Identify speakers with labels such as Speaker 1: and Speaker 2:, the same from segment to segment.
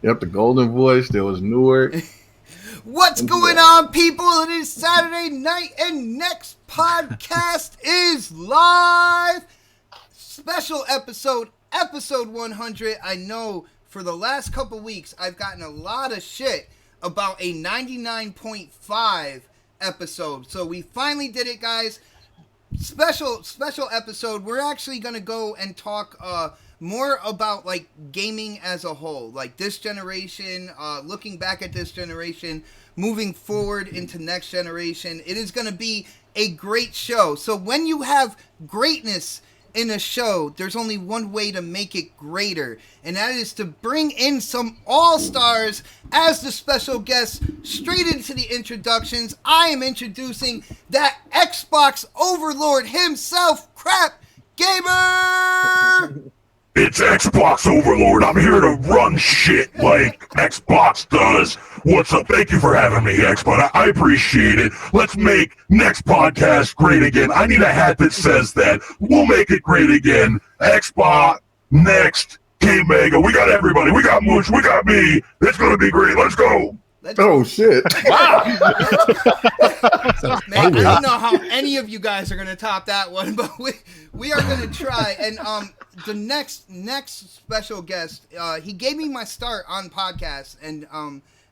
Speaker 1: Yep, the golden voice. There was Newark.
Speaker 2: What's going on, people? It is Saturday night, and next podcast is live. Special episode 100. I know for the last couple weeks, I've gotten a lot of shit about a 99.5 episode. So we finally did it, guys. Special episode. We're actually going to go and talk more about like gaming as a whole, like this generation, looking back at this generation, moving forward into next generation. It is going to be a great show. So when you have greatness in a show, there's only one way to make it greater, and that is to bring in some all-stars as the special guests. Straight into the introductions, I am introducing that Xbox overlord himself, Crap Gamer!
Speaker 3: It's Xbox Overlord. I'm here to run shit like Xbox does. What's up? Thank you for having me, Xbox. I appreciate it. Let's make next podcast great again. I need a hat that says that. We'll make it great again. Xbox, next, K-Mega. We got everybody. We got Mooch. We got me. It's going to be great. Let's go.
Speaker 1: Oh, shit.
Speaker 2: Wow. Man, I don't know how any of you guys are going to top that one, but we are going to try. And the next special guest, he gave me my start on podcasts, and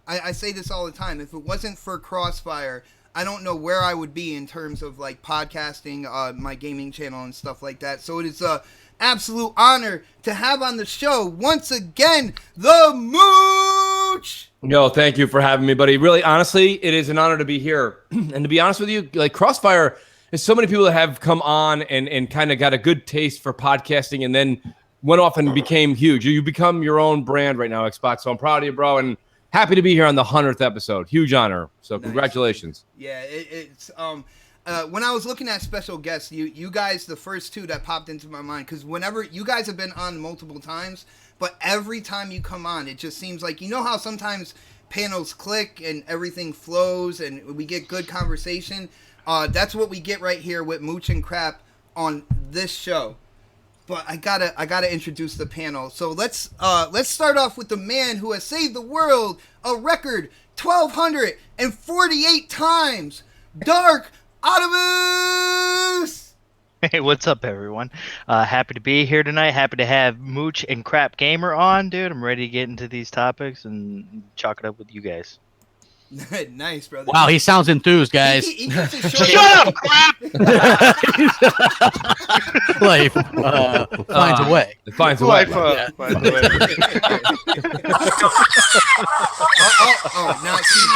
Speaker 2: I say this all the time. If it wasn't for Crossfire, I don't know where I would be in terms of like podcasting, my gaming channel and stuff like that. So it is a absolute honor to have on the show once again the Mooch.
Speaker 4: Yo, thank you for having me, buddy. Really, honestly, it is an honor to be here. And to be honest with you, like Crossfire, there's so many people that have come on and kind of got a good taste for podcasting and then went off and became huge. You become your own brand right now, Xbox. So I'm proud of you, bro, and happy to be here on the 100th episode. Huge honor. So nice. Congratulations.
Speaker 2: Yeah, it's when I was looking at special guests, you guys, the first two that popped into my mind, because whenever you guys have been on multiple times, but every time you come on, it just seems like, you know how sometimes panels click and everything flows and we get good conversation? That's what we get right here with Mooch and Crap on this show. But I gotta introduce the panel. So let's start off with the man who has saved the world a record 1,248 times, Dark Optimus!
Speaker 5: Hey, what's up, everyone? Happy to be here tonight. Happy to have Mooch and Crap Gamer on, dude. I'm ready to get into these topics and chalk it up with you guys.
Speaker 2: Nice, brother.
Speaker 6: Wow, he sounds enthused, guys.
Speaker 5: Shut up, Crap!
Speaker 6: Life finds a way.
Speaker 4: It finds a way.
Speaker 5: Finds a way.
Speaker 2: Now he's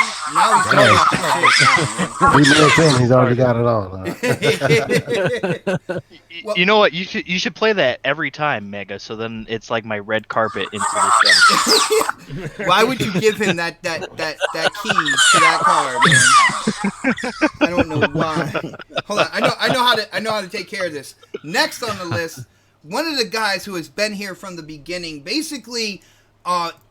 Speaker 7: He lives in. He's already got it all.
Speaker 5: You know what? You should play that every time, Mega. So then it's like my red carpet into the show.
Speaker 2: Why would you give him that key to that car, man? I don't know why. Hold on, I know how to take care of this. Next on the list, one of the guys who has been here from the beginning, basically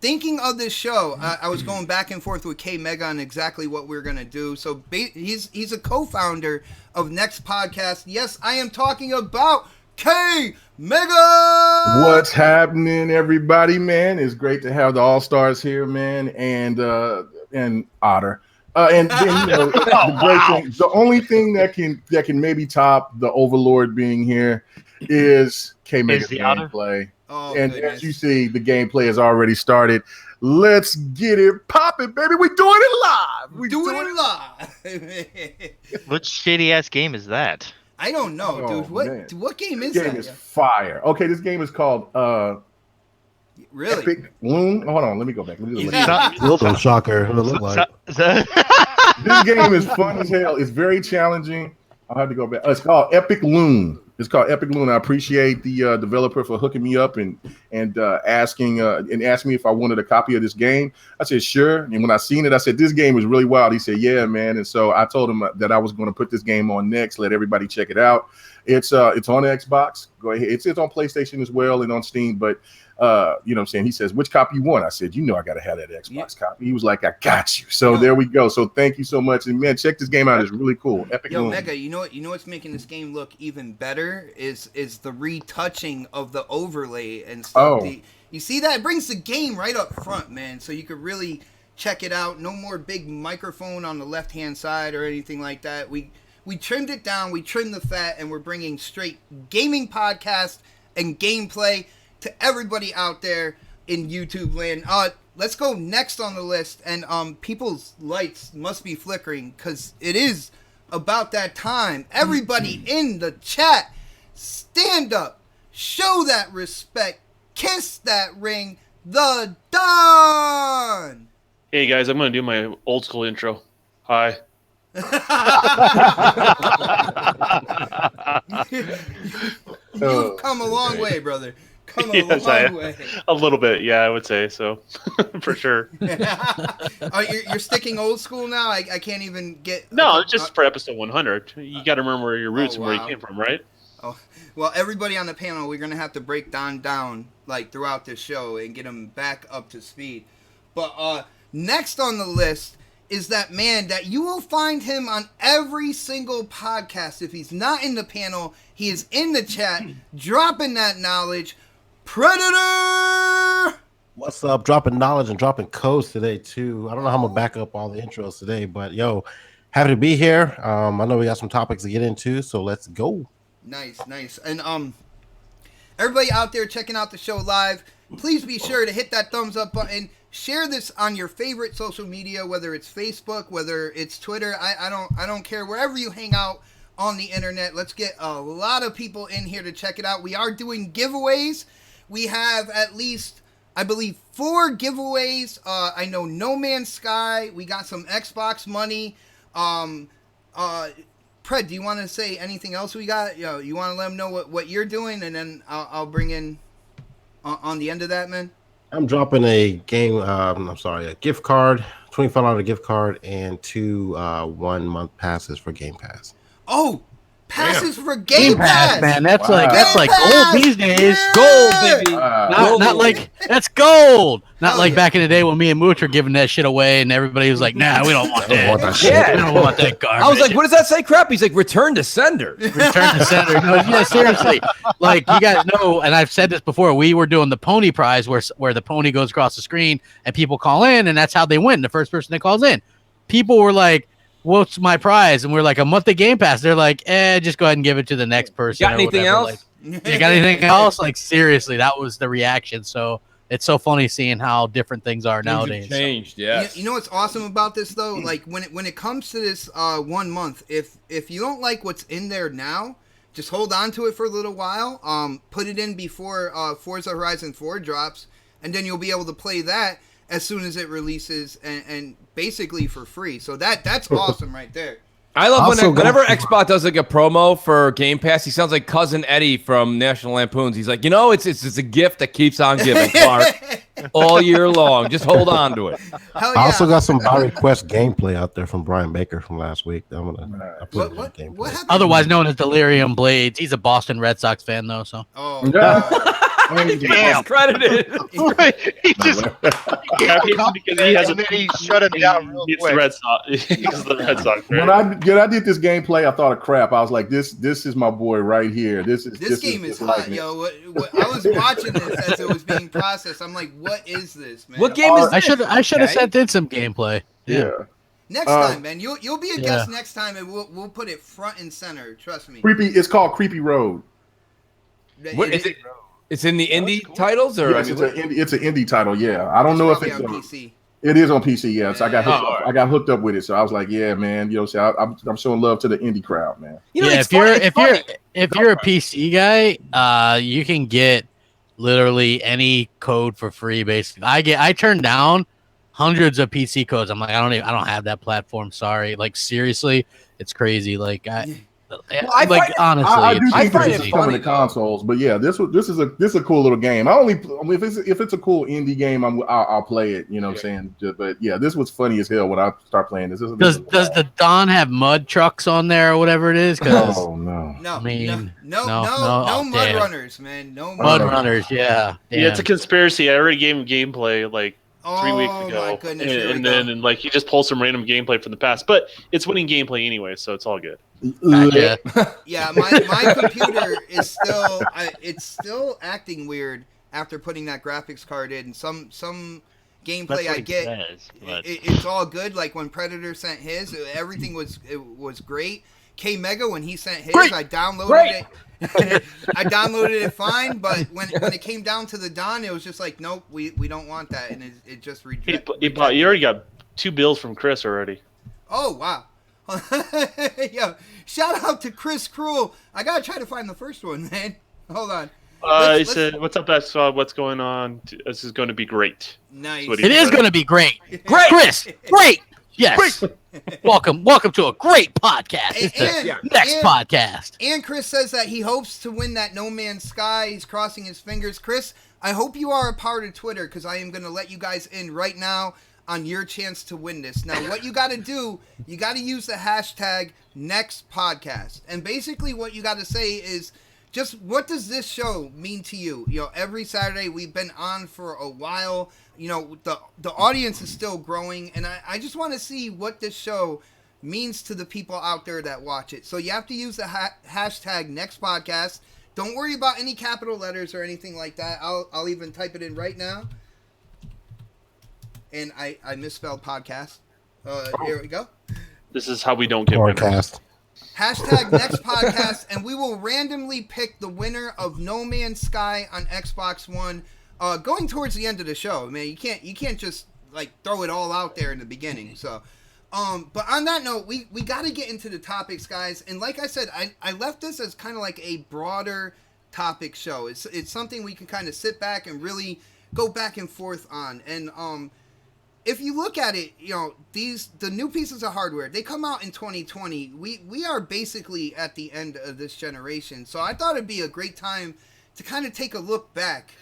Speaker 2: thinking of this show. I was going back and forth with K Mega on exactly what we're gonna do. So he's a co-founder of Next Podcast. Yes, I am talking about K Mega.
Speaker 1: What's happening, everybody, man? It's great to have the all-stars here, man, and Otter. And then, the great thing, the only thing that can maybe top the Overlord being here is K Mega's gameplay.
Speaker 2: Oh,
Speaker 1: and
Speaker 2: goodness.
Speaker 1: as you see, the gameplay has already started. Let's get it popping, baby. We're doing it live.
Speaker 2: We're doing it live.
Speaker 5: What shitty ass game is that?
Speaker 2: I don't know, dude. What game is
Speaker 1: this
Speaker 2: that?
Speaker 1: game is fire. Okay, this game is called
Speaker 2: really?
Speaker 1: Epic Loon. Hold on, let me go back. Let me look.
Speaker 7: Little shocker. What it look like?
Speaker 1: This game is fun as hell. It's very challenging. I'll have to go back. It's called Epic Loon. I appreciate the developer for hooking me up and asking me if I wanted a copy of this game. I said sure. And when I seen it, I said this game is really wild. He said yeah, man. And so I told him that I was going to put this game on next. Let everybody check it out. It's on Xbox. Go ahead. It's on PlayStation as well and on Steam. But you know what I'm saying? He says, which copy you want? I said, I got to have that Xbox copy. He was like, I got you. So there we go. So thank you so much. And man, check this game out. It's really cool. Epic Loon.
Speaker 2: Mega, you know what's making this game look even better is the retouching of the overlay and stuff. You see that? It brings the game right up front, man, so you could really check it out. No more big microphone on the left-hand side or anything like that. We trimmed it down, we trimmed the fat, and we're bringing straight gaming podcast and gameplay to everybody out there in YouTube land. Let's go next on the list, and people's lights must be flickering because it is about that time. Everybody in the chat, stand up, show that respect, kiss that ring, the Don.
Speaker 8: Hey guys, I'm gonna do my old school intro. Hi.
Speaker 2: You've come a long way, brother. Come a
Speaker 8: Yes,
Speaker 2: long way.
Speaker 8: A little bit, yeah, I would say so. For sure.
Speaker 2: You're sticking old school now? I can't even get...
Speaker 8: No, it's just for episode 100. You got to remember your roots and where you
Speaker 2: wow.
Speaker 8: came from, right?
Speaker 2: Oh, well, everybody on the panel, we're going to have to break Don down like throughout this show and get him back up to speed. But next on the list is that man that you will find him on every single podcast. If he's not in the panel, he is in the chat, dropping that knowledge. Predator!
Speaker 7: What's up? Dropping knowledge and dropping codes today too. I don't know how I'm gonna back up all the intros today, but yo, happy to be here. I know we got some topics to get into, so let's go.
Speaker 2: Nice. And everybody out there checking out the show live, please be sure to hit that thumbs up button. Share this on your favorite social media, whether it's Facebook, whether it's Twitter. I don't care, wherever you hang out on the internet. Let's get a lot of people in here to check it out. We are doing giveaways. We have at least, I believe, 4 giveaways. I know No Man's Sky. We got some Xbox money. Pred, do you want to say anything else we got? You want to let them know what you're doing, and then I'll bring in on the end of that, man?
Speaker 7: I'm dropping a game. A gift card, $25 gift card, and 2 1-month passes for Game Pass.
Speaker 2: Oh, passes for Game Pass,
Speaker 6: man. That's
Speaker 1: Wow.
Speaker 6: like gold these days.
Speaker 2: Yeah.
Speaker 4: Gold, baby.
Speaker 6: Not like that's gold. Not
Speaker 2: Hell
Speaker 6: like
Speaker 2: yeah.
Speaker 6: back in the day when me and Mooch were giving that shit away, and everybody was like, "Nah, we don't want that.
Speaker 7: want that shit.
Speaker 6: We don't want that garbage."
Speaker 4: I was like, what does that say, crap? He's like, return to sender.
Speaker 6: Return to sender. No, yeah, seriously. Like, you guys know, and I've said this before, we were doing the pony prize where the pony goes across the screen and people call in, and that's how they win. The first person that calls in. People were like, what's my prize? And we're like, a month of Game Pass. They're like, just go ahead and give it to the next person.
Speaker 4: Got
Speaker 6: or
Speaker 4: anything
Speaker 6: whatever.
Speaker 4: else?
Speaker 6: Like, you got anything else? Like, seriously, that was the reaction. So it's so funny seeing how different things are nowadays.
Speaker 4: Changed, yes.
Speaker 2: You know what's awesome about this though? Like when it comes to this 1 month, if you don't like what's in there now, just hold on to it for a little while. Put it in before Forza Horizon 4 drops, and then you'll be able to play that as soon as it releases, and basically for free. So that's awesome right there.
Speaker 4: I love
Speaker 7: Also
Speaker 4: whenever
Speaker 7: got-
Speaker 4: Xbox does like a promo for Game Pass, he sounds like Cousin Eddie from National Lampoons. He's like, it's a gift that keeps on giving, Clark, all year long. Just hold on to it.
Speaker 2: Hell yeah.
Speaker 7: I also got some by request gameplay out there from Brian Baker from last week. I put it in
Speaker 2: What
Speaker 7: gameplay.
Speaker 2: happened?
Speaker 6: Otherwise known as Delirium Blades. He's a Boston Red Sox fan, though. So
Speaker 2: Oh,
Speaker 4: Damn. Credited.
Speaker 5: He just
Speaker 8: Yeah, because he has
Speaker 5: and then he shut him down real
Speaker 8: It's
Speaker 5: quick.
Speaker 8: the Red Sox. He's the Red Sox.
Speaker 1: When I did this gameplay, I thought of crap. I was like, this is my boy right here. This
Speaker 2: game is
Speaker 1: like
Speaker 2: hot,
Speaker 1: me.
Speaker 2: yo. What, I was watching this as it was being processed. I'm like, what is this, man?
Speaker 4: What game is
Speaker 6: I
Speaker 4: this?
Speaker 6: should have sent in some gameplay.
Speaker 1: Yeah.
Speaker 2: Next time, man. You'll be a guest next time, and we'll put it front and center. Trust me.
Speaker 1: Creepy. It's called Creepy Road.
Speaker 4: What is it? It's in the indie titles, or
Speaker 1: Yes, it's an indie title. Yeah, I don't know if it's
Speaker 2: on PC.
Speaker 1: It is on PC. Yes, I got hooked
Speaker 4: Oh,
Speaker 1: up.
Speaker 4: alright.
Speaker 1: I got hooked up with it, so I was like, yeah, man. So I'm showing love to the indie crowd, man.
Speaker 6: If you're a PC guy, you can get literally any code for free. Basically, I turned down hundreds of PC codes. I'm like, I don't have that platform. Sorry. Like, seriously, it's crazy. Like honestly,
Speaker 1: I do
Speaker 6: it's
Speaker 1: think
Speaker 4: find
Speaker 1: this
Speaker 4: it
Speaker 1: is coming
Speaker 4: funny,
Speaker 1: to consoles, but yeah, this is a cool little game. If it's a cool indie game, I'll play it. You know what I'm saying? But yeah, this was funny as hell when I start playing this.
Speaker 6: Does the Dawn have mud trucks on there or whatever it is? 'Cause
Speaker 1: Oh no.
Speaker 2: No,
Speaker 6: I mean,
Speaker 2: no
Speaker 6: oh,
Speaker 2: mud
Speaker 6: damn.
Speaker 2: runners, man. No
Speaker 6: Mud
Speaker 1: Oh.
Speaker 6: runners, yeah.
Speaker 8: Yeah, it's a
Speaker 6: Damn.
Speaker 8: conspiracy. I already gave him gameplay like 3 weeks
Speaker 2: Oh,
Speaker 8: ago,
Speaker 2: my goodness, here we go.
Speaker 8: and like he just pulled some random gameplay from the past. But it's winning gameplay anyway, so it's all good.
Speaker 6: Yeah.
Speaker 2: Yeah, my computer is still it's still acting weird after putting that graphics card in. Some gameplay
Speaker 5: That's what
Speaker 2: I
Speaker 5: he
Speaker 2: get,
Speaker 5: says, but-
Speaker 2: it's all good. Like when Predator sent his, everything was great. K Mega, when he sent his, I downloaded it. I downloaded it fine, but when it came down to the Dawn, it was just like, nope, we don't want that, and it just rejected.
Speaker 8: You already got 2 bills from Chris already.
Speaker 2: Oh wow. Yeah, shout out to Chris Cruel. I gotta try to find the first one, man. Hold on.
Speaker 8: He said, "What's up, that's what's going on? This is going to be great."
Speaker 2: Nice.
Speaker 6: It is going to be great. Great, Chris. Great. Yes. Welcome to a great podcast. Next podcast.
Speaker 2: And Chris says that he hopes to win that No Man's Sky. He's crossing his fingers. Chris, I hope you are a part of Twitter, because I am going to let you guys in right now on your chance to win this. Now, what you got to do, you got to use the hashtag #NextPodcast. And basically what you got to say is, just what does this show mean to you? You know, every Saturday we've been on for a while. You know, the audience is still growing, and I just want to see what this show means to the people out there that watch it. So you have to use the hashtag #NextPodcast. Don't worry about any capital letters or anything like that. I'll even type it in right now. And I misspelled podcast. Here we go.
Speaker 8: This is how we don't get winners.
Speaker 7: Podcast.
Speaker 2: Hashtag #NextPodcast, and we will randomly pick the winner of No Man's Sky on Xbox One. Going towards the end of the show, man, you can't just like throw it all out there in the beginning. So, but on that note, we got to get into the topics, guys. And like I said, I left this as kind of like a broader topic show. It's something we can kind of sit back and really go back and forth on. And if you look at it, you know, the new pieces of hardware, they come out in 2020. We are basically at the end of this generation. So I thought it'd be a great time to kind of take a look back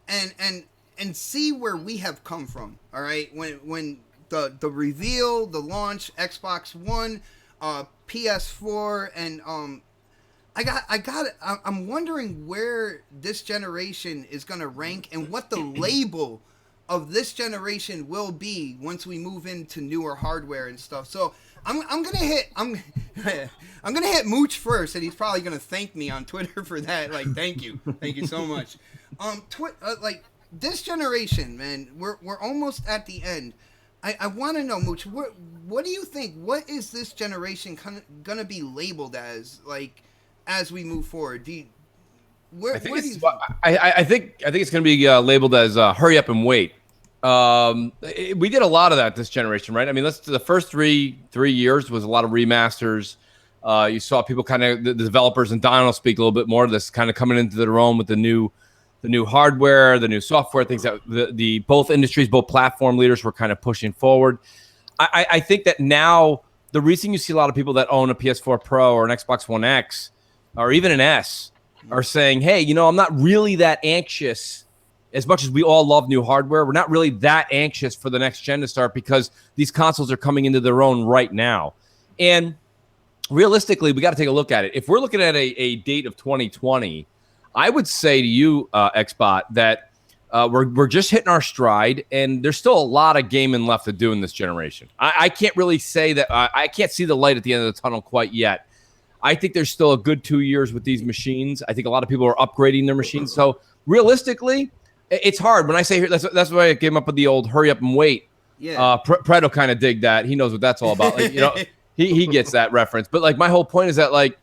Speaker 2: and see where we have come from. All right, when the reveal, the launch, Xbox One, PS4, and I'm wondering where this generation is gonna rank and what the label of this generation will be once we move into newer hardware and stuff. So I'm gonna hit Mooch first, and he's probably gonna thank me on Twitter for that. Like, thank you so much. Like this generation, man, we're almost at the end. I want to know, Mooch, what do you think? What is this generation gonna be labeled as, like, as we move forward? I think
Speaker 4: it's going to be labeled as hurry up and wait. We did a lot of that this generation, right? I mean, the first three years was a lot of remasters. You saw people the developers, and Don will speak a little bit more of this, kind of coming into their own with the new hardware, the new software, things that the both industries, both platform leaders were kind of pushing forward. I think that now the reason you see a lot of people that own a PS4 Pro or an Xbox One X or even an S are saying, hey, you know, I'm not really that anxious. As much as we all love new hardware, we're not really that anxious for the next gen to start because these consoles are coming into their own right now. And realistically, we got to take a look at it. If we're looking at a date of 2020, I would say to you, Xbot, that we're just hitting our stride, and there's still a lot of gaming left to do in this generation. I can't really say that I can't see the light at the end of the tunnel quite yet. I think there's still a good 2 years with these machines. I think a lot of people are upgrading their machines. So realistically, it's hard. When I say that's why I came up with the old hurry up and wait.
Speaker 2: Yeah.
Speaker 4: Predo kind of dig that. He knows what that's all about. Like, you know, he gets that reference. But like my whole point is that like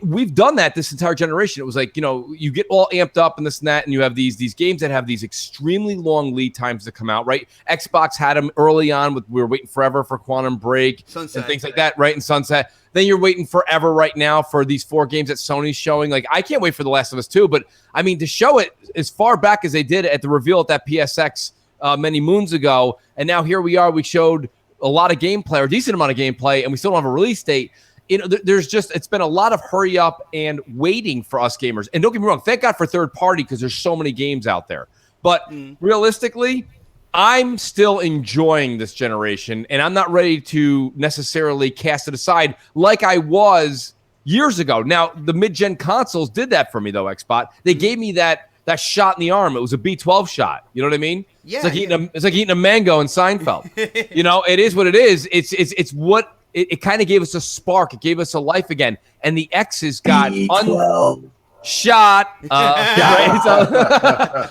Speaker 4: we've done that this entire generation. It was like, you know, you get all amped up and this and that, and you have these games that have these extremely long lead times to come out, right? Xbox had them early on we were waiting forever for Quantum Break
Speaker 2: Sunset,
Speaker 4: and things like that, right? And Sunset. Then you're waiting forever right now for these 4 games that Sony's showing. Like, I can't wait for The Last of Us 2, but I mean, to show it as far back as they did at the reveal at that PSX many moons ago, and now here we are, we showed a lot of gameplay, or a decent amount of gameplay, and we still don't have a release date. You know, it's been a lot of hurry up and waiting for us gamers. And don't get me wrong, thank God for third party because there's so many games out there. But realistically, I'm still enjoying this generation, and I'm not ready to necessarily cast it aside like I was years ago. Now, the mid-gen consoles did that for me, though, Xbot. They gave me that shot in the arm. It was a B12 shot. You know what I mean?
Speaker 2: Yeah.
Speaker 4: It's like eating a mango in Seinfeld. You know, it is what it is. It's what it kind of gave us a spark. It gave us a life again. And the X's got Shot. Right? So,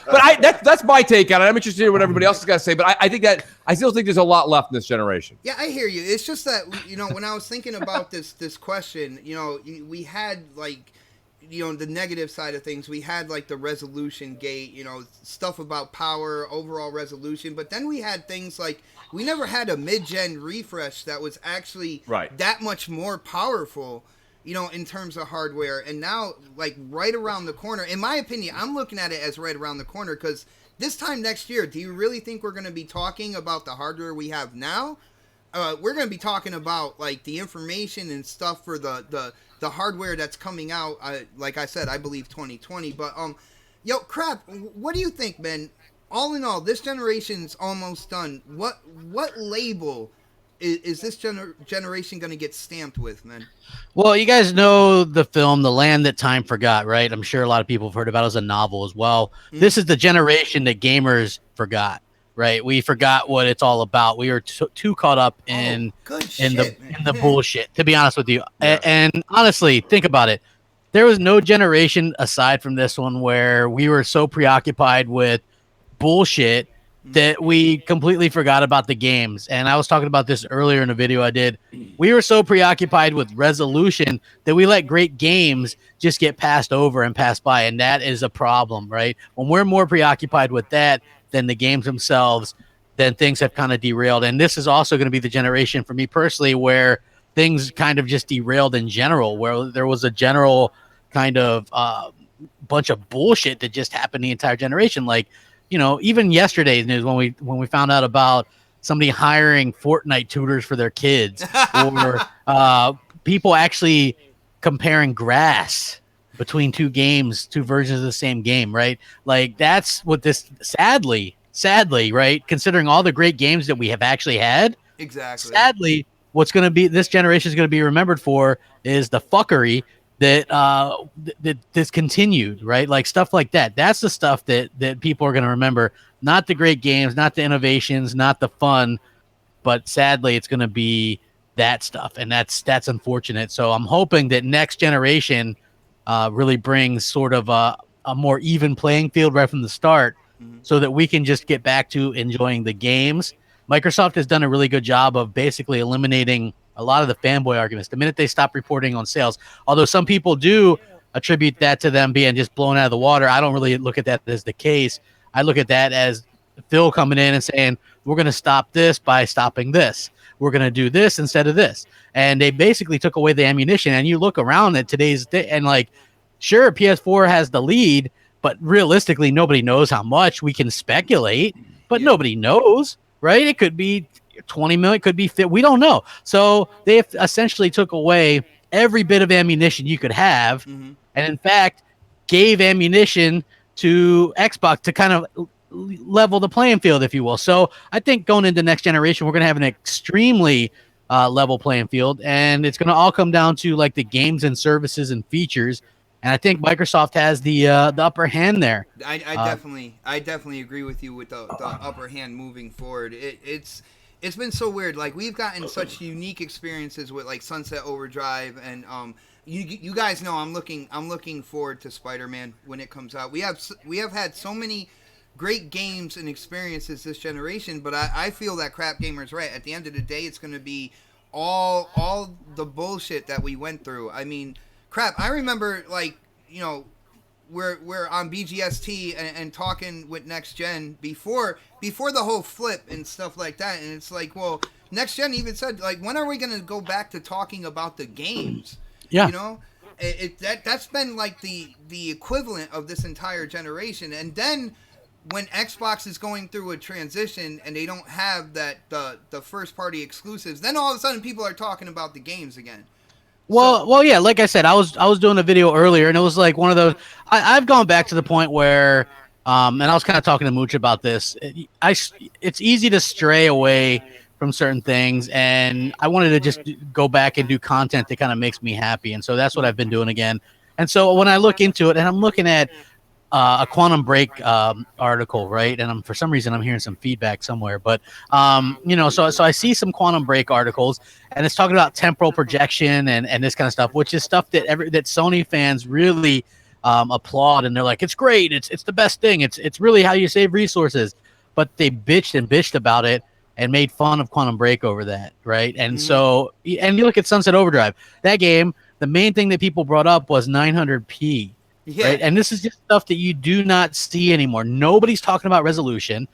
Speaker 4: but that's my take on it. I'm interested to hear what everybody else has got to say. But I still think there's a lot left in this generation.
Speaker 2: Yeah, I hear you. It's just that, when I was thinking about this question, we had like, the negative side of things. We had like the resolution gate, stuff about power, overall resolution. But then we had things like, we never had a mid-gen refresh that was actually that much more powerful, in terms of hardware. And now, like, right around the corner, in my opinion, I'm looking at it as right around the corner, because this time next year, do you really think we're going to be talking about the hardware we have now? We're going to be talking about, like, the information and stuff for the hardware that's coming out. Like I said, I believe 2020. But, Crap, what do you think, man? All in all, this generation's almost done. What label is this generation going to get stamped with, man?
Speaker 6: Well, you guys know the film The Land That Time Forgot, right? I'm sure a lot of people have heard about it as a novel as well. Mm-hmm. This is the generation that gamers forgot, right? We forgot what it's all about. We were too caught up in the bullshit, to be honest with you. Yeah. And honestly, think about it. There was no generation aside from this one where we were so preoccupied with bullshit that we completely forgot about the games. And I was talking about this earlier in a video I did. We were so preoccupied with resolution that we let great games just get passed over and pass by. And that is a problem, right? When we're more preoccupied with that than the games themselves, then things have kind of derailed. And this is also going to be the generation for me personally where things kind of just derailed in general, where there was a general kind of bunch of bullshit that just happened the entire generation. Like, even yesterday's news when we found out about somebody hiring Fortnite tutors for their kids, or people actually comparing grass between two versions of the same game, right? Like, that's what this sadly, right? Considering all the great games that we have actually had,
Speaker 2: exactly.
Speaker 6: Sadly, what's going to be this generation is going to be remembered for is the fuckery that discontinued, right? Like stuff like that. That's the stuff that people are going to remember, not the great games, not the innovations, not the fun, but sadly it's going to be that stuff. And that's unfortunate. So I'm hoping that next generation really brings sort of a more even playing field right from the start, so that we can just get back to enjoying the games. Microsoft has done a really good job of basically eliminating a lot of the fanboy arguments the minute they stop reporting on sales. Although some people do attribute that to them being just blown out of the water, I don't really look at that as the case. I look at that as Phil coming in and saying, we're going to stop this by stopping this. We're going to do this instead of this. And they basically took away the ammunition. And you look around at today's day and like, sure, PS4 has the lead, but realistically, nobody knows how much. We can speculate, but nobody knows, right? It could be 20 million, could be fit. We don't know. So they essentially took away every bit of ammunition you could have, and in fact gave ammunition to Xbox to kind of level the playing field, if you will. So I think going into next generation, we're going to have an extremely level playing field, and it's going to all come down to like the games and services and features. And I think Microsoft has the upper hand there.
Speaker 2: I definitely agree with you with the upper hand moving forward. It's been so weird. Like, we've gotten such unique experiences with like Sunset Overdrive, and you guys know I'm looking forward to Spider-Man when it comes out. We have had so many great games and experiences this generation, but I feel that Crap Gamer's right. At the end of the day, it's going to be all the bullshit that we went through. I mean, Crap, I remember, like, we're on BGST and talking with Next Gen before the whole flip and stuff like that, and it's like, well, Next Gen even said, like, when are we going to go back to talking about the games?
Speaker 6: Yeah.
Speaker 2: That's been like the equivalent of this entire generation. And then when Xbox is going through a transition and they don't have the first party exclusives, then all of a sudden people are talking about the games again.
Speaker 6: Well, yeah. Like I said, I was doing a video earlier, and it was like one of those. I've gone back to the point where, and I was kind of talking to Mooch about this. It's easy to stray away from certain things, and I wanted to just go back and do content that kind of makes me happy, and so that's what I've been doing again. And so when I look into it, and I'm looking at a Quantum Break article, right? And for some reason I'm hearing some feedback somewhere, but so I see some Quantum Break articles, and it's talking about temporal projection and this kind of stuff, which is stuff that Sony fans really applaud and they're like, it's great, it's the best thing, it's really how you save resources. But they bitched about it and made fun of Quantum Break over that, right? And so, and you look at Sunset Overdrive, that game, the main thing that people brought up was 900p, right? And this is just stuff that you do not see anymore. Nobody's talking about resolution.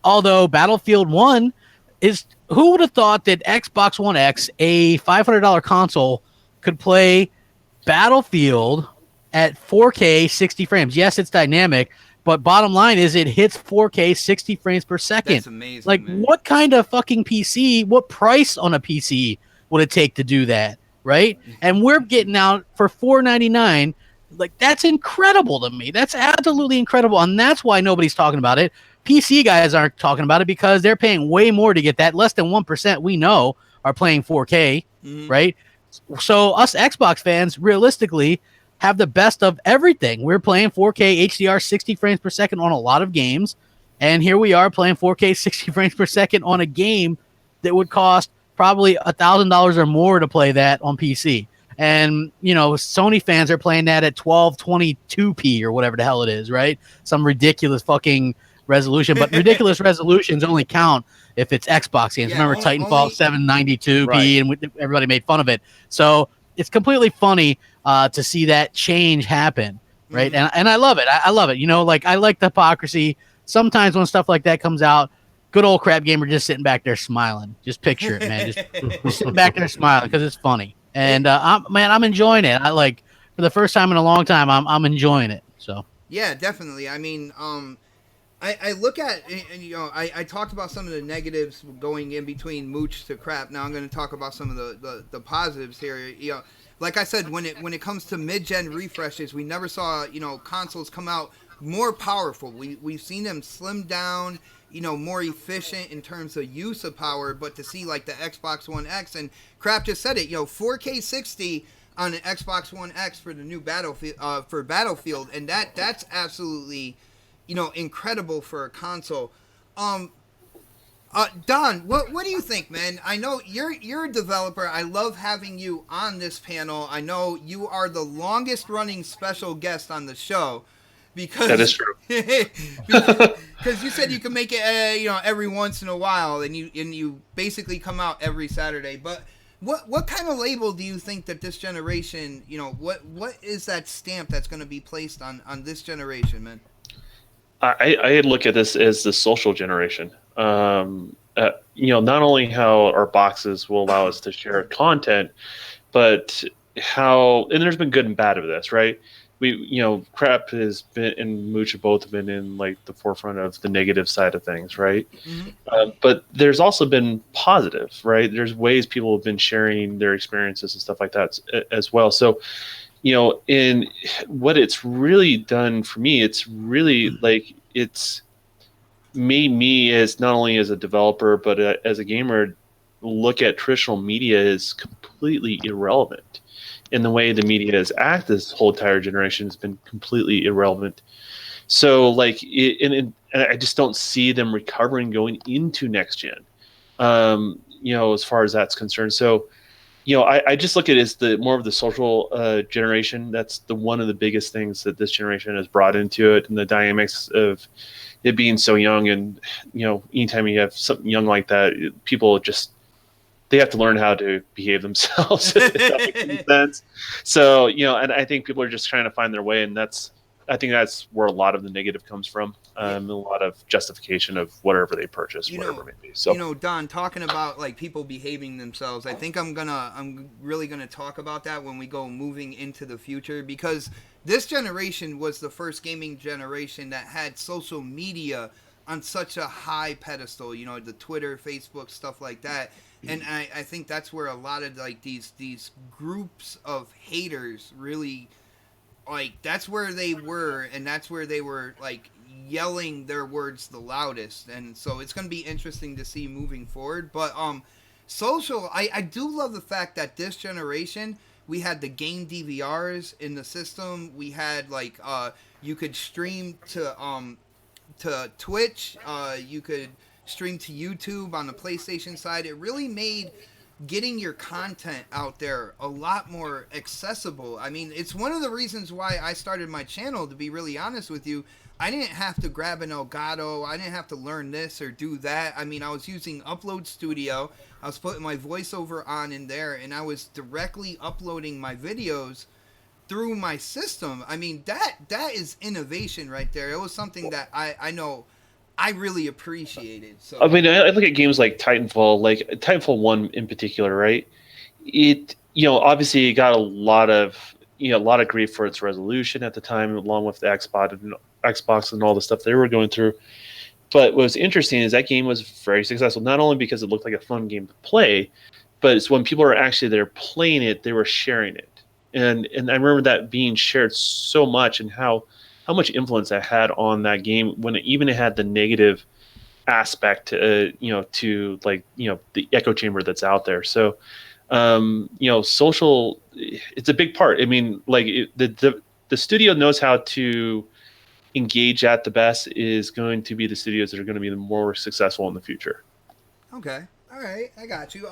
Speaker 6: Although Battlefield 1 is, who would have thought that Xbox One X, a $500 console, could play Battlefield at 4K 60 frames? Yes, it's dynamic, but bottom line is it hits 4K 60 frames per second.
Speaker 2: That's amazing.
Speaker 6: Like,
Speaker 2: man.
Speaker 6: what kind of fucking PC, what price on a PC would it take to do that, right? And we're getting out for $499. Like, that's incredible to me. That's absolutely incredible, and that's why nobody's talking about it. PC guys aren't talking about it because they're paying way more to get that. Less than 1% we know are playing 4K, right? So us Xbox fans, realistically, have the best of everything. We're playing 4K HDR 60 frames per second on a lot of games, and here we are playing 4K 60 frames per second on a game that would cost probably $1,000 or more to play that on PC. And, you know, Sony fans are playing that at 1222p or whatever the hell it is, right? Some ridiculous fucking resolution, but ridiculous resolutions only count if it's Xbox games. Remember Titanfall 792p, right? And everybody made fun of it. So it's completely funny to see that change happen, right? And I love it. I love it. You know, like, I like the hypocrisy. Sometimes when stuff like that comes out, good old Crap Gamer just sitting back there smiling. Just picture it, man. Just sitting back there smiling because it's funny. And I'm enjoying it. I, like, for the first time in a long time, I'm enjoying it. So
Speaker 2: yeah, definitely. I mean, I look at, and you know, I talked about some of the negatives going in between Mooch to Crap. Now I'm going to talk about some of the positives here. You know, like I said, when it comes to mid-gen refreshes, we never saw, you know, consoles come out more powerful. We've seen them slim down, you know, more efficient in terms of use of power. But to see like the Xbox One X, and Crap just said it, you know, 4K 60 on the Xbox One X for the new Battlefield, and that's absolutely, you know, incredible for a console. Don, what do you think, man? I know you're a developer. I love having you on this panel. I know you are the longest running special guest on the show because
Speaker 8: that is true.
Speaker 2: because you said you can make it, you know, every once in a while, and you basically come out every Saturday. But what kind of label do you think that this generation, you know, what is that stamp that's going to be placed on this generation, man?
Speaker 8: I look at this as the social generation. You know, not only how our boxes will allow us to share content, but how, and there's been good and bad of this, right? You know, Crap has been, and Mooch have both been in like the forefront of the negative side of things, right? But there's also been positive, right? There's ways people have been sharing their experiences and stuff like that as well. So, you know, in what it's really done for me, it's really like, it's made me, as not only as a developer but as a gamer, look at traditional media as completely irrelevant. In the way the media has acted this whole entire generation has been completely irrelevant. So like, and I just don't see them recovering going into next gen, you know, as far as that's concerned. So, you know, I just look at it as the more of the social generation. That's the one of the biggest things that this generation has brought into it, and the dynamics of it being so young. And, you know, anytime you have something young like that, people just, they have to learn how to behave themselves. If that makes any sense. So, you know, and I think people are just trying to find their way, and I think that's where a lot of the negative comes from. A lot of justification of whatever they purchase, whatever it may be. So,
Speaker 2: you know, Don, talking about like people behaving themselves, I think I'm really gonna talk about that when we go moving into the future, because this generation was the first gaming generation that had social media on such a high pedestal. You know, the Twitter, Facebook, stuff like that. And I think that's where a lot of like these groups of haters really, like, that's where they were, and that's where they were like yelling their words the loudest. And so it's going to be interesting to see moving forward. But social, I do love the fact that this generation, we had the game DVRs in the system. We had like you could stream to Twitch, you could stream to YouTube on the PlayStation side. It really made getting your content out there a lot more accessible. I mean, it's one of the reasons why I started my channel, to be really honest with you. I didn't have to grab an Elgato. I didn't have to learn this or do that. I mean, I was using Upload Studio. I was putting my voiceover on in there, and I was directly uploading my videos through my system. I mean, that is innovation right there. It was something that I know I really appreciated. So
Speaker 8: I mean, I look at games like Titanfall, like Titanfall 1 in particular, right? It, obviously it got a lot of grief for its resolution at the time, along with the Xbox and all the stuff they were going through. But what was interesting is that game was very successful, not only because it looked like a fun game to play, but it's when people are actually there playing it, they were sharing it. And I remember that being shared so much, and how much influence that had on that game when it had the negative aspect, to the echo chamber that's out there. So, social, it's a big part. I mean, like the studio knows how to engage at the best is going to be the studios that are going to be the more successful in the future.
Speaker 2: Okay. All right. I got you.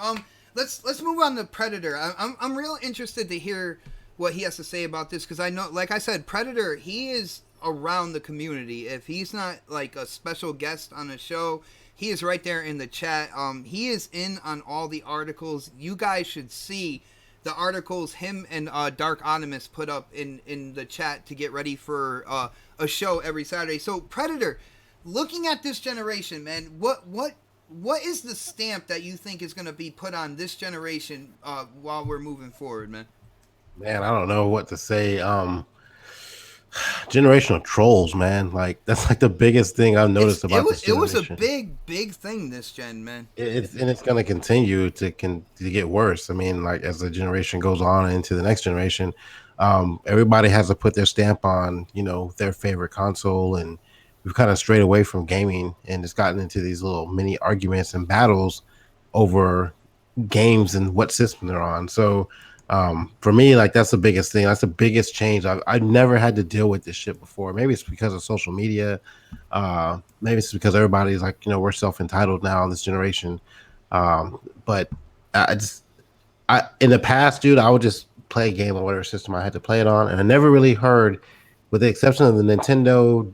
Speaker 2: Let's move on to Predator. I'm real interested to hear what he has to say about this, because I know, like I said, Predator, he is around the community. If he's not like a special guest on a show, he is right there in the chat. He is in on all the articles. You guys should see the articles him and Dark Onimus put up in the chat to get ready for a show every Saturday. So Predator, looking at this generation, man, what is the stamp that you think is going to be put on this generation while we're moving forward, man?
Speaker 7: Man, I don't know what to say. Generational trolls, man. Like, that's like the biggest thing I've noticed about this generation.
Speaker 2: It was a big thing this gen, man.
Speaker 7: It's going to continue to get worse. I mean, like, as the generation goes on into the next generation, everybody has to put their stamp on, their favorite console, and we've kind of strayed away from gaming, and it's gotten into these little mini arguments and battles over games and what system they're on. So for me, like, that's the biggest thing. That's the biggest change. I've never had to deal with this shit before. Maybe it's because of social media. Maybe it's because everybody's like, we're self-entitled now in this generation. But I in the past, dude, I would just play a game on whatever system I had to play it on, and I never really heard, with the exception of the Nintendo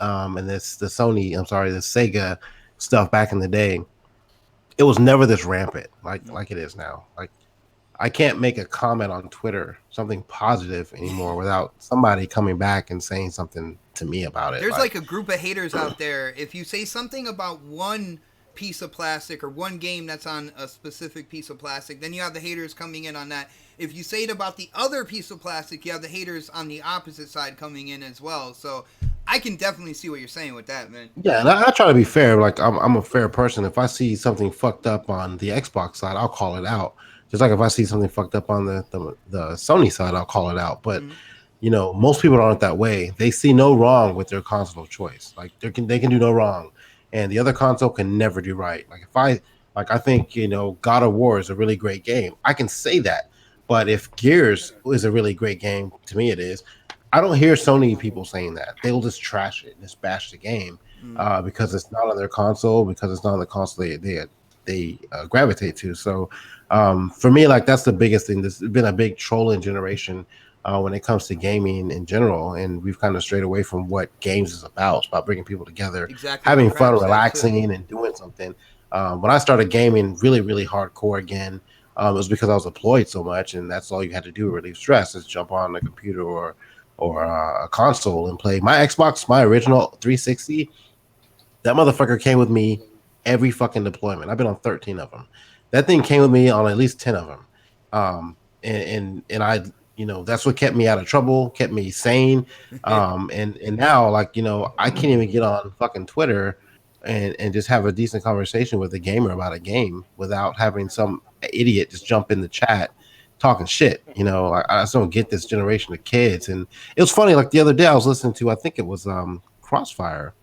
Speaker 7: and the Sega stuff back in the day, it was never this rampant like it is now. Like, I can't make a comment on Twitter, something positive anymore, without somebody coming back and saying something to me about it.
Speaker 2: There's like a group of haters out there. If you say something about one piece of plastic or one game that's on a specific piece of plastic, then you have the haters coming in on that. If you say it about the other piece of plastic, you have the haters on the opposite side coming in as well. So I can definitely see what you're saying with that, man.
Speaker 7: Yeah, and I try to be fair. Like, I'm a fair person. If I see something fucked up on the Xbox side, I'll call it out. Just like if I see something fucked up on the Sony side, I'll call it out. But most people aren't that way. They see no wrong with their console of choice. Like, they can do no wrong, and the other console can never do right. Like, I think God of War is a really great game. I can say that. But if Gears is a really great game, to me it is. I don't hear Sony people saying that. They'll just trash it and just bash the game because it's not on their console, because it's not on the console they gravitate to. So for me, like, that's the biggest thing. This has been a big trolling generation when it comes to gaming in general, and we've kind of strayed away from what games is about. It's about bringing people together, having fun, relaxing, and doing something. When I started gaming really, really hardcore again, it was because I was deployed so much, and that's all you had to do to relieve stress, is jump on a computer or a console and play. My Xbox, my original 360, that motherfucker came with me every fucking deployment. I've been on 13 of them. That thing came with me on at least 10 of them. And I, that's what kept me out of trouble, kept me sane. And now, like, I can't even get on fucking Twitter and just have a decent conversation with a gamer about a game without having some idiot just jump in the chat talking shit. I just don't get this generation of kids. And it was funny, like, the other day I was listening to, I think it was Crossfire,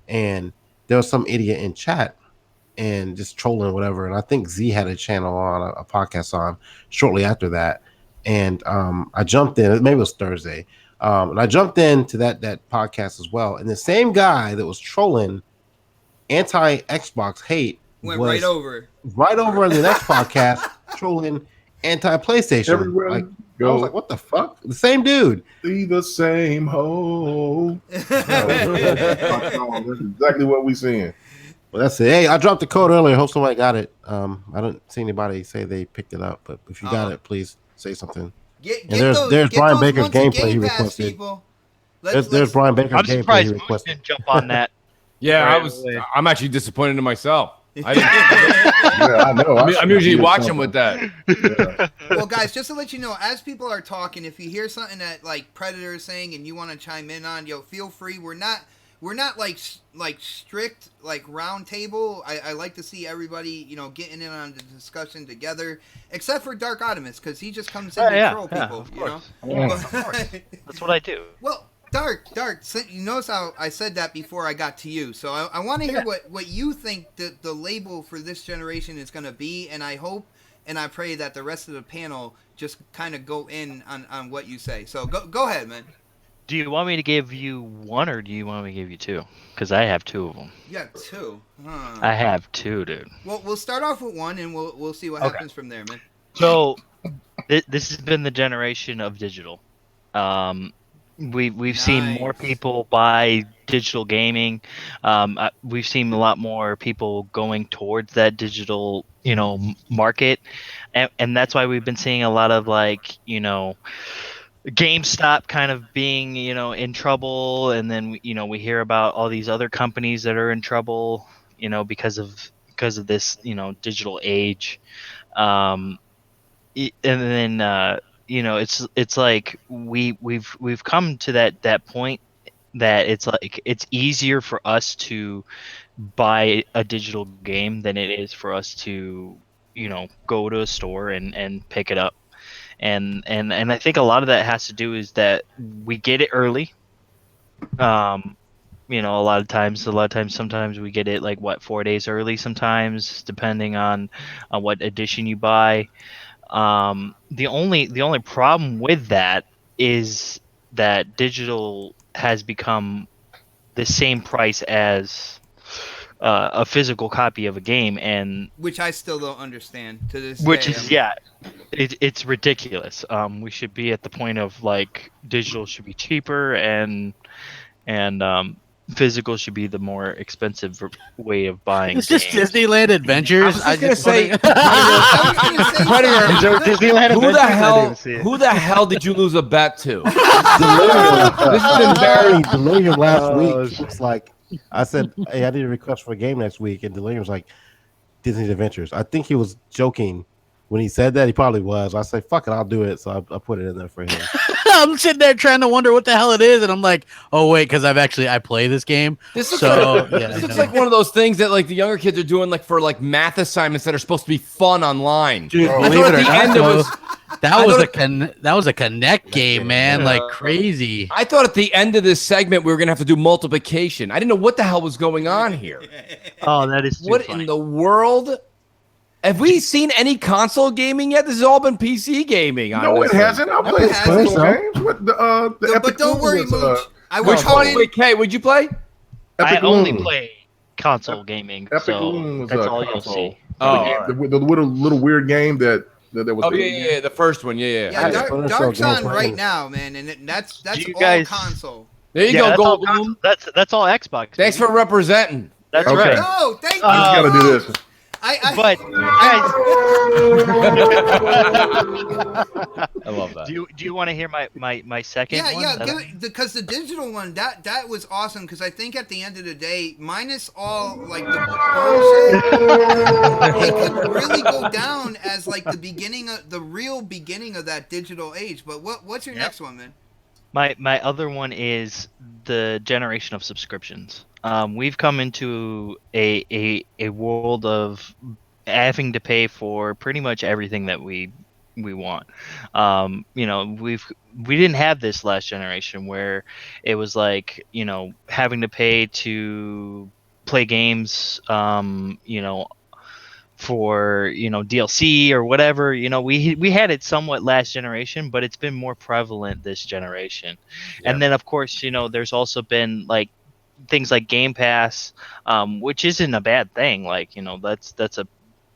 Speaker 7: and there was some idiot in chat and just trolling or whatever. And I think Z had a channel on a podcast on shortly after that. And I jumped in, maybe it was Thursday. And I jumped into that podcast as well. And the same guy that was trolling anti-Xbox hate
Speaker 2: went right over
Speaker 7: in the next podcast trolling anti-PlayStation.
Speaker 1: Everywhere
Speaker 7: Like,
Speaker 1: you
Speaker 7: I was
Speaker 1: go,
Speaker 7: like, what the fuck? The same dude.
Speaker 1: see the same hole. That's exactly what we seeing.
Speaker 7: Well, that's it. Hey, I dropped the code earlier. Hope somebody got it. I don't see anybody say they picked it up, but if you got it, please say something.
Speaker 2: Get
Speaker 7: And there's
Speaker 2: those
Speaker 7: Brian
Speaker 2: months
Speaker 7: Baker's
Speaker 2: of
Speaker 7: gameplay he
Speaker 2: Game Pass,
Speaker 7: requested.
Speaker 2: people.
Speaker 7: There's Brian Baker's
Speaker 5: I'm
Speaker 7: gameplay
Speaker 5: surprised
Speaker 7: he
Speaker 5: Moose
Speaker 7: requested.
Speaker 5: didn't jump on that.
Speaker 4: Yeah,
Speaker 5: Right
Speaker 4: I I'm actually disappointed in myself. I didn't,
Speaker 1: Yeah, I know.
Speaker 4: I'm usually watching with that.
Speaker 1: Yeah.
Speaker 2: Well, guys, just to let you know, as people are talking, if you hear something that like Predator is saying and you want to chime in on, feel free. We're not like strict like round table. I like to see everybody getting in on the discussion together, except for Dark Optimus because he just comes in to troll people.
Speaker 5: Of course.
Speaker 2: But-
Speaker 5: That's what I do.
Speaker 2: Well, Dark, you notice how I said that before I got to you. So I want to hear what you think the label for this generation is going to be, and I hope and I pray that the rest of the panel just kind of go in on what you say. So go ahead, man.
Speaker 5: Do you want me to give you one, or do you want me to give you two? Because I have two of them.
Speaker 2: You got two. Huh.
Speaker 5: I have two, dude.
Speaker 2: Well, we'll start off with one, and we'll see what happens from there, man.
Speaker 5: So this has been the generation of digital. We've seen more people buy digital gaming. We've seen a lot more people going towards that digital, market, and that's why we've been seeing a lot of GameStop kind of being, in trouble, and then we hear about all these other companies that are in trouble, because of this, digital age, and then it's like we've come to that point that it's like it's easier for us to buy a digital game than it is for us to go to a store and pick it up. And I think a lot of that has to do is that we get it early. A lot of times, sometimes we get it 4 days early. Sometimes, depending on what edition you buy. The only problem with that is that digital has become the same price as a physical copy of a game, and
Speaker 2: which I still don't understand to this
Speaker 5: which
Speaker 2: day.
Speaker 5: is it's ridiculous. We should be at the point of digital should be cheaper and physical should be the more expensive way of buying.
Speaker 6: It's just
Speaker 5: games.
Speaker 6: Disneyland Adventures.
Speaker 4: I was just gonna say,
Speaker 5: Predator. Disneyland
Speaker 4: who
Speaker 5: Adventures,
Speaker 4: who the hell did you lose a bet to?
Speaker 7: This
Speaker 4: is embarrassing.
Speaker 7: Delirium last week. It's like I said, hey, I need a request for a game next week, and Delirium was like Disney's Adventures. I think he was joking when he said that. He probably was. I say, fuck it, I'll do it. So I put it in there for him.
Speaker 6: I'm sitting there trying to wonder what the hell it is, and I'm like, oh wait, because I play this game.
Speaker 4: This looks,
Speaker 6: this
Speaker 4: looks like one of those things that the younger kids are doing for math assignments that are supposed to be fun online.
Speaker 6: Dude,
Speaker 4: I
Speaker 6: believe
Speaker 4: thought
Speaker 6: it
Speaker 4: at
Speaker 6: or
Speaker 4: the
Speaker 6: not,
Speaker 4: end it was.
Speaker 6: that was a Connect game, man, like crazy.
Speaker 4: I thought at the end of this segment we were gonna have to do multiplication. I didn't know what the hell was going on here.
Speaker 5: Oh, that is
Speaker 4: what
Speaker 5: funny.
Speaker 4: in the world? Have we seen any console gaming yet? This has all been PC gaming.
Speaker 1: No, it hasn't. I played console games. What the Epic
Speaker 2: But don't
Speaker 1: Loon
Speaker 2: worry,
Speaker 1: was,
Speaker 2: Mooch. I
Speaker 4: Which
Speaker 2: was
Speaker 4: one?
Speaker 2: calling.
Speaker 4: Wait, Kay, would you play?
Speaker 5: I
Speaker 1: Epic
Speaker 5: only
Speaker 1: Loon.
Speaker 5: play console gaming,
Speaker 1: Epic
Speaker 5: so
Speaker 1: Loon was
Speaker 5: that's
Speaker 1: a
Speaker 5: all you'll
Speaker 1: console.
Speaker 5: see.
Speaker 4: Oh,
Speaker 1: The little weird game that was.
Speaker 4: oh yeah, the first one, yeah.
Speaker 2: Yeah, Dark's
Speaker 7: game
Speaker 2: on
Speaker 7: for
Speaker 2: right
Speaker 7: him.
Speaker 2: now, man, and that's
Speaker 5: you
Speaker 2: all
Speaker 5: guys-
Speaker 2: console.
Speaker 4: There you
Speaker 5: Yeah,
Speaker 4: go,
Speaker 5: that's all
Speaker 4: Gold.
Speaker 5: console. That's all Xbox.
Speaker 4: Thanks
Speaker 5: baby.
Speaker 4: for representing.
Speaker 5: That's
Speaker 1: Okay.
Speaker 5: right.
Speaker 2: No, thank you.
Speaker 1: You gotta do this.
Speaker 5: But
Speaker 4: I love that.
Speaker 5: do you want to hear my second one?
Speaker 2: Yeah, because the digital one that was awesome. Because I think at the end of the day, minus all the bullshit, it could really go down as the real beginning of that digital age. But what's your next one, man?
Speaker 5: My other one is the generation of subscriptions. We've come into a world of having to pay for pretty much everything that we want. We didn't have this last generation where it was having to pay to play games, for DLC or whatever. We had it somewhat last generation, but it's been more prevalent this generation.
Speaker 4: Yeah.
Speaker 5: And then of course there's also been things like Game Pass, which isn't a bad thing. That's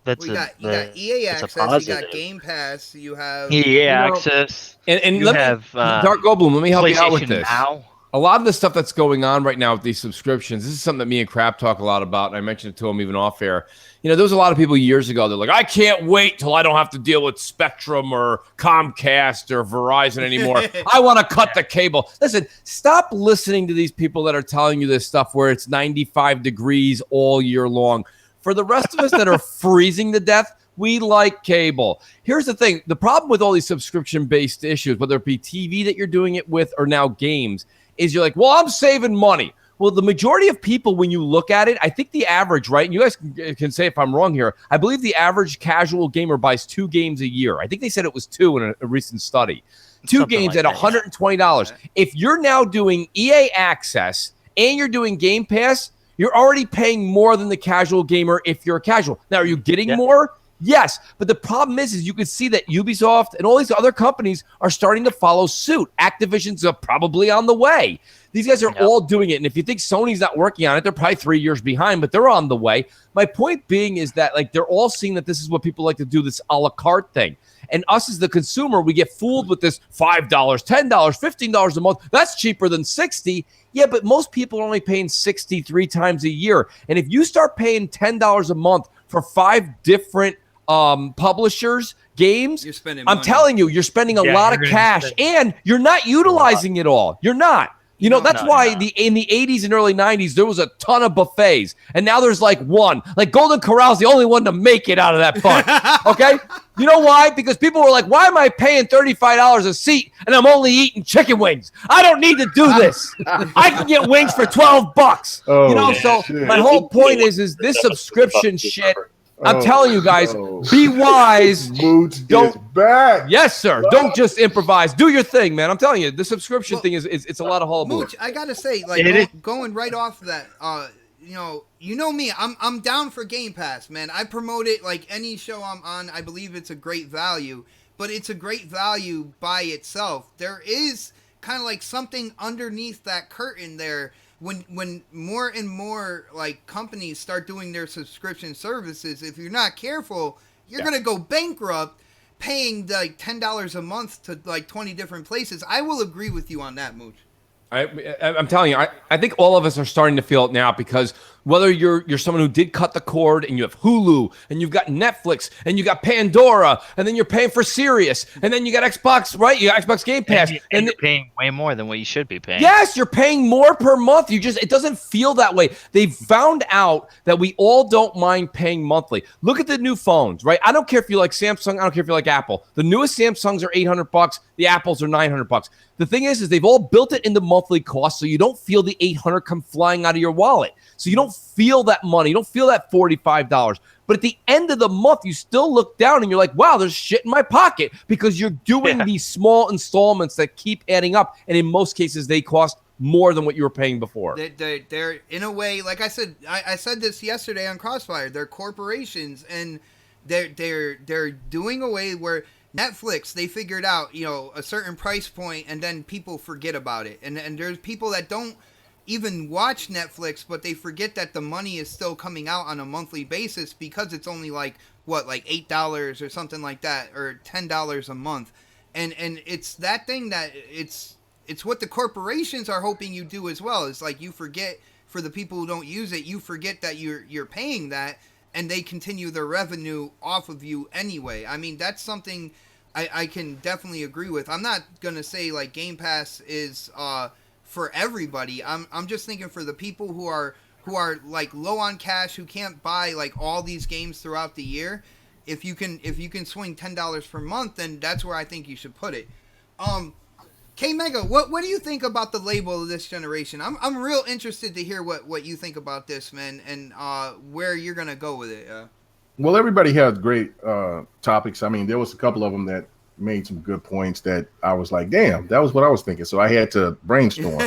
Speaker 5: That's
Speaker 2: you got EA
Speaker 5: that's a
Speaker 2: Access, you got
Speaker 5: positive.
Speaker 2: Game Pass, you have
Speaker 5: EA Access.
Speaker 4: And
Speaker 5: You
Speaker 4: let
Speaker 5: have
Speaker 4: me, Dark Goldblum, let me help you out with
Speaker 5: PlayStation
Speaker 4: this.
Speaker 5: Now.
Speaker 4: A lot of the stuff that's going on right now with these subscriptions, this is something that me and Crap talk a lot about, and I mentioned it to him even off air. You know, there was a lot of people years ago, they're like, I can't wait till I don't have to deal with Spectrum or Comcast or Verizon anymore. I want to cut the cable. Listen, stop listening to these people that are telling you this stuff where it's 95 degrees all year long. For the rest of us that are freezing to death, we like cable. Here's the thing. The problem with all these subscription-based issues, whether it be TV that you're doing it with or now games, is you're like, well, I'm saving money. Well, the majority of people, when you look at it, I think the average, right? And you guys can say if I'm wrong here. I believe the average casual gamer buys 2 games a year. I think they said it was 2 in a recent study. 2
Speaker 5: Something
Speaker 4: games
Speaker 5: like
Speaker 4: at
Speaker 5: that,
Speaker 4: $120. If you're now doing EA Access and you're doing Game Pass, you're already paying more than the casual gamer if you're a casual. Now, are you getting more? Yes, but the problem is you can see that Ubisoft and all these other companies are starting to follow suit. Activision's probably on the way. These guys are all doing it, and if you think Sony's not working on it, they're probably 3 years behind, but they're on the way. My point being is that like they're all seeing that this is what people like to do, this a la carte thing. And us as the consumer, we get fooled with this $5, $10, $15 a month. That's cheaper than $60. Yeah, but most people are only paying $60 3 times a year. And if you start paying $10 a month for 5 different publishers, games,
Speaker 2: you're spending
Speaker 4: I'm
Speaker 2: money.
Speaker 4: telling you, you're spending a lot of cash and you're not utilizing it all. You're not. You know, that's why in the 80s and early 90s, there was a ton of buffets. And now there's like one. Like Golden Corral's the only one to make it out of that bunch. Okay? You know why? Because people were like, why am I paying $35 a seat and I'm only eating chicken wings? I don't need to do this. I can get wings for $12.
Speaker 1: Oh,
Speaker 4: you know, so
Speaker 1: shit.
Speaker 4: my whole point is this subscription shit. I'm telling you guys, be wise.
Speaker 1: Mooch gets back.
Speaker 4: Yes, sir. Don't just improvise. Do your thing, man. I'm telling you, the subscription thing is it's a lot of hullabaloo.
Speaker 2: Mooch, I gotta say, like going right off of that, you know me, I'm down for Game Pass, man. I promote it like any show I'm on. I believe it's a great value, but it's a great value by itself. There is kind of like something underneath that curtain there. When more and more like companies start doing their subscription services, if you're not careful, you're gonna go bankrupt paying like $10 a month to like 20 different places. I will agree with you on that, Mooch.
Speaker 4: I'm telling you, I think all of us are starting to feel it now because whether you're someone who did cut the cord and you have Hulu and you've got Netflix and you got Pandora and then you're paying for Sirius and then you got Xbox, right? You got Xbox Game Pass.
Speaker 5: And you're paying way more than what you should be paying.
Speaker 4: Yes, you're paying more per month. It doesn't feel that way. They found out that we all don't mind paying monthly. Look at the new phones, right? I don't care if you like Samsung. I don't care if you like Apple. The newest Samsungs are $800. The Apples are $900. The thing is they've all built it into monthly costs so you don't feel the $800 come flying out of your wallet. So you don't feel that money. You don't feel that $45. But at the end of the month, you still look down and you're like, wow, there's shit in my pocket because you're doing these small installments that keep adding up. And in most cases, they cost more than what you were paying before.
Speaker 2: They're in a way, like I said, I said this yesterday on Crossfire. They're corporations and they're doing away where Netflix, they figured out, a certain price point and then people forget about it. And there's people that don't even watch Netflix, but they forget that the money is still coming out on a monthly basis because it's only like $8 or something like that, or $10 a month. And it's that thing that it's what the corporations are hoping you do as well. It's like you forget, for the people who don't use it, you forget that you're paying that, and they continue their revenue off of you anyway. I mean, that's something I can definitely agree with. I'm not gonna say like Game Pass is for everybody. I'm just thinking for the people who are like low on cash, who can't buy like all these games throughout the year. If you can swing $10 per month, then that's where I think you should put it. K Mega, what do you think about the label of this generation? I'm real interested to hear what you think about this, man, and where you're gonna go with it.
Speaker 1: Well, everybody had great topics. I mean, there was a couple of them that made some good points that I was like, damn, that was what I was thinking. So I had to brainstorm.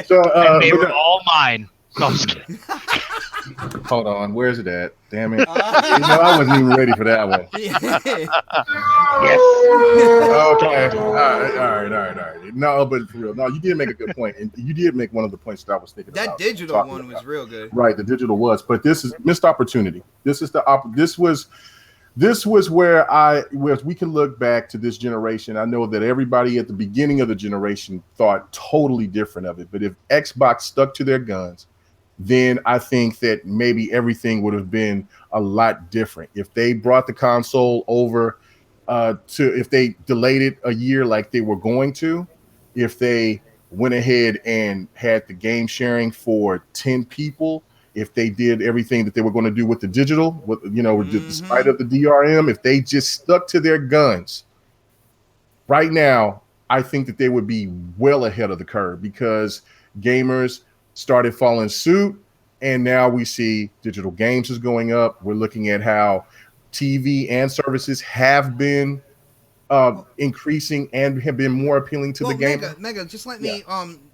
Speaker 5: So they were all mine. No, I'm just kidding.
Speaker 1: Hold on, where's it at? Damn it! I wasn't even ready for that one. Okay, all right. No, but for real, no, you did make a good point, and you did make one of the points that I was thinking
Speaker 2: That
Speaker 1: about.
Speaker 2: digital one was real good.
Speaker 1: Right, the digital was, but this is missed opportunity. This was where we can look back to this generation. I know that everybody at the beginning of the generation thought totally different of it, but if Xbox stuck to their guns, then I think that maybe everything would have been a lot different. If they brought the console over if they delayed it a year like they were going to, if they went ahead and had the game sharing for 10 people, if they did everything that they were going to do with the digital, despite of the DRM, if they just stuck to their guns right now, I think that they would be well ahead of the curve because gamers started following suit. And now we see digital games is going up. We're looking at how TV and services have been increasing and have been more appealing to the gamer.
Speaker 2: Mega, just let me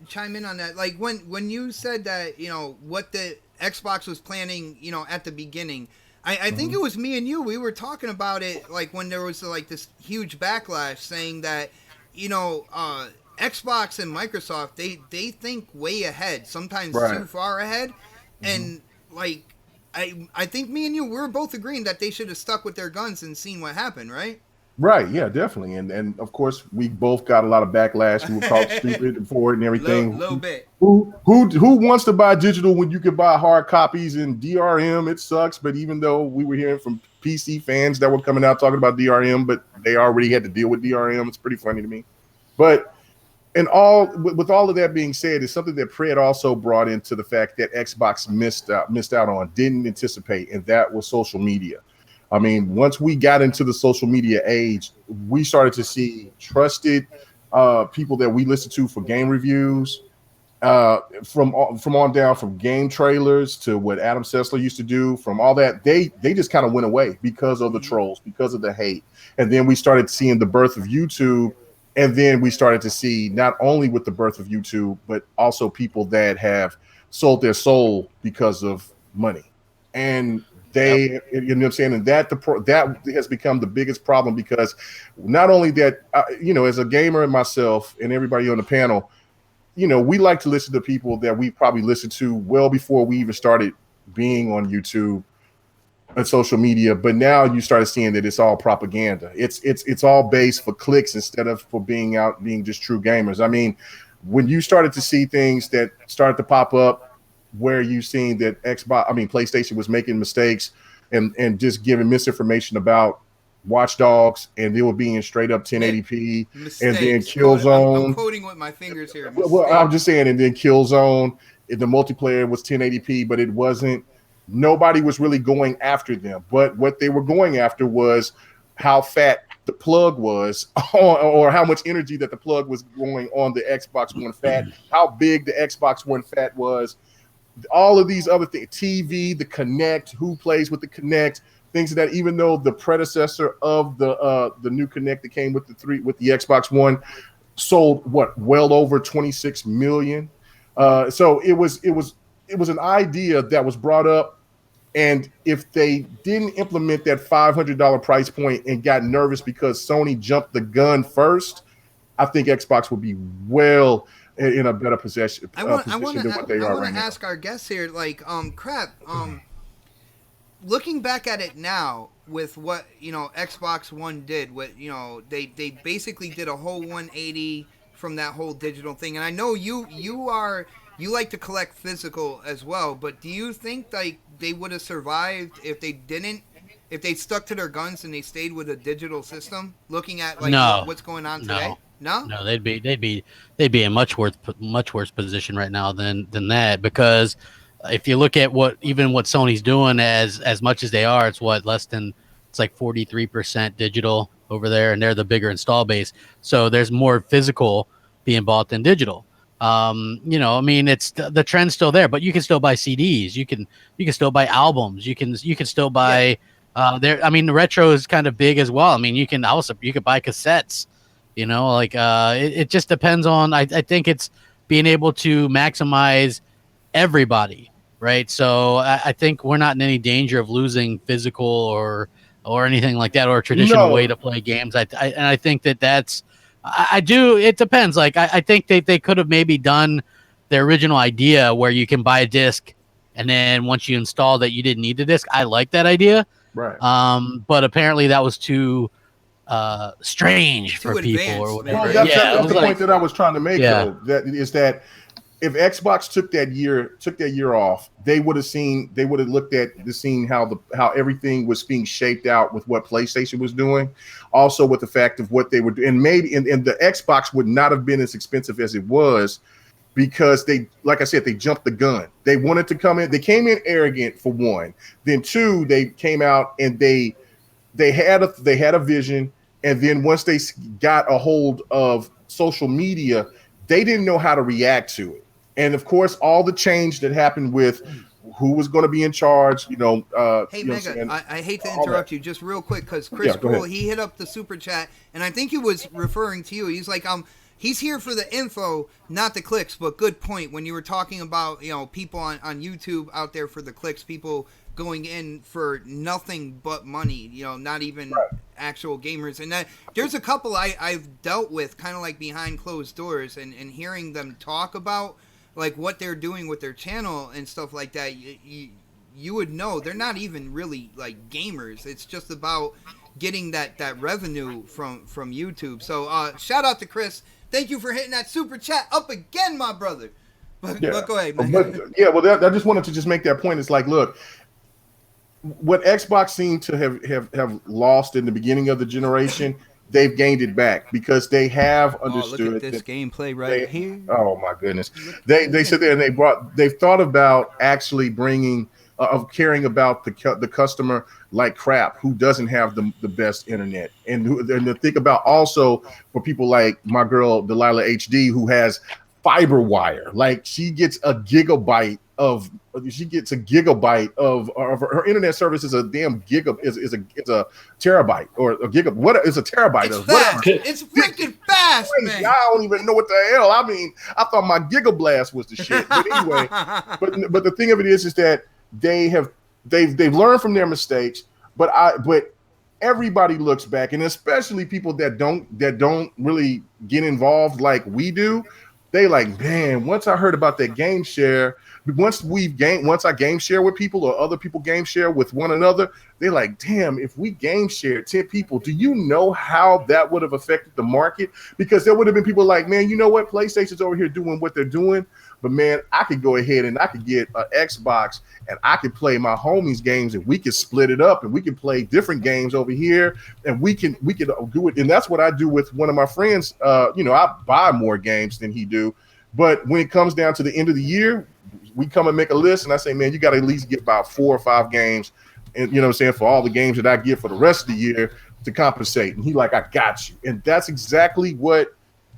Speaker 2: chime in on that. Like when you said that, what the Xbox was planning, at the beginning, I think it was me and you. We were talking about it like when there was like this huge backlash saying that, Xbox and Microsoft, they think way ahead, sometimes too far ahead. And like I think me and you, we're both agreeing that they should have stuck with their guns and seen what happened, right?
Speaker 1: Right, yeah, definitely. And of course we both got a lot of backlash. We were called stupid for it and everything.
Speaker 2: Little bit.
Speaker 1: Who wants to buy digital when you can buy hard copies and DRM? It sucks. But even though we were hearing from PC fans that were coming out talking about DRM, but they already had to deal with DRM, it's pretty funny to me. But with all of that being said, it's something that Pred also brought into the fact that Xbox missed out on, didn't anticipate, and that was social media. I mean, once we got into the social media age, we started to see trusted people that we listen to for game reviews, from on down, from game trailers to what Adam Sessler used to do, from all that. They just kind of went away because of the trolls, because of the hate. And then we started seeing the birth of YouTube. And then we started to see not only with the birth of YouTube, but also people that have sold their soul because of money. And they, you know what I'm saying? And that has become the biggest problem because not only that, as a gamer and myself and everybody on the panel, we like to listen to people that we probably listened to well before we even started being on YouTube and social media, but now you started seeing that it's all propaganda. It's all based for clicks instead of for being just true gamers. I mean, when you started to see things that started to pop up where you seen that PlayStation was making mistakes and just giving misinformation about Watch Dogs, and they were being straight up 1080p, mistakes, and then Killzone.
Speaker 2: I'm quoting with my fingers here.
Speaker 1: Well, I'm just saying, and then Killzone, the multiplayer was 1080p, but it wasn't. Nobody was really going after them, but what they were going after was how fat the plug was, or how much energy that the plug was going on the Xbox One Fat, how big the Xbox One Fat was, all of these other things, TV, the Kinect, who plays with the Kinect, things that even though the predecessor of the new Kinect that came with the Xbox One sold well over 26 million. So it was an idea that was brought up. And if they didn't implement that $500 price point and got nervous because Sony jumped the gun first, I think Xbox would be well in a better position than what they are right now.
Speaker 2: I want to ask our guests here, looking back at it now with what Xbox One did, they basically did a whole 180 from that whole digital thing. And I know you like to collect physical as well, but do you think they would have survived if they stuck to their guns and they stayed with a digital system? Looking at what's going on today, no,
Speaker 6: they'd be in much worse position right now than that, because if you look at what Sony's doing, as much as they are, it's like 43% digital over there, and they're the bigger install base, so there's more physical being bought than digital. It's the trend's still there, but you can still buy CDs. You can still buy albums. You can still buy the retro is kind of big as well. I mean, you could buy cassettes, it just depends on, I think it's being able to maximize everybody. right? So I think we're not in any danger of losing physical or anything like that, or a traditional way to play games. I think that's I do. It depends. Like I think they could have maybe done the original idea where you can buy a disc, and then once you install that, you didn't need the disc. I like that idea.
Speaker 1: Right.
Speaker 6: But apparently that was too strange
Speaker 2: Too
Speaker 6: for people
Speaker 2: advanced,
Speaker 6: or whatever.
Speaker 2: man.
Speaker 1: That's the
Speaker 6: like,
Speaker 1: point that I was trying to make.
Speaker 6: Yeah.
Speaker 1: Though, that is that if Xbox took that year off, they would have looked at how everything was being shaped out with what PlayStation was doing, also with the fact of what they were doing, and maybe and the Xbox would not have been as expensive as it was because like I said, they jumped the gun. They wanted to come in. They came in arrogant for one. Then two, they came out and they had a vision, and then once they got a hold of social media, they didn't know how to react to it. And of course, all the change that happened with who was going to be in charge,
Speaker 2: Hey, Mega, I hate to interrupt you just real quick because Chris Poole, he hit up the super chat, and I think he was referring to you. He's like, he's here for the info, not the clicks, but good point. When you were talking about, people on YouTube out there for the clicks, people going in for nothing but money, not even actual gamers. And there's a couple I've dealt with kind of like behind closed doors and hearing them talk about like what they're doing with their channel and stuff like that. You would know they're not even really like gamers. It's just about getting that revenue from YouTube. So shout out to Chris. Thank you for hitting that super chat up again, my brother. But go ahead, man.
Speaker 1: I just wanted to just make that point. It's like, look, what Xbox seemed to have lost in the beginning of the generation, they've gained it back because they have understood.
Speaker 2: Look at this gameplay here.
Speaker 1: Oh my goodness! They sit there and they've thought about actually bringing of caring about the customer like crap who doesn't have the best internet, and to think about also for people like my girl Delilah HD who has fiber wire, like she gets a gigabyte of her internet service is a damn is a terabyte or a gigabit. What is a terabyte?
Speaker 2: It's fast. It's freaking fast, man.
Speaker 1: I don't even know what the hell. I mean, I thought my Gigablast was the shit. But anyway, but the thing of it is that they've learned from their mistakes. But everybody looks back, and especially people that don't really get involved like we do. They like, man, once I heard about that game share, once I game share with people or other people game share with one another, they're like, damn, if we game shared 10 people, do you know how that would have affected the market? Because there would have been people like, man, you know what? PlayStation's over here doing what they're doing, but man, I could go ahead and I could get an Xbox and I could play my homies' games and we could split it up and we can play different games over here and we can do it. And that's what I do with one of my friends. I buy more games than he do, but when it comes down to the end of the year, we come and make a list and I say, man, you got to at least get about 4 or 5 games, and you know what I'm saying, for all the games that I get for the rest of the year to compensate. And he like, I got you. And that's exactly what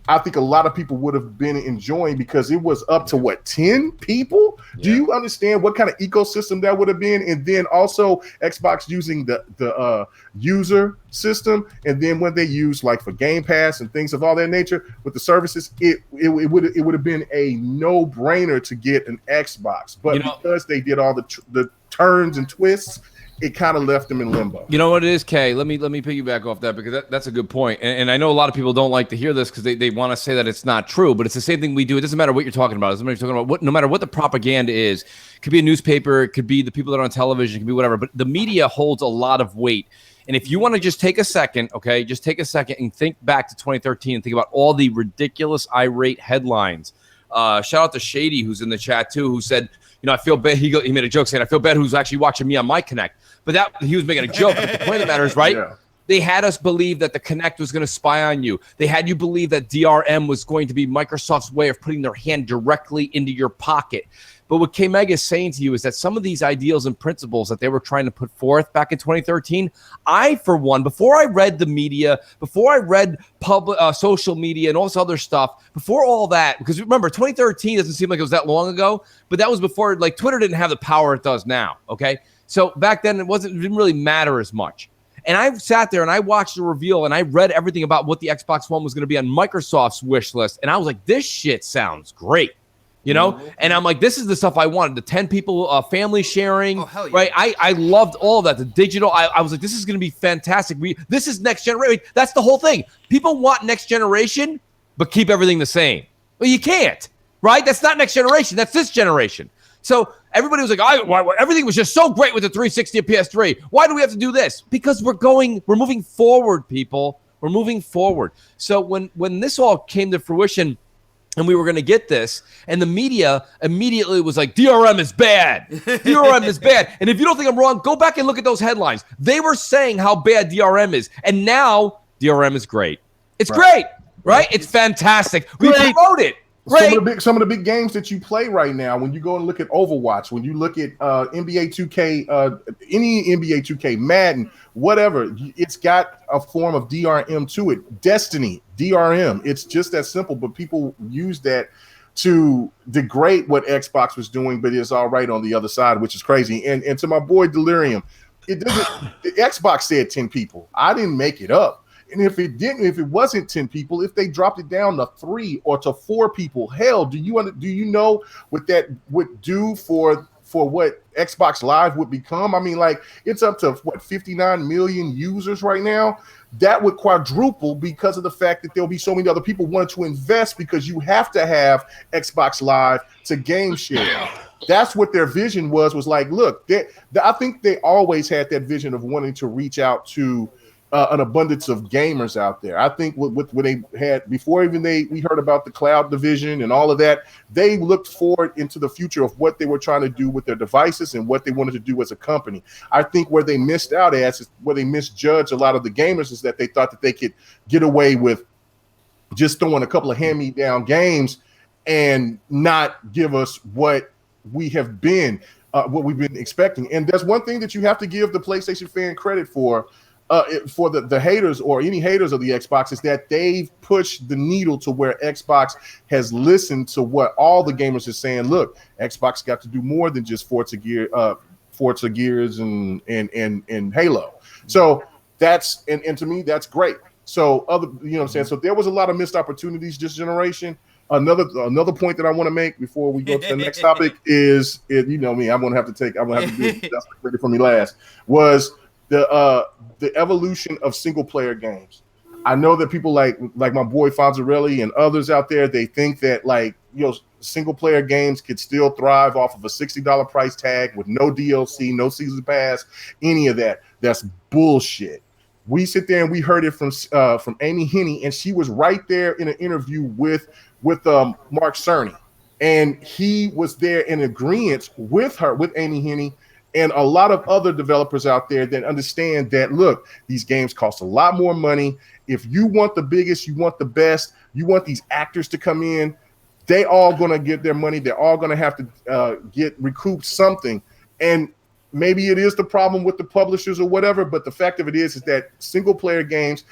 Speaker 1: I think a lot of people would have been enjoying because it was up to 10 people. Yeah. Do you understand what kind of ecosystem that would have been? And then also Xbox using the user system, and then when they use like for Game Pass and things of all that nature with the services, it would have been a no-brainer to get an Xbox. But because they did all the turns and twists, it kind of left them in limbo.
Speaker 4: You know what it is, Kay? Let me piggyback off that because that's a good point. And I know a lot of people don't like to hear this because they want to say that it's not true, but it's the same thing we do. It doesn't matter what you're talking about. It doesn't matter what you're talking about. No matter what the propaganda is, it could be a newspaper, it could be the people that are on television, it could be whatever. But the media holds a lot of weight. And if you want to just take a second, okay, just take a second and think back to 2013 and think about all the ridiculous irate headlines. Shout out to Shady, who's in the chat too, who said, I feel bad. He made a joke saying, I feel bad who's actually watching me on my Connect. But he was making a joke. But the point of the matter is, right? Yeah. They had us believe that the Connect was going to spy on you. They had you believe that DRM was going to be Microsoft's way of putting their hand directly into your pocket. But what K-Meg is saying to you is that some of these ideals and principles that they were trying to put forth back in 2013, I, for one, before I read the media, before I read public social media and all this other stuff, before all that, because remember, 2013 doesn't seem like it was that long ago, but that was before, like, Twitter didn't have the power it does now, okay? So back then, it didn't really matter as much. And I sat there and I watched the reveal and I read everything about what the Xbox One was going to be on Microsoft's wish list. And I was like, this shit sounds great. You know, and I'm like, this is the stuff I wanted. The 10 people, family sharing, right? I loved all of that. The digital, I was like, this is going to be fantastic. This is next generation. That's the whole thing. People want next generation, but keep everything the same. Well, you can't, right? That's not next generation. That's this generation. So everybody was like, everything was just so great with the 360 and PS3. Why do we have to do this? Because we're moving forward, people. We're moving forward. So when this all came to fruition, and we were going to get this, and the media immediately was like, DRM is bad. DRM is bad. And if you don't think I'm wrong, go back and look at those headlines. They were saying how bad DRM is, and now DRM is great. It's great, right? It's fantastic. We promote it. Right.
Speaker 1: Some of the big games that you play right now, when you go and look at Overwatch, when you look at NBA 2K, any NBA 2K, Madden, whatever, it's got a form of DRM to it. Destiny, DRM. It's just that simple, but people use that to degrade what Xbox was doing, but it's all right on the other side, which is crazy. And to my boy Delirium, it doesn't. Xbox said 10 people. I didn't make it up. And if it wasn't 10 people, if they dropped it down to 3 or to 4 people, hell, do you know what that would do for what Xbox Live would become? I mean, like, it's up to 59 million users right now. That would quadruple because of the fact that there'll be so many other people wanting to invest, because you have to have Xbox Live to game share. That's what their vision was like, look, I think they always had that vision of wanting to reach out to an abundance of gamers out there. I think what they had before we heard about the cloud division and all of that, they looked forward into the future of what they were trying to do with their devices and what they wanted to do as a company. I think where they missed out where they misjudged a lot of the gamers is that they thought that they could get away with just throwing a couple of hand-me-down games and not give us what we've been expecting. And there's one thing that you have to give the PlayStation fan credit for the haters or any haters of the Xbox, is that they've pushed the needle to where Xbox has listened to what all the gamers are saying. Look, Xbox got to do more than just Forza Gears and Halo. So that's and to me that's great. So you know what I'm saying? So there was a lot of missed opportunities this generation. Another point that I want to make before we go to the next topic is, you know me, I'm gonna have to do it. That's ready for me last. Was the evolution of single player games. I know that people like my boy Fonzarelli and others out there, they think that, like, you know, single player games could still thrive off of a $60 price tag with no DLC, no season pass, any of that. That's bullshit. We sit there and we heard it from Amy Henny, and she was right there in an interview with Mark Cerny, and he was there in agreement with Amy Henny and a lot of other developers out there that understand that, look, these games cost a lot more money. If you want the biggest, you want the best, you want these actors to come in, they all going to get their money. They're all going to have to recoup something. And maybe it is the problem with the publishers or whatever, but the fact of it is that single player games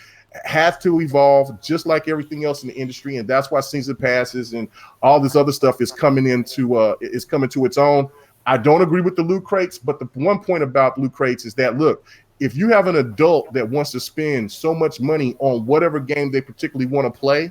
Speaker 1: have to evolve just like everything else in the industry. And that's why season passes and all this other stuff is coming to its own. I don't agree with the loot crates, but the one point about loot crates is that, look, if you have an adult that wants to spend so much money on whatever game they particularly want to play,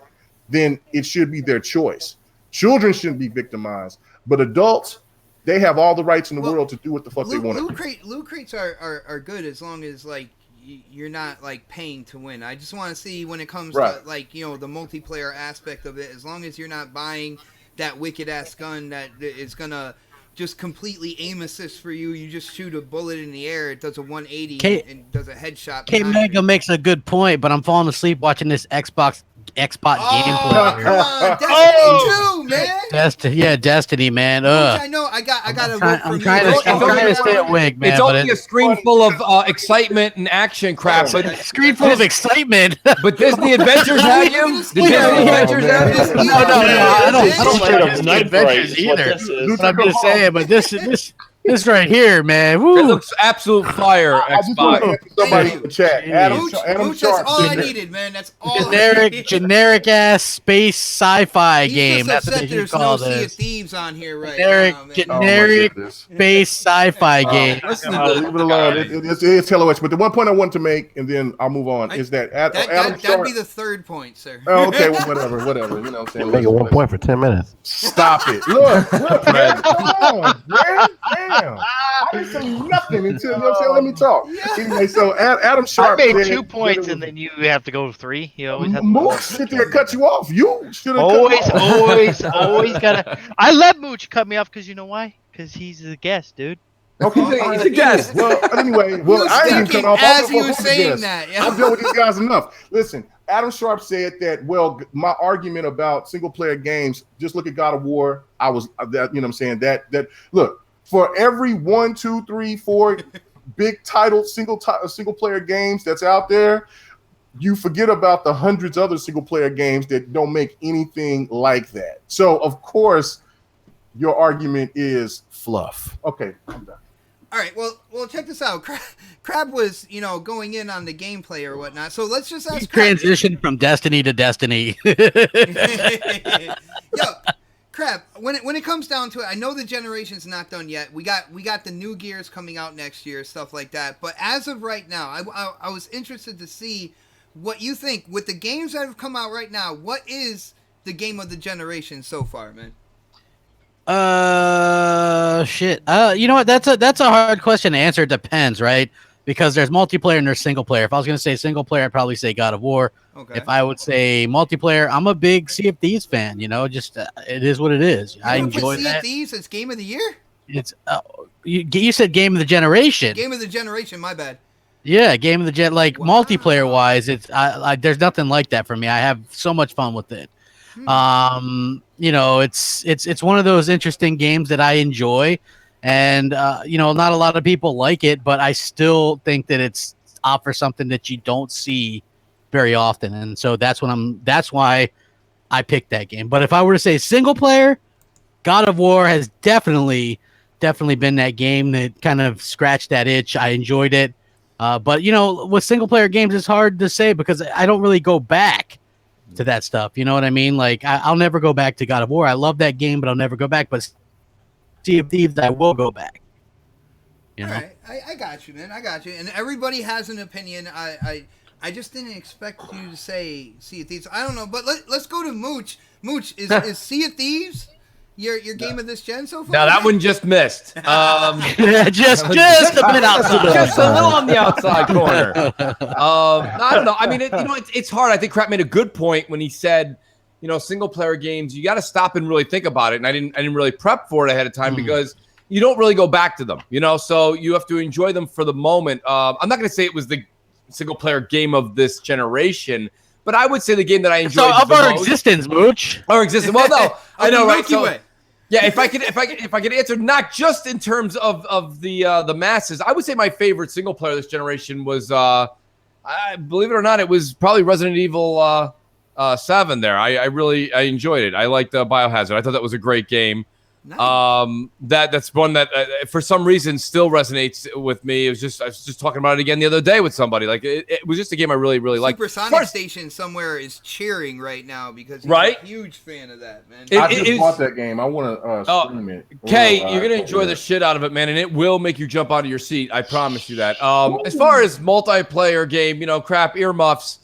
Speaker 1: then it should be their choice. Children shouldn't be victimized, but adults, they have all the rights in the world to do what the fuck they want to do.
Speaker 2: Loot crates are good as long as, like, you're not, like, paying to win. I just want to see when it comes to, like, you know, the multiplayer aspect of it, as long as you're not buying that wicked ass gun that is gonna just completely aim assist for you. You just shoot a bullet in the air, it does a 180 and does a headshot.
Speaker 6: K-Mega makes a good point, but I'm falling asleep watching this Xbox gameplay.
Speaker 2: Come on, Destiny 2, man.
Speaker 6: Destiny, man.
Speaker 2: I know. I got to vote for
Speaker 6: I'm trying to stay awake, man.
Speaker 4: It's only a screen full of excitement and action crap. But
Speaker 6: screen full of excitement.
Speaker 4: But Disney Adventures have you? The Disney Adventures have you?
Speaker 6: No, I don't like Disney Adventures either. But I'm just saying. But this This right here, man.
Speaker 4: It
Speaker 6: Woo.
Speaker 4: looks absolute fire.
Speaker 1: I just want to
Speaker 4: Xbox.
Speaker 1: answer somebody in the chat. Adam
Speaker 2: Mooch,
Speaker 1: Sharp
Speaker 2: that's all I
Speaker 1: said that-
Speaker 2: needed, man. That's all I needed.
Speaker 6: Generic ass space sci-fi
Speaker 2: He's
Speaker 6: game.
Speaker 2: just
Speaker 6: That's
Speaker 2: upset
Speaker 6: what you
Speaker 2: there's no
Speaker 6: call
Speaker 2: Sea of
Speaker 6: this.
Speaker 2: Thieves on here right
Speaker 6: Generic,
Speaker 2: now, man.
Speaker 1: Oh, my
Speaker 6: generic
Speaker 1: goodness.
Speaker 6: space sci-fi game.
Speaker 4: Listen
Speaker 1: Leave
Speaker 4: to
Speaker 1: it alone. It's HelloX. But the one point I want to make, and then I'll move on, is that Adam
Speaker 2: That'd
Speaker 1: Sharp.
Speaker 2: be the third point, sir.
Speaker 1: Oh, okay, well, whatever. You know what I'm saying?
Speaker 7: Make it 1 point for 10 minutes.
Speaker 1: Stop it. Look, man, come on, man. Damn. I didn't say nothing until, you know what I'm saying? Let me talk. Anyway, so Adam
Speaker 5: I
Speaker 1: Sharp
Speaker 5: made
Speaker 1: said
Speaker 5: 2 points,
Speaker 1: that it
Speaker 5: and then you have to go 3. You always have to
Speaker 1: Mooch sit there and cut you off. You should have
Speaker 5: always gotta. I let Mooch cut me off because you know why? Because he's a guest, dude.
Speaker 1: Okay,
Speaker 4: He's a guest.
Speaker 1: Well, anyway,
Speaker 2: He was
Speaker 1: I didn't
Speaker 2: thinking
Speaker 1: cut off
Speaker 2: as he
Speaker 1: I'll go
Speaker 2: was
Speaker 1: for the
Speaker 2: saying
Speaker 1: guest.
Speaker 2: that. Yeah.
Speaker 1: I've dealt with these guys enough. Listen, Adam Sharp said that, well, my argument about single player games, just look at God of War. I was that, you know what I'm saying? That look, for every 1, 2, 3, 4 big title single player games that's out there, you forget about the hundreds other single player games that don't make anything like that. So of course your argument is fluff. Okay, I'm done.
Speaker 2: All right, well, check this out. Crab was, going in on the gameplay or whatnot. So let's just ask.
Speaker 6: Transition from Destiny to Destiny.
Speaker 2: Yo, Crab. When it comes down to it, I know the generation's not done yet. We got the new gears coming out next year, stuff like that. But as of right now, I was interested to see what you think with the games that have come out right now. What is the game of the generation so far, man?
Speaker 6: Shit. You know what? That's a hard question to answer. It depends, right? Because there's multiplayer and there's single player. If I was gonna say single player, I'd probably say God of War.
Speaker 2: Okay.
Speaker 6: If I would say multiplayer, I'm a big Sea of Thieves fan. Just it is what it is. I enjoy
Speaker 2: Sea
Speaker 6: that.
Speaker 2: of Thieves as game of the year.
Speaker 6: It's you said game of the generation.
Speaker 2: Game of the generation. My bad.
Speaker 6: Yeah, game of the gen. Like multiplayer wise, it's there's nothing like that for me. I have so much fun with it. It's one of those interesting games that I enjoy, and not a lot of people like it, but I still think that it's offers something that you don't see very often, and so that's why I picked that game. But if I were to say single player, God of War has definitely been that game that kind of scratched that itch. I enjoyed it, but with single player games, it's hard to say because I don't really go back to that stuff. You know what I mean? Like I'll never go back to God of War. I love that game, but I'll never go back. But Sea of Thieves, I will go back. All
Speaker 2: right, I got you, man. I got you. And everybody has an opinion. I just didn't expect you to say Sea of Thieves. I don't know, but let's go to Mooch. Mooch, is Sea of Thieves your game of this gen so far?
Speaker 4: No, that one just missed.
Speaker 6: just a bit outside.
Speaker 4: Just a little on the outside corner. I don't know. I mean, it's hard. I think Crap made a good point when he said, single player games, you got to stop and really think about it. And I didn't really prep for it ahead of time because you don't really go back to them, so you have to enjoy them for the moment. I'm not going to say it was the single player game of this generation, but I would say the game that I enjoyed
Speaker 6: of our existence, Mooch.
Speaker 4: Our existence. Well, no, I know, right? So,
Speaker 2: Way.
Speaker 4: yeah, if I could answer not just in terms of the masses, I would say my favorite single player this generation was, I believe it or not, it was probably Resident Evil 7. There, I really enjoyed it. I liked Biohazard. I thought that was a great game. Nice. That's one that for some reason still resonates with me. I was just talking about it again the other day with somebody. Like it was just a game I really liked.
Speaker 2: Supersonic Station somewhere is cheering right now because he's a huge fan of that, man.
Speaker 1: I just bought that game. I want to stream it.
Speaker 4: Kay, you're gonna enjoy the shit out of it, man, and it will make you jump out of your seat. I promise you that. As far as multiplayer game, crap earmuffs.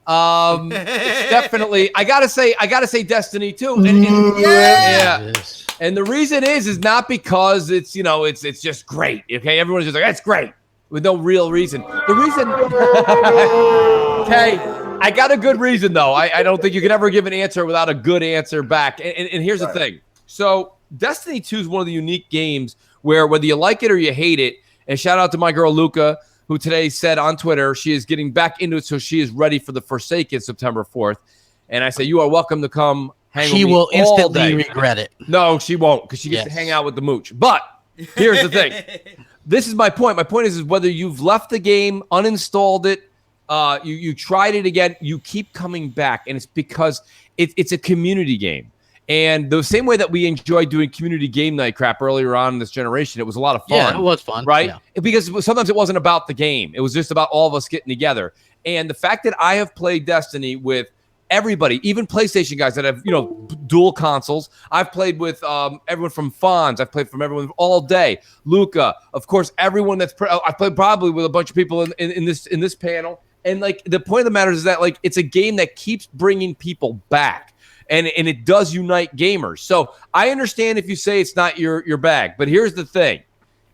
Speaker 4: It's definitely. I gotta say Destiny too. Yeah. And the reason is not because it's it's just great. Okay, everyone's just like that's great with no real reason. The reason, okay, I got a good reason though. I don't think you can ever give an answer without a good answer back. And here's the thing. So Destiny 2 is one of the unique games where whether you like it or you hate it. And shout out to my girl Luca, who today said on Twitter she is getting back into it, so she is ready for the Forsaken September 4th. And I say you are welcome to come.
Speaker 6: She will instantly regret it.
Speaker 4: No, she won't, because she gets to hang out with the mooch. But here's the thing. This is my point. My point is whether you've left the game, uninstalled it, you tried it again, you keep coming back. And it's because it's a community game. And the same way that we enjoyed doing community game night crap earlier on in this generation, it was a lot of fun.
Speaker 6: Yeah, it was fun.
Speaker 4: Right?
Speaker 6: Yeah.
Speaker 4: Because sometimes it wasn't about the game. It was just about all of us getting together. And the fact that I have played Destiny with everybody, even PlayStation guys that have, dual consoles. I've played with everyone from Fonz. I've played from everyone all day. Luca, of course, everyone I've played probably with a bunch of people in this panel. And like the point of the matter is that like it's a game that keeps bringing people back. And it does unite gamers. So I understand if you say it's not your bag, but here's the thing.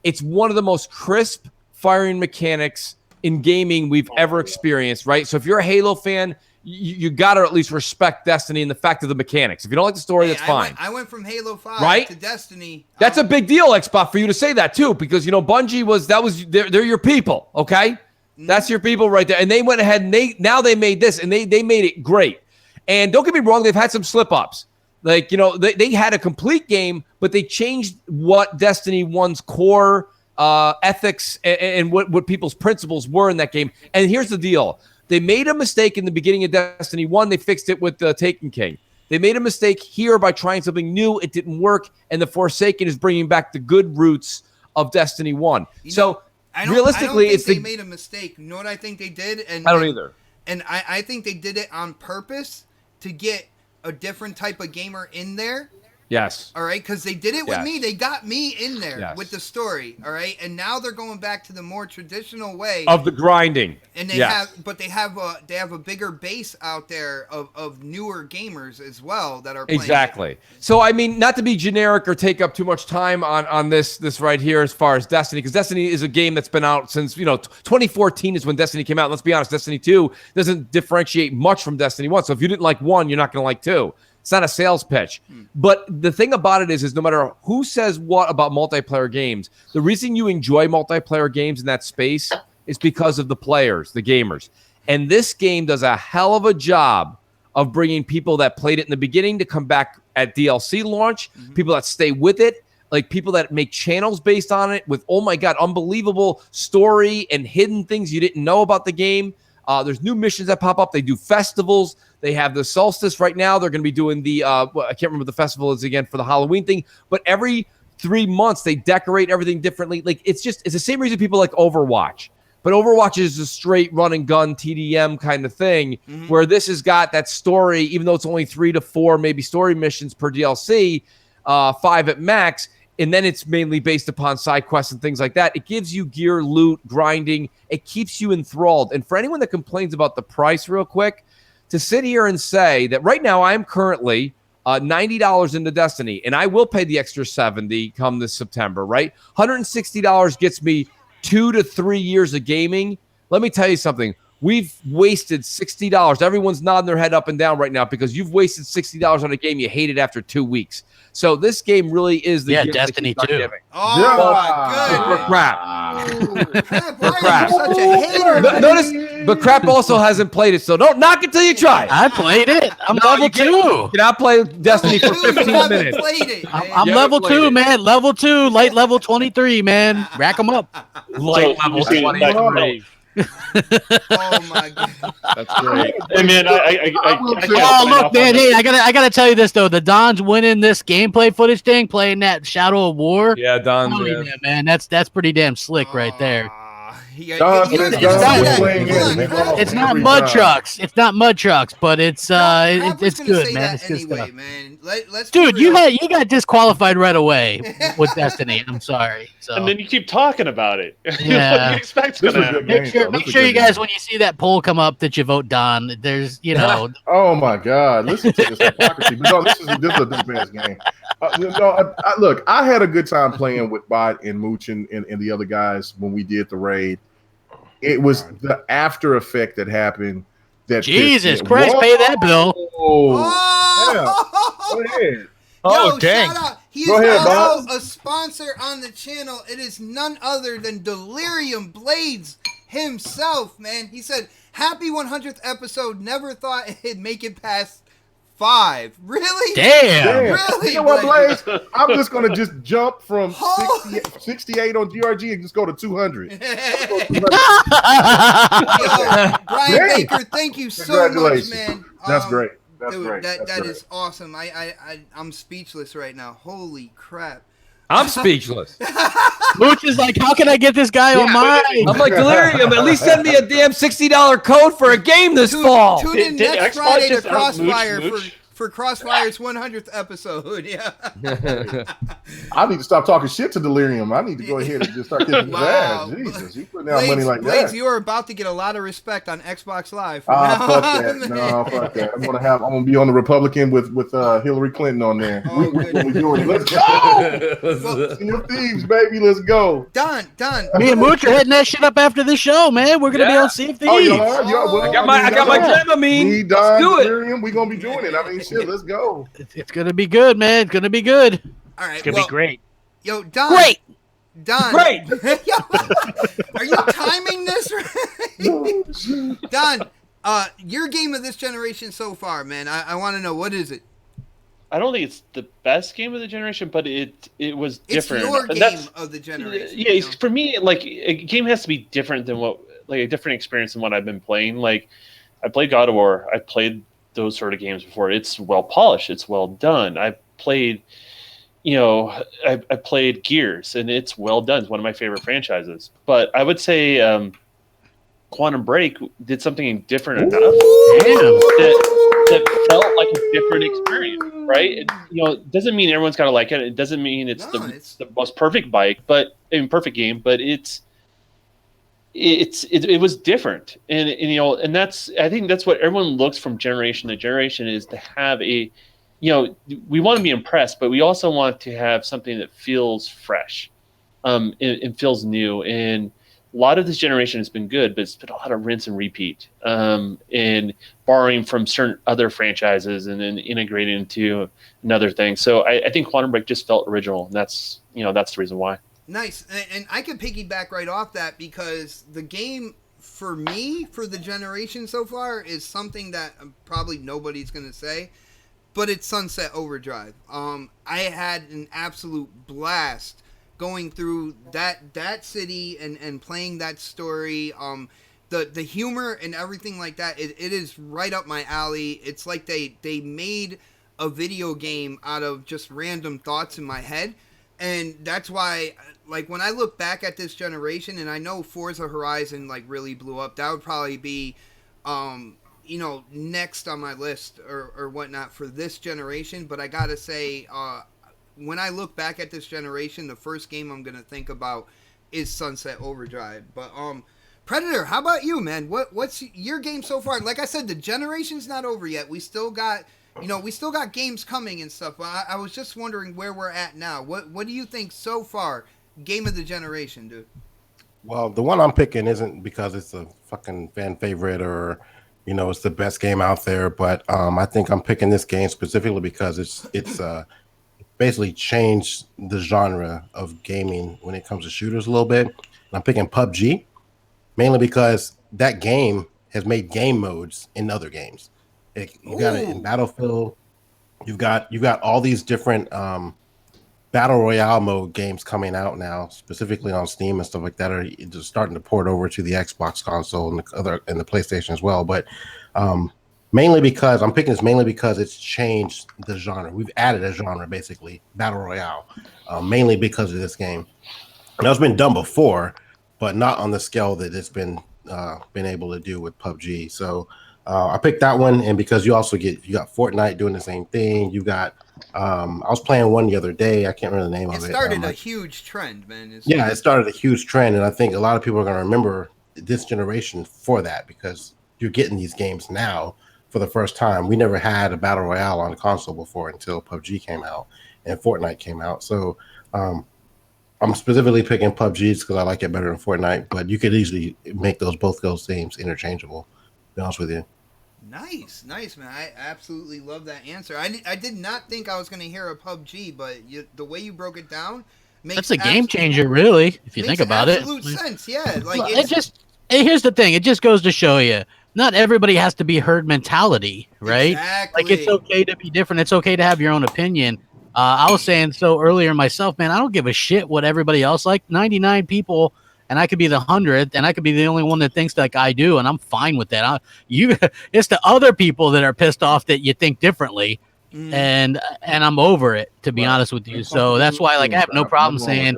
Speaker 4: It's one of the most crisp firing mechanics in gaming we've ever experienced, right? So if you're a Halo fan, you got to at least respect Destiny and the fact of the mechanics. If you don't like the story, that's fine.
Speaker 2: I went from Halo 5
Speaker 4: right?
Speaker 2: to Destiny.
Speaker 4: That's a big deal, Xbox, for you to say that too, because, Bungie they're your people, okay? That's your people right there. And they went ahead and they made this, and they made it great. And don't get me wrong, they've had some slip-ups. Like, they had a complete game, but they changed what Destiny 1's core ethics and what people's principles were in that game. And here's the deal. They made a mistake in the beginning of Destiny 1. They fixed it with Taken King. They made a mistake here by trying something new. It didn't work. And the Forsaken is bringing back the good roots of Destiny 1. Realistically,
Speaker 2: they made a mistake. You know what I think they did? And
Speaker 4: I don't either.
Speaker 2: And I think they did it on purpose to get a different type of gamer in there.
Speaker 4: Yes.
Speaker 2: All right, because they did it with me. They got me in there with the story. All right, and now they're going back to the more traditional way
Speaker 4: of the grinding.
Speaker 2: And they have a bigger base out there of newer gamers as well that are playing.
Speaker 4: Exactly. So I mean, not to be generic or take up too much time on this right here as far as Destiny, because Destiny is a game that's been out since 2014 is when Destiny came out. Let's be honest, Destiny 2 doesn't differentiate much from Destiny 1. So if you didn't like 1, you're not going to like 2. It's not a sales pitch. But the thing about it is no matter who says what about multiplayer games, the reason you enjoy multiplayer games in that space is because of the players, the gamers. And this game does a hell of a job of bringing people that played it in the beginning to come back at DLC launch, people that stay with it, like people that make channels based on it with, oh my God, unbelievable story and hidden things you didn't know about the game. There's new missions that pop up. They do festivals. They have the solstice right now. They're going to be doing the, I can't remember the festival is again for the Halloween thing, but every 3 months they decorate everything differently. Like it's the same reason people like Overwatch, but Overwatch is a straight run and gun TDM kind of thing where this has got that story, even though it's only 3 to 4, maybe story missions per DLC, 5 at max. And then it's mainly based upon side quests and things like that. It gives you gear, loot, grinding. It keeps you enthralled. And for anyone that complains about the price real quick, to sit here and say that right now I'm currently $90 into Destiny, and I will pay the extra $70 come this September, right? $160 gets me 2 to 3 years of gaming. Let me tell you something. We've wasted $60. Everyone's nodding their head up and down right now because you've wasted $60 on a game you hated after 2 weeks. So this game really is the gift
Speaker 6: Destiny 2.
Speaker 2: Oh my
Speaker 4: goodness.
Speaker 2: Crap. Why are you such a hater?
Speaker 4: Notice, but Crap also hasn't played it, so don't knock it till you try.
Speaker 6: I played it. I'm level 2.
Speaker 4: You cannot play Destiny for 15 minutes.
Speaker 2: Played it,
Speaker 6: I'm level 2, man. Level 2, light level 23, man. Rack them up.
Speaker 4: Light level 23.
Speaker 2: Oh my God,
Speaker 4: that's great.
Speaker 8: Hey man,
Speaker 6: look, man. Hey, I gotta tell you this though. The Don's winning this gameplay footage thing, playing that Shadow of War.
Speaker 4: Yeah, Don.
Speaker 6: Yeah, man, that's pretty damn slick right there.
Speaker 2: It's
Speaker 6: not mud trucks. It's not mud trucks, but it's good, man. It's good
Speaker 2: anyway,
Speaker 6: stuff.
Speaker 2: man.
Speaker 6: Dude, you got disqualified right away with Destiny. I'm sorry. So.
Speaker 8: And then you keep talking about it.
Speaker 6: Yeah.
Speaker 8: What do you expect's gonna happen?
Speaker 6: Make sure you guys, when you see that poll come up, that you vote Don. There's,
Speaker 1: Oh my God! Listen to this hypocrisy. No, this is a best game. Look, I had a good time playing with Bot and Mooch and the other guys when we did the raid. It was the after effect that happened. That
Speaker 6: Jesus Christ, pay that bill.
Speaker 1: Go ahead.
Speaker 2: Yo, shout out. He is
Speaker 1: ahead,
Speaker 2: also a sponsor on the channel. It is none other than Delirium Blades himself, man. He said, happy 100th episode. Never thought it'd make it past 5. Really?
Speaker 6: Damn.
Speaker 2: Really?
Speaker 1: You know what, Blaze? I'm just going to just jump from 68 on GRG and just go to 200.
Speaker 2: Yo, Brian Baker, thank you so much, man.
Speaker 1: That's great. That's
Speaker 2: Dude,
Speaker 1: great.
Speaker 2: that
Speaker 1: That's great.
Speaker 2: is awesome. I'm speechless right now. Holy crap.
Speaker 4: I'm speechless.
Speaker 6: Mooch is like, how can I get this guy on mine?
Speaker 4: I'm like, Delirium, at least send me a damn $60 code for a game this fall.
Speaker 2: Tune in
Speaker 8: Did
Speaker 2: next
Speaker 8: Xbox
Speaker 2: Friday to
Speaker 8: just out Mooch
Speaker 2: Crossfire
Speaker 8: Mooch?
Speaker 2: for Crossfire's 100th episode. Yeah.
Speaker 1: I need to stop talking shit to Delirium. I need to go ahead and just start kicking his
Speaker 2: Wow.
Speaker 1: ass. Jesus, you putting out money like
Speaker 2: Blades,
Speaker 1: that.
Speaker 2: you are about to get a lot of respect on Xbox Live. from
Speaker 1: Ah,
Speaker 2: now
Speaker 1: fuck
Speaker 2: on,
Speaker 1: that.
Speaker 2: man.
Speaker 1: No, fuck that. I'm gonna be on the Republican with Hillary Clinton on there.
Speaker 2: Oh,
Speaker 1: we
Speaker 2: goodness.
Speaker 1: doing it. Let's go. Senior Thieves, baby. Let's go.
Speaker 2: Done.
Speaker 6: Me and Mooch are hitting that shit up after the show, man. We're gonna be on Sea of Thieves.
Speaker 1: Oh, you are? Well,
Speaker 4: I got my Dramamine.
Speaker 1: Me,
Speaker 4: Let's
Speaker 1: Don,
Speaker 4: do it.
Speaker 1: Delirium, we gonna be doing it. I mean, shit. Let's go.
Speaker 6: It's gonna be good, man. It's gonna be good.
Speaker 2: All right.
Speaker 5: It's gonna be great.
Speaker 2: Yo, Don.
Speaker 6: Great.
Speaker 2: Don.
Speaker 4: Great.
Speaker 2: Yo, are you timing this right? Don, your game of this generation so far, man. I want to know, what is it?
Speaker 8: I don't think it's the best game of the generation, but it was
Speaker 2: It's
Speaker 8: different.
Speaker 2: your
Speaker 8: And
Speaker 2: game of the generation.
Speaker 8: Yeah, it's, for me, like a game has to be different than a different experience than what I've been playing. Like I played God of War. I played those sort of games before. It's well polished. It's well done. I've played, I played Gears, and it's well done. It's one of my favorite franchises. But I would say Quantum Break did something different enough that felt like a different experience, right? It doesn't mean everyone's got to like it. It doesn't mean it's the most perfect perfect game, but it was different, and that's, I think that's what everyone looks from generation to generation, is to have we want to be impressed, but we also want to have something that feels fresh, and feels new. And a lot of this generation has been good, but it's been a lot of rinse and repeat, and borrowing from certain other franchises and then integrating into another thing. So I think Quantum Break just felt original, and that's the reason why.
Speaker 2: Nice. And I can piggyback right off that, because the game for me, for the generation so far, is something that probably nobody's going to say, but it's Sunset Overdrive. I had an absolute blast going through that city and playing that story. The humor and everything like that, it is right up my alley. It's like they made a video game out of just random thoughts in my head. And that's why, like, when I look back at this generation, and I know Forza Horizon, like, really blew up, that would probably be, next on my list or whatnot for this generation. But I gotta say, when I look back at this generation, the first game I'm gonna think about is Sunset Overdrive. But, Predator, how about you, man? What's your game so far? Like I said, the generation's not over yet. We still got games coming and stuff. But I was just wondering where we're at now. What do you think so far? Game of the generation, dude.
Speaker 7: Well, the one I'm picking isn't because it's a fucking fan favorite or, it's the best game out there. But I think I'm picking this game specifically because it's basically changed the genre of gaming when it comes to shooters a little bit. And I'm picking PUBG. Mainly because that game has made game modes in other games. You got it in Battlefield. You've got all these different battle royale mode games coming out now, specifically on Steam and stuff like that, are just starting to port over to the Xbox console and the PlayStation as well. But mainly because I'm picking this mainly because it's changed the genre. We've added a genre, basically battle royale, mainly because of this game. And that's been done before, but not on the scale that it's been able to do with PUBG. So I picked that one, and because you got Fortnite doing the same thing. You got I was playing one the other day. I can't remember the name of it.
Speaker 2: It started a huge trend, man.
Speaker 7: It started a huge trend, and I think a lot of people are going to remember this generation for that, because you're getting these games now for the first time. We never had a battle royale on the console before until PUBG came out and Fortnite came out. So I'm specifically picking PUBG because I like it better than Fortnite, but you could easily make both those games interchangeable, to be honest with you.
Speaker 2: Nice, man. I absolutely love that answer. I did not think I was going to hear a PUBG, but the way you broke it down makes
Speaker 6: that's a game changer, really, if you think about it.
Speaker 2: Absolute sense, yeah. Like
Speaker 6: here's the thing. It just goes to show you, not everybody has to be herd mentality, right?
Speaker 2: Exactly.
Speaker 6: Like, it's okay to be different. It's okay to have your own opinion. I was saying so earlier myself, man, I don't give a shit what everybody else like. 99 people and I could be the 100th, and I could be the only one that thinks like I do, and I'm fine with that. It's the other people that are pissed off that you think differently, and I'm over it, to be honest with you. So that's why, like, I have no problem saying,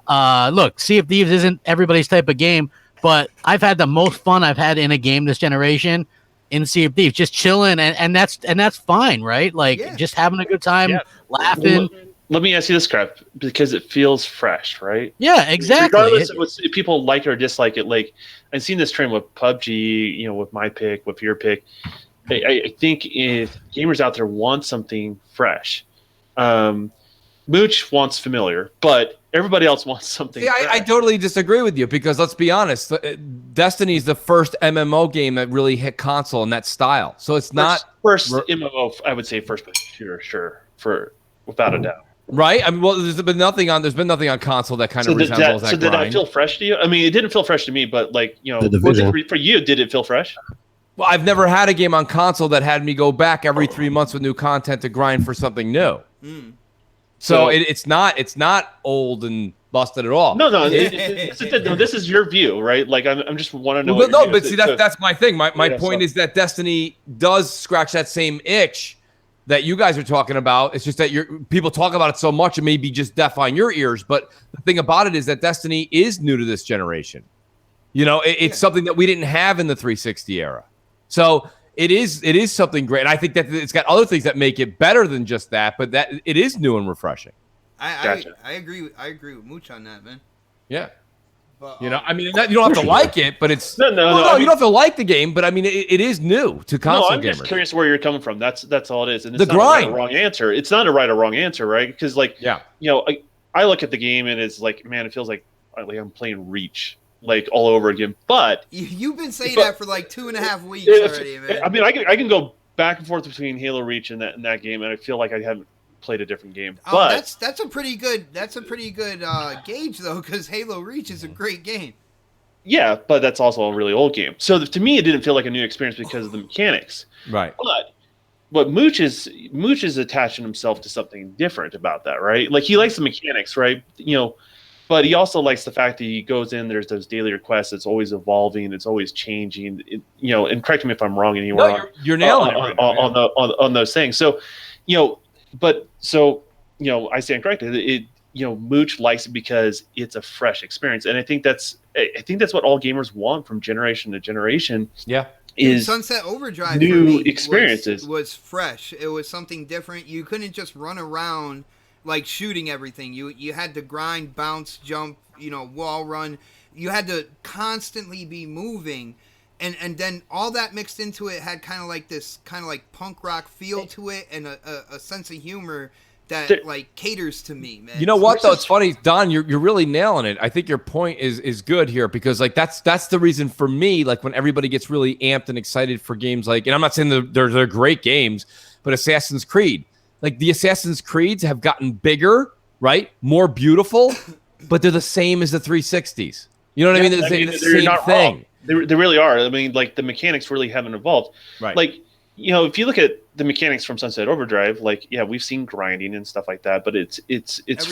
Speaker 6: look, Sea of Thieves isn't everybody's type of game, but I've had the most fun I've had in a game this generation in Sea of Thieves, just chilling, and that's fine, right? Like, just having a good time, laughing.
Speaker 8: Let me ask you this, crap, because it feels fresh, right?
Speaker 6: Yeah, exactly.
Speaker 8: Regardless of if people like it or dislike it, like I've seen this trend with PUBG, with my pick, with your pick. I think if gamers out there want something fresh, Mooch wants familiar, but everybody else wants something.
Speaker 4: Yeah, I totally disagree with you, because let's be honest, Destiny is the first MMO game that really hit console in that style. So it's not
Speaker 8: first MMO. I would say first person shooter, sure, without a doubt.
Speaker 4: Right. I mean, well, there's been nothing on console that kind of resembles that.
Speaker 8: So did that feel fresh to you? I mean, it didn't feel fresh to me, but like, for you, did it feel fresh?
Speaker 4: Well, I've never had a game on console that had me go back every 3 months with new content to grind for something new. So it's not old and busted at all.
Speaker 8: No. This is your view, right? Like I'm just want to know.
Speaker 4: Well, no, but see, that's my thing. My point is that Destiny does scratch that same itch that you guys are talking about. It's just that people talk about it so much, it may be just deaf on your ears. But the thing about it is that Destiny is new to this generation. It's something that we didn't have in the 360 era. So it is something great. And I think that it's got other things that make it better than just that, but that it is new and refreshing.
Speaker 2: Gotcha. I agree with Mooch on that, man.
Speaker 4: Yeah. But, you don't have to like it, but it's
Speaker 8: no.
Speaker 4: You don't have to like the game, but I mean, it is new to console gamers.
Speaker 8: I'm just curious where you're coming from. That's all it is. And
Speaker 4: it's
Speaker 8: not a right or wrong answer. It's not a right or wrong answer, right? Because I look at the game and it's like, man, it feels like I'm playing Reach like all over again. But
Speaker 2: you've been saying that for like 2.5 weeks already, man.
Speaker 8: I mean, I can go back and forth between Halo Reach and that game, and I feel like I haven't played a different game. But
Speaker 2: that's a pretty good gauge though, because Halo Reach is a great game.
Speaker 8: Yeah, but that's also a really old game. So to me, it didn't feel like a new experience because of the mechanics.
Speaker 4: Right.
Speaker 8: But Mooch is attaching himself to something different about that, right? Like he likes the mechanics, right? But he also likes the fact that he goes in. There's those daily requests. It's always evolving. It's always changing. And correct me if I'm wrong anywhere.
Speaker 4: No, you're nailing it
Speaker 8: on those things. So, I stand corrected. Mooch likes it because it's a fresh experience, and I think that's what all gamers want from generation to generation.
Speaker 4: Yeah,
Speaker 2: is Sunset Overdrive
Speaker 8: new experiences
Speaker 2: was fresh. It was something different. You couldn't just run around like shooting everything. You had to grind, bounce, jump, wall run. You had to constantly be moving. And then all that mixed into it had kind of like punk rock feel to it, and a sense of humor that like caters to me, man.
Speaker 4: You know what though? It's funny, Don. You're really nailing it. I think your point is good here, because like that's the reason for me. Like when everybody gets really amped and excited for games, like, and I'm not saying they're great games, but Assassin's Creed, like the Assassin's Creeds have gotten bigger, right? More beautiful, but they're the same as the 360s. You know what I mean? They're the same thing.
Speaker 8: Wrong. They really are. I mean, like the mechanics really haven't evolved.
Speaker 4: Right.
Speaker 8: Like, if you look at the mechanics from Sunset Overdrive, like, yeah, we've seen grinding and stuff like that, but it's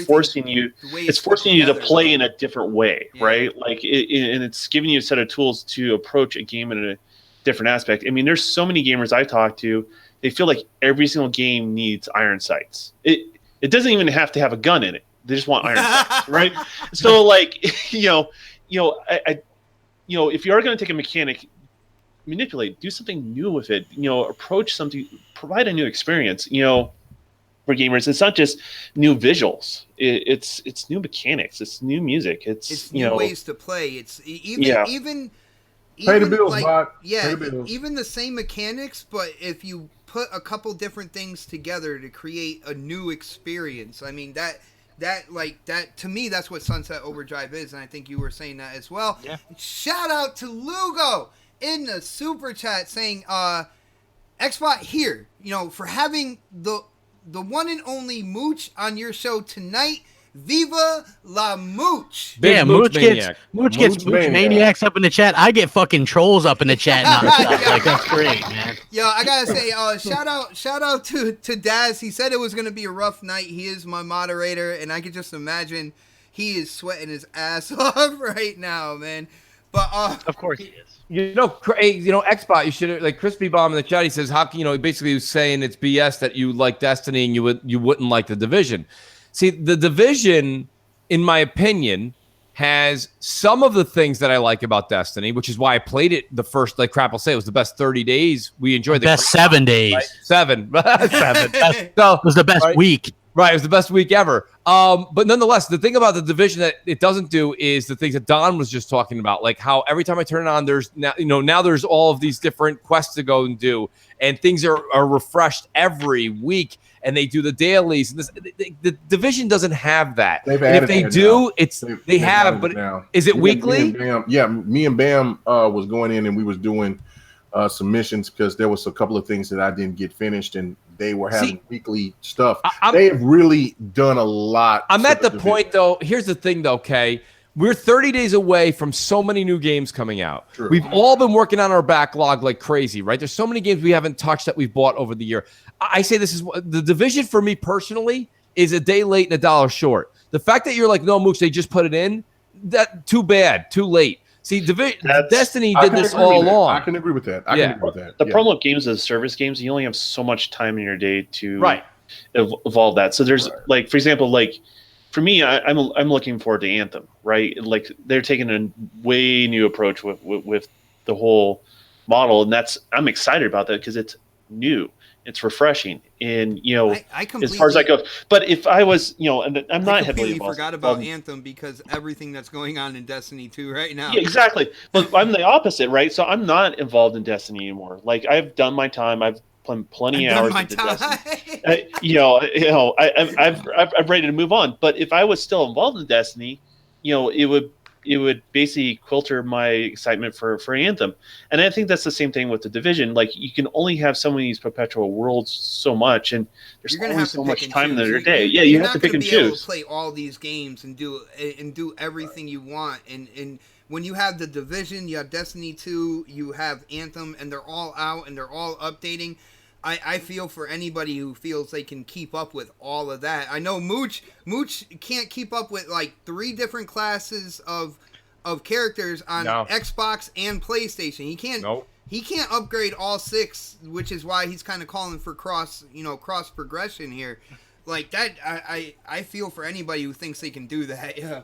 Speaker 8: forcing you to play in a different way, right? Like, and it's giving you a set of tools to approach a game in a different aspect. I mean, there's so many gamers I talk to, they feel like every single game needs iron sights. It doesn't even have to have a gun in it. They just want iron sights, right? So, like, if you are going to take a mechanic, manipulate, do something new with it, approach something, provide a new experience, for gamers. It's not just new visuals. It's new mechanics. It's new music. It's
Speaker 2: new ways to play. It's even
Speaker 1: pay the bills,
Speaker 2: like,
Speaker 1: Bob.
Speaker 2: Even the same mechanics, but if you put a couple different things together to create a new experience. I mean, that to me, that's what Sunset Overdrive is, and I think you were saying that as well.
Speaker 5: Yeah.
Speaker 2: Shout out to Lugo in the super chat saying, Xbot here, for having the one and only Mooch on your show tonight. Viva la Mooch!
Speaker 6: Yeah, Mooch gets Mooch maniacs up in the chat. I get fucking trolls up in the chat now. Like, that's great, man.
Speaker 2: Yo, I gotta say, shout out to Daz. He said it was gonna be a rough night. He is my moderator, and I could just imagine he is sweating his ass off right now, man. But
Speaker 5: Of course he is.
Speaker 4: Xbot, you should like Crispy Bomb in the chat. He says, "How can he basically was saying it's BS that you like Destiny and you wouldn't like the Division." See, the Division, in my opinion, has some of the things that I like about Destiny, which is why I played it the first. Like Crap will say, it was the best 30 days. We enjoyed the
Speaker 6: best 7 days.
Speaker 4: Right? 7. So
Speaker 6: It was the best week.
Speaker 4: Right, it was the best week ever. But nonetheless, the thing about the Division that it doesn't do is the things that Don was just talking about, like how every time I turn it on, there's now there's all of these different quests to go and do, and things are refreshed every week, and they do the dailies. And the Division doesn't have that. And if they do, they have. But is it weekly?
Speaker 1: Me and Bam was going in and we was doing submissions because there was a couple of things that I didn't get finished, and they were having weekly stuff. They have really done a lot.
Speaker 4: I'm at the point, though. Here's the thing, though, Kay. We're 30 days away from so many new games coming out.
Speaker 1: True.
Speaker 4: We've all been working on our backlog like crazy, right? There's so many games we haven't touched that we've bought over the year. I say this is the Division for me personally is a day late and a dollar short. The fact that you're like, no, Mooch, they just put it in, that too bad, too late. See, Destiny did this all along.
Speaker 1: I can agree with that. I can agree with that.
Speaker 8: The problem with games as service games, you only have so much time in your day to evolve that. So there's like, for example, like for me, I'm looking forward to Anthem, right? Like they're taking a way new approach with the whole model, and I'm excited about that because it's new. It's refreshing, and
Speaker 2: I
Speaker 8: as far as that goes. But if I was, and I'm not heavily involved.
Speaker 2: Forgot about Anthem because everything that's going on in Destiny 2 right now.
Speaker 8: Yeah, exactly. But I'm the opposite, right? So I'm not involved in Destiny anymore. Like I've done my time. I've played plenty of hours into Destiny. I'm ready to move on. But if I was still involved in Destiny, it would basically filter my excitement for Anthem. And I think that's the same thing with the Division. Like you can only have some of these perpetual worlds so much, and there's only so much time in your day. Yeah, you have to pick and choose. You're not going to be able to
Speaker 2: play all these games and do everything you want. And when you have the Division, you have Destiny 2, you have Anthem, and they're all out and they're all updating. I feel for anybody who feels they can keep up with all of that. I know Mooch can't keep up with like 3 different classes of characters on Xbox and PlayStation. He can't upgrade all 6, which is why he's kind of calling for cross progression here. Like that, I feel for anybody who thinks they can do that. Yeah.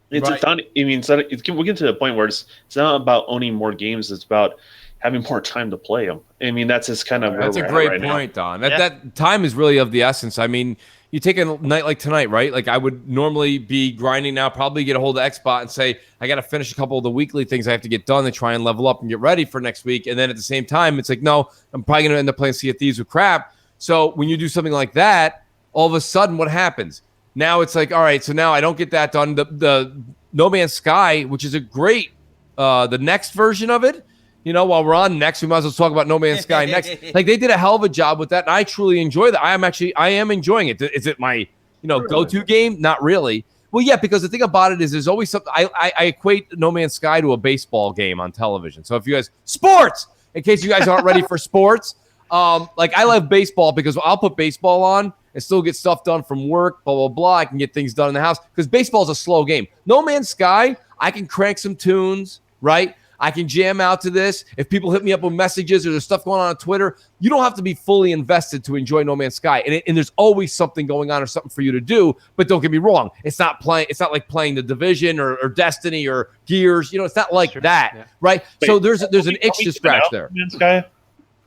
Speaker 8: We're getting to the point where it's not about owning more games. It's about having more time to play them. I mean, that's just kind of
Speaker 4: that's a great point, Don. That time is really of the essence. I mean, you take a night like tonight, right? Like I would normally be grinding now, probably get a hold of Xbot and say, I got to finish a couple of the weekly things I have to get done to try and level up and get ready for next week. And then at the same time, it's like, no, I'm probably going to end up playing Sea of Thieves with Crap. So when you do something like that, all of a sudden what happens? Now it's like, all right, so now I don't get that done. The No Man's Sky, which is a great, the next version of it, while we're on next, we might as well talk about No Man's Sky next. Like they did a hell of a job with that, and I truly enjoy that. I am enjoying it. Is it my go-to game? Not really. Well, yeah, because the thing about it is there's always something. I equate No Man's Sky to a baseball game on television. So if you guys sports, in case you guys aren't ready for sports, like I love baseball because I'll put baseball on and still get stuff done from work, blah blah blah. I can get things done in the house because baseball is a slow game. No Man's Sky, I can crank some tunes, right? I can jam out to this. If people hit me up with messages or there's stuff going on Twitter, you don't have to be fully invested to enjoy No Man's Sky. And there's always something going on or something for you to do. But don't get me wrong. It's not like playing the Division or Destiny or Gears. It's not like that, right? Wait, so there's an itch to scratch there.
Speaker 8: No Man's Sky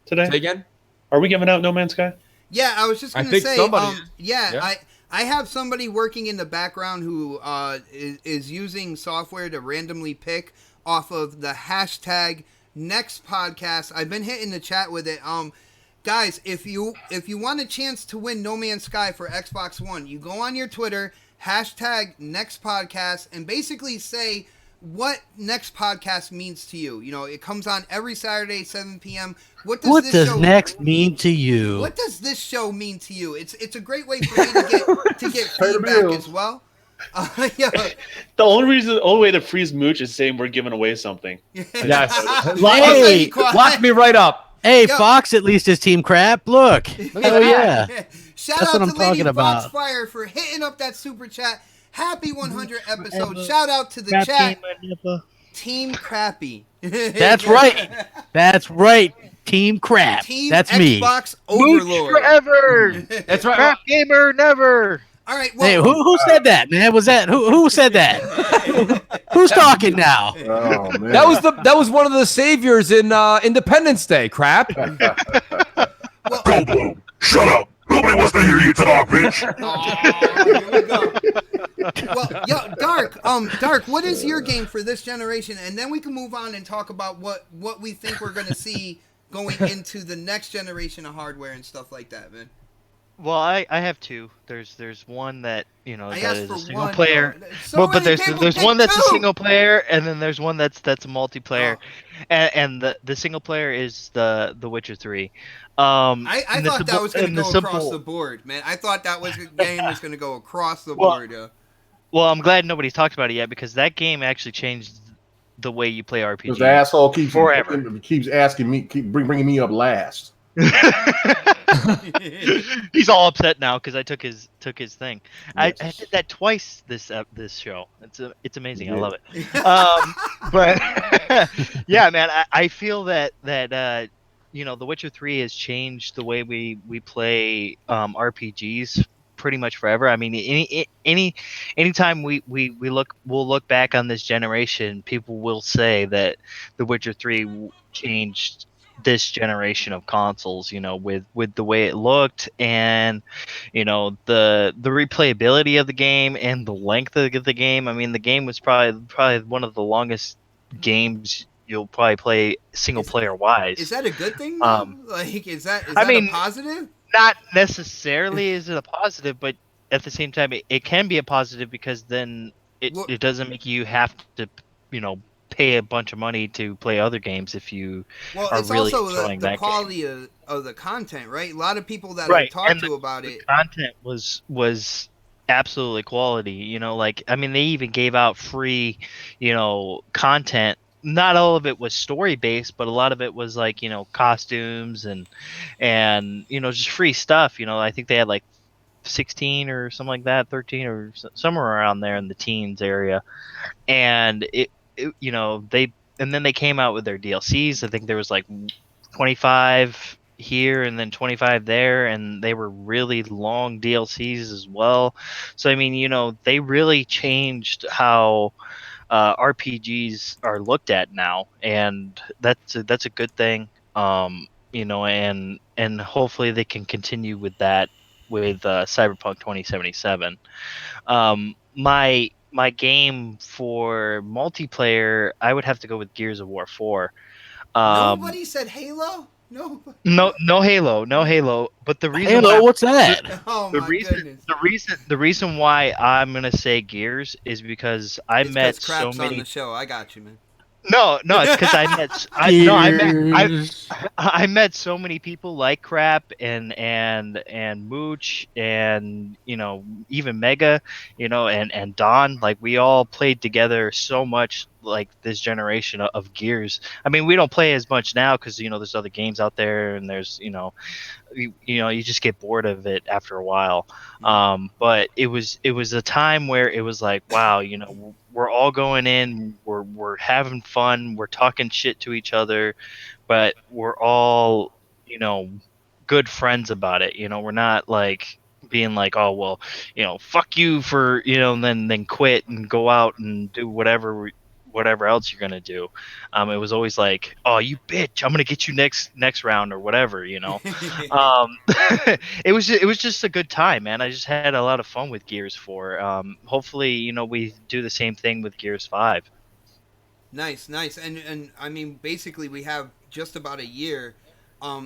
Speaker 8: today?
Speaker 4: Say again?
Speaker 8: Are we giving out No Man's Sky?
Speaker 2: Yeah, I was just going to say, I have somebody working in the background who is using software to randomly pick off of the hashtag next podcast. I've been hitting the chat with it. Guys, if you want a chance to win No Man's Sky for Xbox One, you go on your Twitter, hashtag next podcast, and basically say what next podcast means to you. It comes on every Saturday, 7 p.m. What does
Speaker 6: next mean to you?
Speaker 2: What does this show mean to you? It's a great way for me to get feedback as well.
Speaker 8: The only way to freeze Mooch is saying we're giving away something.
Speaker 4: Yes. Hey, lock me right up.
Speaker 6: Hey, Fox at least is Team Crap. Look. Oh yeah.
Speaker 2: Shout out to Lady Foxfire for hitting up that super chat. Happy 100 episode. Shout out to the chat. Team Crappy.
Speaker 6: That's right. That's right. Team Crap.
Speaker 2: Team
Speaker 6: That's me.
Speaker 2: Xbox Overlord.
Speaker 5: Forever.
Speaker 4: That's right.
Speaker 5: Crap gamer never.
Speaker 2: All right. Well,
Speaker 6: Hey, who said that, man? Was that who said that? Who's talking now?
Speaker 1: Oh man,
Speaker 4: That was one of the saviors in Independence Day. Crap.
Speaker 3: Go Blue. Shut up. Nobody wants to hear you talk, bitch.
Speaker 2: Here we go. Well, yo, Dark, what is your game for this generation? And then we can move on and talk about what we think we're going to see going into the next generation of hardware and stuff like that, man.
Speaker 5: Well, I have two. There's one that
Speaker 2: I
Speaker 5: that
Speaker 2: asked
Speaker 5: is
Speaker 2: for
Speaker 5: a single
Speaker 2: one,
Speaker 5: player.
Speaker 2: bro. So
Speaker 5: Well, but
Speaker 2: many
Speaker 5: there's
Speaker 2: people
Speaker 5: one
Speaker 2: pick
Speaker 5: that's a
Speaker 2: two.
Speaker 5: single player, and then there's one that's a multiplayer,
Speaker 2: Oh.
Speaker 5: and the single player is the Witcher 3.
Speaker 2: I
Speaker 5: and the
Speaker 2: thought that
Speaker 5: simple-
Speaker 2: was going
Speaker 5: and
Speaker 2: to
Speaker 5: the
Speaker 2: go across
Speaker 5: simple-
Speaker 2: the board, man. I thought that game was going to go across the
Speaker 5: Well,
Speaker 2: board.
Speaker 5: Well, I'm glad nobody's talked about it yet because that game actually changed the way you play
Speaker 1: because
Speaker 5: RPG.
Speaker 1: the asshole keeps
Speaker 5: Forever.
Speaker 1: keeps asking me, bringing me up last.
Speaker 5: He's all upset now because I took his thing. I
Speaker 1: Yes.
Speaker 5: did that twice this show. It's amazing. I
Speaker 1: Yeah.
Speaker 5: love it. But yeah, man, I feel that The Witcher 3 has changed the way we play RPGs pretty much forever. I mean, anytime we'll look back on this generation, people will say that The Witcher 3 changed this generation of consoles, with the way it looked and the replayability of the game and the length of the game. I mean, the game was probably one of the longest games you'll probably play single player wise.
Speaker 2: Is that a good thing? Though? Is that a positive?
Speaker 5: Not necessarily is it a positive, but at the same time it can be a positive because then it doesn't make you have to pay a bunch of money to play other games if you are
Speaker 2: it's
Speaker 5: really
Speaker 2: also
Speaker 5: enjoying
Speaker 2: the
Speaker 5: that
Speaker 2: quality of the content, right? A lot of people that I talked to about
Speaker 5: the
Speaker 2: it.
Speaker 5: content was absolutely quality. I mean, they even gave out free content. Not all of it was story based, but a lot of it was like costumes and just free stuff. I think they had like 16 or something like that, 13 or somewhere around there in the teens area, and then they came out with their DLCs. I think there was like 25 here and then 25 there, and they were really long DLCs as well. So I mean, they really changed how RPGs are looked at now, and that's a good thing. And hopefully they can continue with that with Cyberpunk 2077. My game for multiplayer, I would have to go with Gears of War 4.
Speaker 2: Nobody said Halo. No.
Speaker 5: No Halo. But the reason
Speaker 6: Halo, what's that?
Speaker 2: Oh my goodness.
Speaker 5: the reason why I'm gonna say Gears is because I
Speaker 2: It's
Speaker 5: met
Speaker 2: 'cause
Speaker 5: so
Speaker 2: Crap's on
Speaker 5: many.
Speaker 2: the show. I got you, man.
Speaker 5: No, it's because I met so many people like Crap and Mooch and even Mega, and Don. Like, we all played together so much, like, this generation of Gears. I mean, we don't play as much now because there's other games out there, and there's you just get bored of it after a while. But it was a time where it was like, wow, we're all going in, we're having fun, we're talking shit to each other, but we're all good friends about it. We're not like being like, oh well, fuck you for and then quit and go out and do whatever else you're gonna do. It was always like, oh, you bitch, I'm gonna get you next round or whatever. It was just a good time, man. I just had a lot of fun with Gears 4. Hopefully, we do the same thing with Gears 5.
Speaker 2: Nice. And I mean, basically, we have just about a year.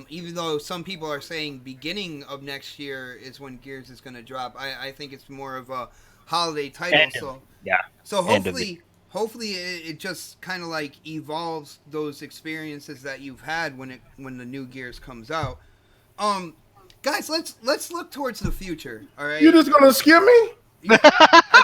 Speaker 2: Even though some people are saying beginning of next year is when Gears is going to drop, I think it's more of a holiday title. So hopefully it just kind of like evolves those experiences that you've had when the new Gears comes out. Guys, let's look towards the future. All right.
Speaker 1: You're just gonna skip me?
Speaker 2: I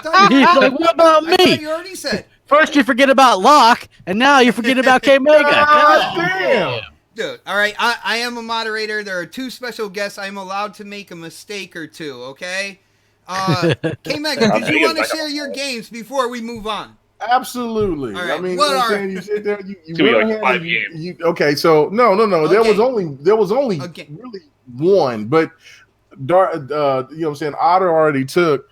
Speaker 2: thought
Speaker 6: He's like, what about
Speaker 2: I thought
Speaker 6: me?
Speaker 2: you already said.
Speaker 6: First you forget about Locke, and now you forget about K Mega.
Speaker 1: God damn.
Speaker 2: Dude, all right, I am a moderator. There are two special guests. I'm allowed to make a mistake or two, okay? K-Mega, did you want to share your games before we move on?
Speaker 1: Absolutely.
Speaker 2: All right,
Speaker 1: I mean,
Speaker 2: what
Speaker 1: I'm
Speaker 2: are-
Speaker 1: saying, you sit there, you
Speaker 8: It's gonna be
Speaker 1: went
Speaker 8: like
Speaker 1: ahead
Speaker 8: 5
Speaker 1: and
Speaker 8: games.
Speaker 1: okay, so no. There
Speaker 2: Okay.
Speaker 1: was only
Speaker 2: Okay.
Speaker 1: really one, but you know what I'm saying, Otter already took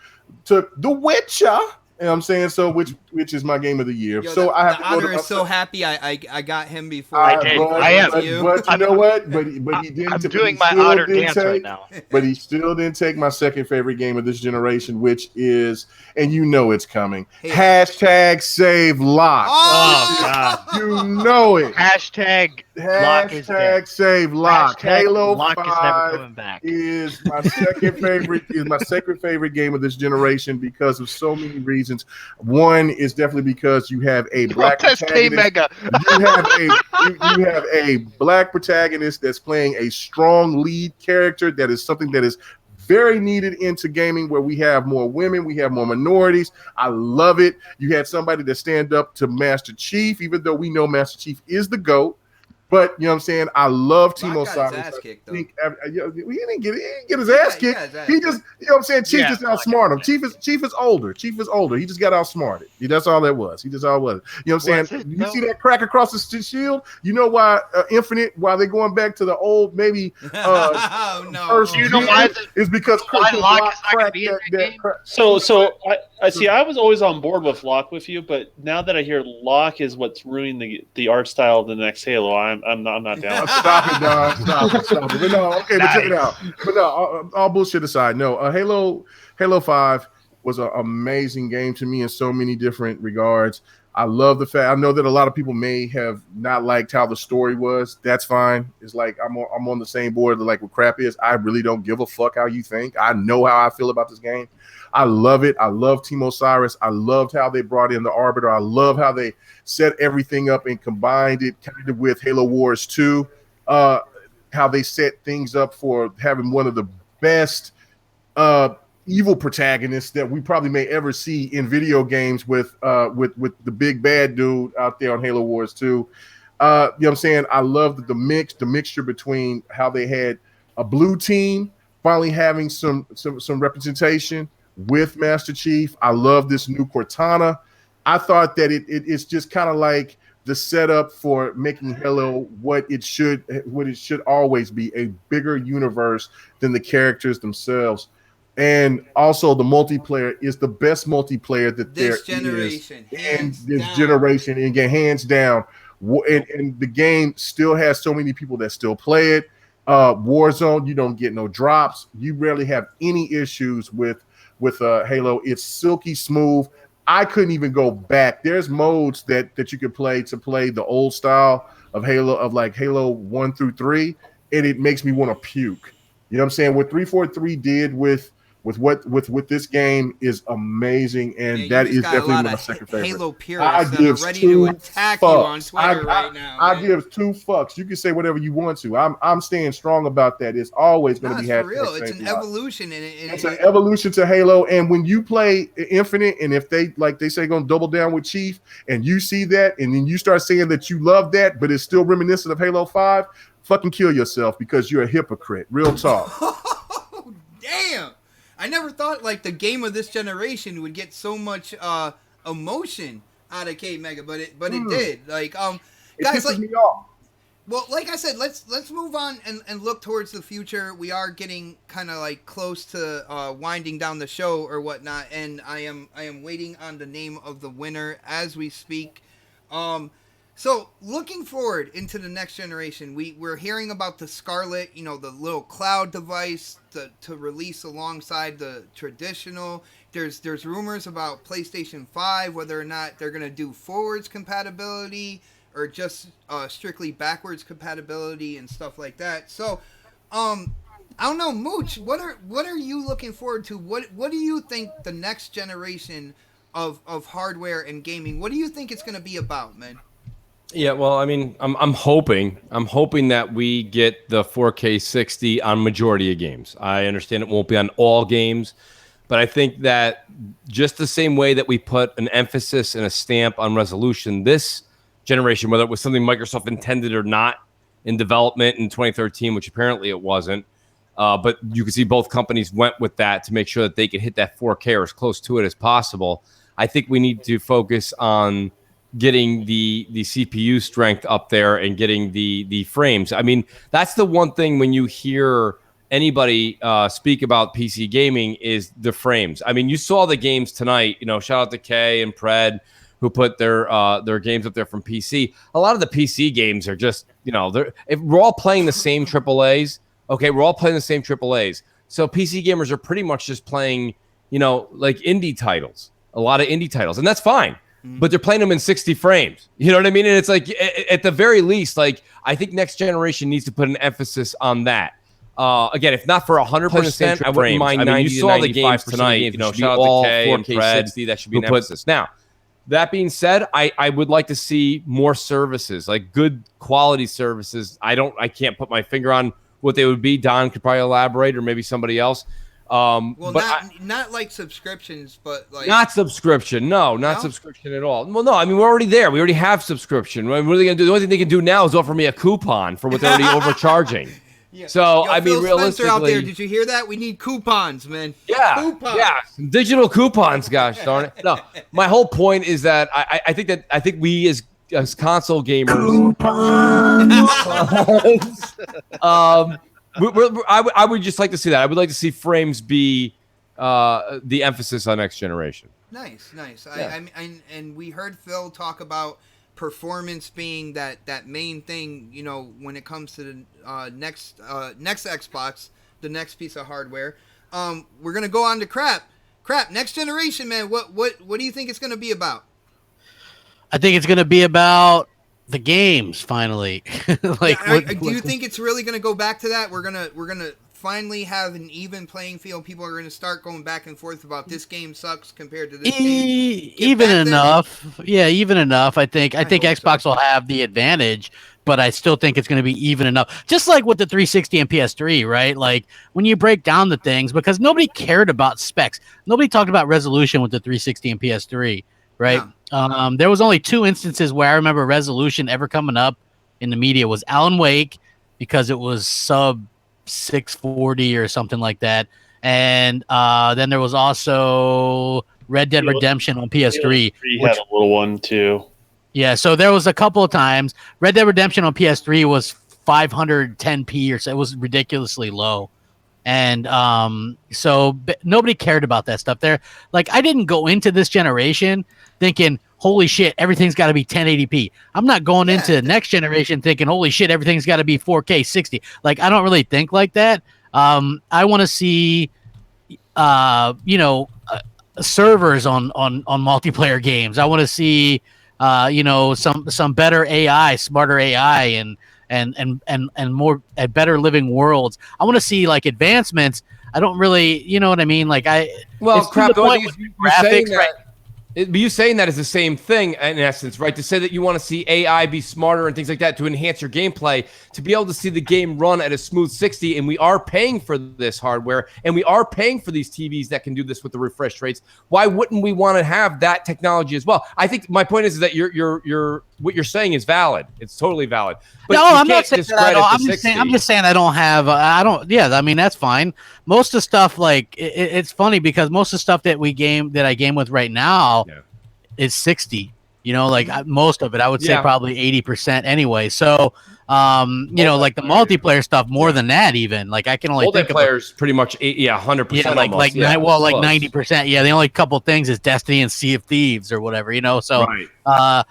Speaker 1: The Witcher. You know what I'm saying? So which is my game of the year.
Speaker 2: Yo,
Speaker 1: so I have
Speaker 2: the
Speaker 1: to go
Speaker 2: Otter
Speaker 1: to
Speaker 2: is so happy I got him before.
Speaker 5: I did.
Speaker 1: But,
Speaker 5: I am.
Speaker 1: But you know what? But he didn't.
Speaker 5: I'm
Speaker 1: but
Speaker 5: doing
Speaker 1: he
Speaker 5: my
Speaker 1: still
Speaker 5: Otter
Speaker 1: didn't
Speaker 5: dance right now.
Speaker 1: But he still didn't take my second favorite game of this generation, which is, and you know it's coming.
Speaker 2: Hey.
Speaker 1: Hashtag save Lock.
Speaker 5: Oh, God.
Speaker 1: You know it.
Speaker 5: Hashtag Lock is dead.
Speaker 1: Hashtag save Lock.
Speaker 5: Hashtag
Speaker 1: Halo
Speaker 5: Lock
Speaker 1: 5
Speaker 5: is never coming back.
Speaker 1: is my second favorite. Is my second favorite game of this generation because of so many reasons. One is definitely because you have a black
Speaker 5: Protest
Speaker 1: protagonist.
Speaker 5: K-Mega.
Speaker 1: You have a black protagonist that's playing a strong lead character. That is something that is very needed into gaming, where we have more women, we have more minorities. I love it. You had somebody to stand up to Master Chief, even though we know Master Chief is the GOAT. But you know what I'm saying? I love
Speaker 2: Lock
Speaker 1: Timo
Speaker 2: got his
Speaker 1: Cyrus.
Speaker 2: ass kicked, though.
Speaker 1: He didn't get his ass kicked. He just, you know what I'm saying? Chief
Speaker 5: Yeah,
Speaker 1: just outsmarted him. Chief is older. He just got outsmarted. That's all that was. He just all was. You know what I'm saying? You see that crack across the shield? You know why Infinite, why they're going back to the old maybe
Speaker 2: Oh, no.
Speaker 1: first
Speaker 5: You know
Speaker 1: gen
Speaker 5: why
Speaker 1: is because
Speaker 5: why Locke is not gonna
Speaker 1: cracked
Speaker 5: be in that game?
Speaker 8: So I see. I was always on board with Locke with you, but now that I hear Locke is what's ruining the art style of the next Halo, I'm not down.
Speaker 1: Stop it, Don. Stop it. But no, okay, but check it out. But no, all bullshit aside, no, Halo 5 was an amazing game to me in so many different regards. I love the fact, I know that a lot of people may have not liked how the story was. That's fine. It's like I'm on the same board like what crap is. I really don't give a fuck how you think. I know how I feel about this game. I love it. I love Timo Cyrus. I loved how they brought in the Arbiter. I love how they set everything up and combined it kind of with Halo Wars 2. How they set things up for having one of the best evil protagonists that we probably may ever see in video games with the big bad dude out there on Halo Wars 2. You know what I'm saying? I love the mixture between how they had a blue team finally having some representation with Master Chief. I love this new Cortana. I thought that it's just kind of like the setup for making Halo what it should always be, a bigger universe than the characters themselves. And also the multiplayer is the best multiplayer that
Speaker 2: This
Speaker 1: there
Speaker 2: generation,
Speaker 1: is
Speaker 2: hands
Speaker 1: in this
Speaker 2: down.
Speaker 1: generation, and again, hands down. And the game still has so many people that still play it. Warzone, you don't get no drops. You rarely have any issues with Halo. It's silky smooth. I couldn't even go back. There's modes that you could play the old style of Halo, of like Halo 1 through 3, and it makes me want to puke. You know what I'm saying? What 343 did with this game is amazing, and
Speaker 2: Yeah,
Speaker 1: that
Speaker 2: you just
Speaker 1: is
Speaker 2: got a
Speaker 1: definitely
Speaker 2: lot
Speaker 1: my
Speaker 2: of
Speaker 1: second favorite.
Speaker 2: Halo
Speaker 1: I
Speaker 2: purists that are
Speaker 1: give
Speaker 2: ready
Speaker 1: two
Speaker 2: to attack you on
Speaker 1: fucks.
Speaker 2: Twitter right now.
Speaker 1: I
Speaker 2: man.
Speaker 1: give two fucks. You can say whatever you want to. I'm staying strong about that. It's always going
Speaker 2: Nah,
Speaker 1: to be
Speaker 2: it's for real.
Speaker 1: hashtag
Speaker 2: It's
Speaker 1: save
Speaker 2: an
Speaker 1: Lock.
Speaker 2: evolution, and
Speaker 1: It's an evolution to Halo. And when you play Infinite, and if they say going to double down with Chief, and you see that, and then you start saying that you love that, but it's still reminiscent of Halo 5, fucking kill yourself, because you're a hypocrite. Real talk.
Speaker 2: Oh, damn. I never thought like the game of this generation would get so much emotion out of K-Mega, but it did. Like
Speaker 1: It
Speaker 2: guys,
Speaker 1: pisses
Speaker 2: like,
Speaker 1: me off.
Speaker 2: well, like I said, let's move on and look towards the future. We are getting kind of like close to winding down the show or whatnot, and I am waiting on the name of the winner as we speak. So looking forward into the next generation, we're hearing about the Scarlet, the little cloud device to release alongside the traditional. There's rumors about PlayStation 5, whether or not they're gonna do forwards compatibility or just strictly backwards compatibility and stuff like that. So, I don't know, Mooch. What are you looking forward to? What do you think the next generation of hardware and gaming? What do you think it's gonna be about, man?
Speaker 4: Yeah, well, I mean, I'm hoping that we get the 4K 60 on majority of games. I understand it won't be on all games, but I think that just the same way that we put an emphasis and a stamp on resolution this generation, whether it was something Microsoft intended or not in development in 2013, which apparently it wasn't, But you can see both companies went with that to make sure that they could hit that 4K or as close to it as possible. I think we need to focus on getting the CPU strength up there and getting the frames. I mean, that's the one thing when you hear anybody speak about PC gaming is the frames. I mean, you saw the games tonight. Shout out to Kay and Pred who put their games up there from PC. A lot of the PC games are just, if we're all playing the same AAAs. Okay, we're all playing the same AAAs. So PC gamers are pretty much just playing, like indie titles, a lot of indie titles, and that's fine. But they're playing them in 60 frames. You know what I mean? And it's like, at the very least, like, I think next generation needs to put an emphasis on that. Again, if not for 100%, I wouldn't mind 90 you saw the games tonight. Shout out to K and Fred. 60, that should be an emphasis. Now, that being said, I would like to see more services, like good quality services. I can't put my finger on what they would be. Don could probably elaborate, or maybe somebody else.
Speaker 2: Not like subscriptions, but like
Speaker 4: not subscription. No, subscription at all. Well, no, I mean, we're already there. We already have subscription. What are they going to do? The only thing they can do now is offer me a coupon for what they're already overcharging.
Speaker 2: Yeah.
Speaker 4: So, I mean, realistically,
Speaker 2: out there, did you hear that? We need coupons, man.
Speaker 4: Yeah,
Speaker 2: coupons.
Speaker 4: Yeah, digital coupons. Gosh darn it! No, my whole point is that I think we as console gamers, I would just like to see that. I would like to see frames be the emphasis on next generation.
Speaker 2: Nice.
Speaker 4: Yeah.
Speaker 2: And we heard Phil talk about performance being that main thing, when it comes to the next Xbox, the next piece of hardware. We're gonna go on to crap next generation, man. What do you think it's gonna be about?
Speaker 6: I think it's gonna be about the games finally.
Speaker 2: Do you think it's really gonna go back to that? We're gonna finally have an even playing field. People are gonna start going back and forth about this game sucks compared to this game.
Speaker 6: Even enough. Yeah, even enough. I think Xbox will have the advantage, but I still think it's going to be even enough. Just like with the 360 and PS3, right? Like when you break down the things, because nobody cared about specs. Nobody talked about resolution with the 360 and PS3, right? Yeah. There was only 2 instances where I remember resolution ever coming up in the media was Alan Wake, because it was sub 640 or something like that. And then there was also Red Dead Redemption on PS3.
Speaker 8: Had a little one too.
Speaker 6: Yeah, so there was a couple of times. Red Dead Redemption on PS3 was 510p or so. It was ridiculously low. And so nobody cared about that stuff there. Like, I didn't go into this generation thinking, holy shit, everything's got to be 1080p. I'm not going into the next generation thinking, holy shit, everything's got to be 4K 60. Like, I don't really think like that. I want to see, servers on multiplayer games. I want to see, some better AI, smarter AI, and more better living worlds. I want to see like advancements. I don't really, you know what I mean? Like
Speaker 4: you saying that is the same thing in essence, right? To say that you want to see AI be smarter and things like that to enhance your gameplay, to be able to see the game run at a smooth 60, and we are paying for this hardware, and we are paying for these TVs that can do this with the refresh rates. Why wouldn't we want to have that technology as well? I think my point is that you're what you're saying is valid. It's totally valid. But
Speaker 6: no, I'm not saying that. I'm just saying I don't have. Yeah, I mean that's fine. Most of the stuff, like it's funny because most of the stuff that I game with right now is 60. Most of it, I would say probably 80% anyway. So, like the multiplayer stuff more than that even. Like I can only think of
Speaker 4: multiplayer's pretty much 100%.
Speaker 6: Yeah, like 90%. Yeah, the only couple things is Destiny and Sea of Thieves or whatever. So I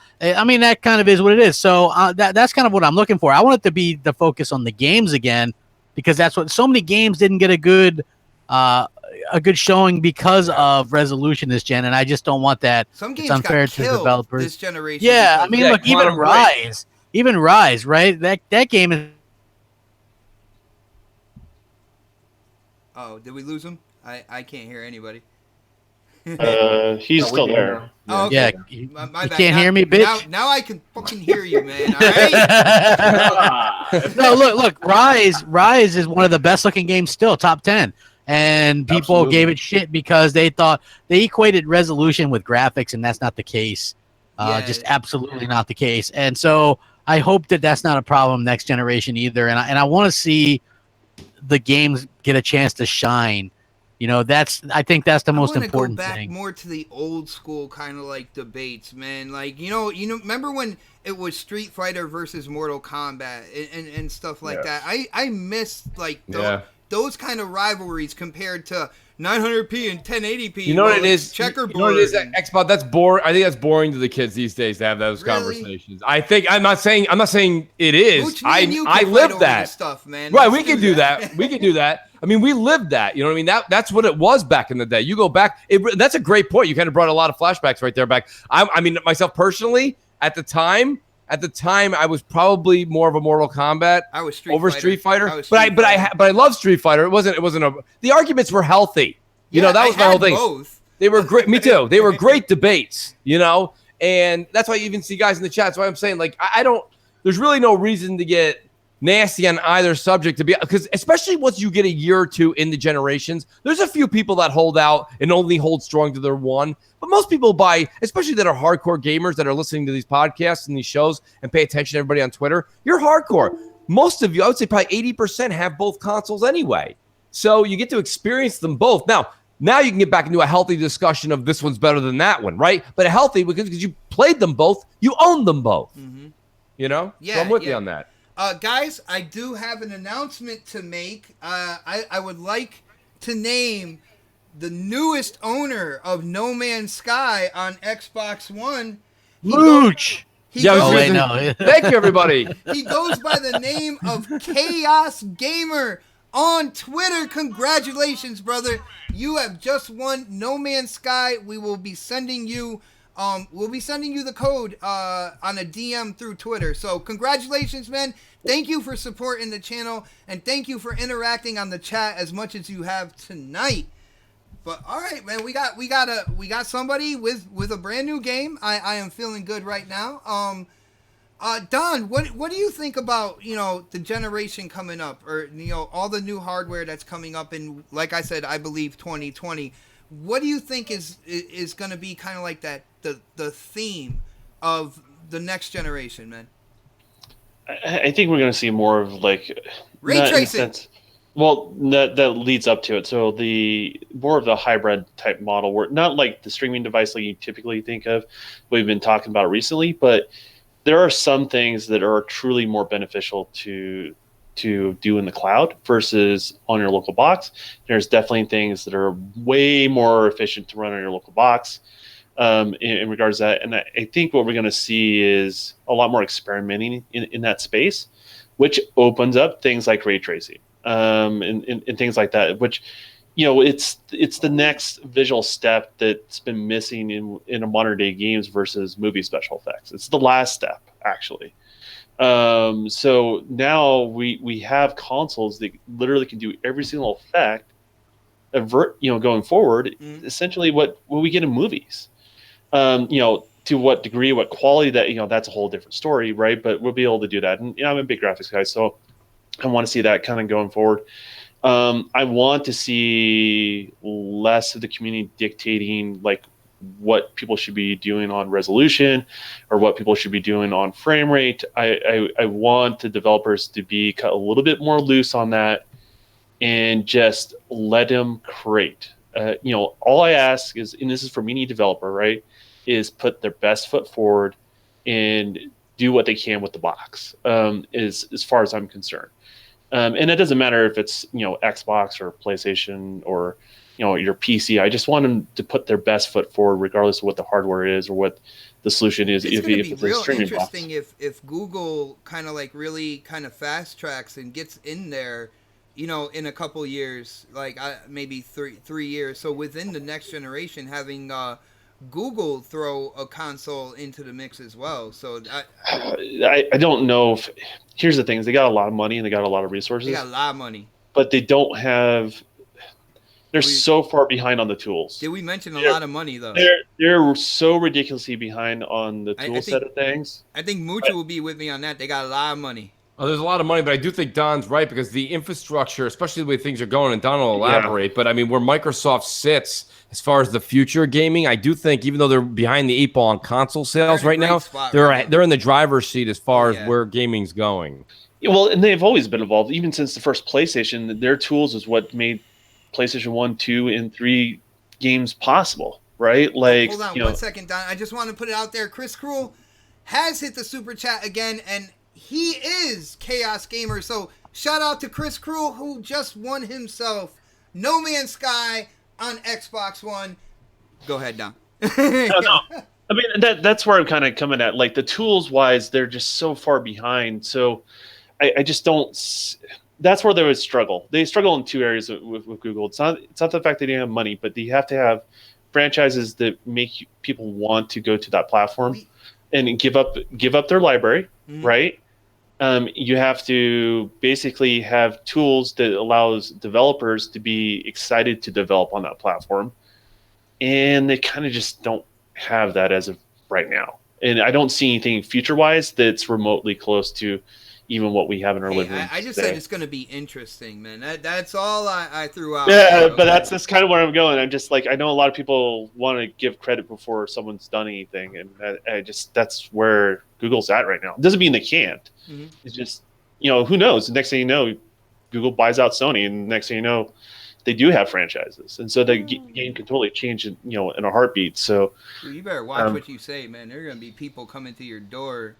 Speaker 6: mean that kind of is what it is. So that's kind of what I'm looking for. I want it to be the focus on the games again, because that's what so many games didn't get a good showing because of resolution this gen, and I just don't want that.
Speaker 2: Some games
Speaker 6: it's unfair
Speaker 2: got killed
Speaker 6: to developers
Speaker 2: this generation.
Speaker 6: Yeah, I mean, look, even Rise, right? That game is.
Speaker 2: Oh, did we lose him? I can't hear anybody.
Speaker 8: He's still there.
Speaker 2: Oh, okay.
Speaker 6: Yeah,
Speaker 2: my
Speaker 6: you
Speaker 2: bad.
Speaker 6: can't hear me, bitch.
Speaker 2: Now I can fucking hear you, man. All right.
Speaker 6: No, look. Rise is one of the best looking games still, top 10. And people gave it shit because they thought they equated resolution with graphics, and that's not the case. Just absolutely not the case. And so I hope that that's not a problem next generation either. And I want to see the games get a chance to shine. You know, I think that's the most important
Speaker 2: go back
Speaker 6: thing.
Speaker 2: More to the old school kind of like debates, man. Like you know, remember when it was Street Fighter versus Mortal Kombat and stuff like that. I miss like those kind of rivalries compared to 900p and 1080p.
Speaker 4: You know what it is?
Speaker 2: Checkerboard.
Speaker 4: You know what it is? Xbox. That's boring. I think that's boring to the kids these days to have those conversations. I'm not saying it is. I live that
Speaker 2: stuff, man.
Speaker 4: Right? We can do that. We can do that. I mean, we lived that. You know what I mean? That's what it was back in the day. You go back. That's a great point. You kind of brought a lot of flashbacks right there back. I mean, myself personally, at the time, I was probably more of a Mortal Kombat Street Fighter. But I love Street Fighter. It wasn't the arguments were healthy. You know, that was my whole thing.
Speaker 2: Both.
Speaker 4: They were great. Me too. They were great debates, you know, and that's why you even see guys in the chat. That's why I'm saying, like, there's really no reason to get nasty on either subject because especially once you get a year or two in the generations, there's a few people that hold out and only hold strong to their one. But most people especially that are hardcore gamers that are listening to these podcasts and these shows and pay attention to everybody on Twitter, you're hardcore. Most of you, I would say probably 80% have both consoles anyway. So you get to experience them both. Now you can get back into a healthy discussion of this one's better than that one, right? But a healthy because you played them both, you own them both. Mm-hmm. You know?
Speaker 2: Yeah,
Speaker 4: so I'm with you on that.
Speaker 2: Guys, I do have an announcement to make. I would like to name the newest owner of No Man's Sky on Xbox One.
Speaker 6: Luch!
Speaker 4: Thank you, everybody.
Speaker 2: He goes by the name of Chaos Gamer on Twitter. Congratulations, brother. You have just won No Man's Sky. We will be sending you the code on a DM through Twitter. So congratulations, man. Thank you for supporting the channel and thank you for interacting on the chat as much as you have tonight. But all right, man, we got somebody with a brand new game. I am feeling good right now. Don, what do you think about, you know, the generation coming up, or, you know, all the new hardware that's coming up in, like I said, I believe 2020? What do you think is going to be kind of like that the theme of the next generation, man?
Speaker 8: I think we're going to see more of like
Speaker 2: ray tracing.
Speaker 8: Well, that leads up to it. So the more of the hybrid type model, where not like the streaming device like you typically think of, we've been talking about recently, but there are some things that are truly more beneficial to do in the cloud versus on your local box. There's definitely things that are way more efficient to run on your local box in regards to that. And I think what we're going to see is a lot more experimenting in that space, which opens up things like ray tracing and things like that, which, you know, it's the next visual step that's been missing in a modern day games versus movie special effects. It's the last step, actually. So now we have consoles that literally can do every single effect, going forward, essentially what we get in movies. You know, to what degree, what quality, that, you know, that's a whole different story, right? But we'll be able to do that. And, you know, I'm a big graphics guy, so I want to see that kind of going forward. I want to see less of the community dictating like what people should be doing on resolution or what people should be doing on frame rate. I want the developers to be cut a little bit more loose on that and just let them create. You know, all I ask is, and this is from any developer, right, is put their best foot forward and do what they can with the box, as far as I'm concerned. And it doesn't matter if it's, you know, Xbox or PlayStation or, you know, your PC. I just want them to put their best foot forward, regardless of what the hardware is or what the solution is.
Speaker 2: It's going to be real interesting if Google kind of like really kind of fast tracks and gets in there, you know, in a couple years, like maybe three years. So within the next generation, having Google throw a console into the mix as well. So
Speaker 8: I don't know if. Here's the thing: is they got a lot of money and they got a lot of resources.
Speaker 2: They got a lot of money,
Speaker 8: but they don't have. They're so far behind on the tools.
Speaker 2: Did we mention a lot of money though?
Speaker 8: They're so ridiculously behind on the tool set of things.
Speaker 2: I think Mucha will be with me on that. They got a lot of money.
Speaker 4: Oh, there's a lot of money, but I do think Don's right, because the infrastructure, especially the way things are going, and Don will elaborate, but I mean, where Microsoft sits as far as the future of gaming, I do think, even though they're behind the 8-ball on console sales right now, they're in the driver's seat as far as where gaming's going.
Speaker 8: Well, and they've always been involved, even since the first PlayStation. Their tools is what made PlayStation 1, 2, and 3 games possible, right? Like,
Speaker 2: Hold on 1 second, Don. I just want to put it out there. Chris Cruel has hit the super chat again, and he is Chaos Gamer. So shout out to Chris Cruel, who just won himself No Man's Sky on Xbox One. Go ahead, Don.
Speaker 8: No. I mean, that's where I'm kind of coming at. Like, the tools wise, they're just so far behind. So I just don't. That's where they would struggle. They struggle in two areas with Google. It's not the fact they didn't have money, but they have to have franchises that make people want to go to that platform and give up their library, right? You have to basically have tools that allows developers to be excited to develop on that platform, and they kind of just don't have that as of right now. And I don't see anything future-wise that's remotely close to even what we have in our living room.
Speaker 2: I just said it's going to be interesting, man. That's all I threw out.
Speaker 8: Yeah, but that's kind of where I'm going. I'm just like, I know a lot of people want to give credit before someone's done anything, and that's where Google's at right now. It doesn't mean they can't. It's just, who knows? The next thing you know, Google buys out Sony, and the next thing you know, they do have franchises, and so the game can totally change in a heartbeat. So
Speaker 2: you better watch what you say, man. There are going to be people coming to your door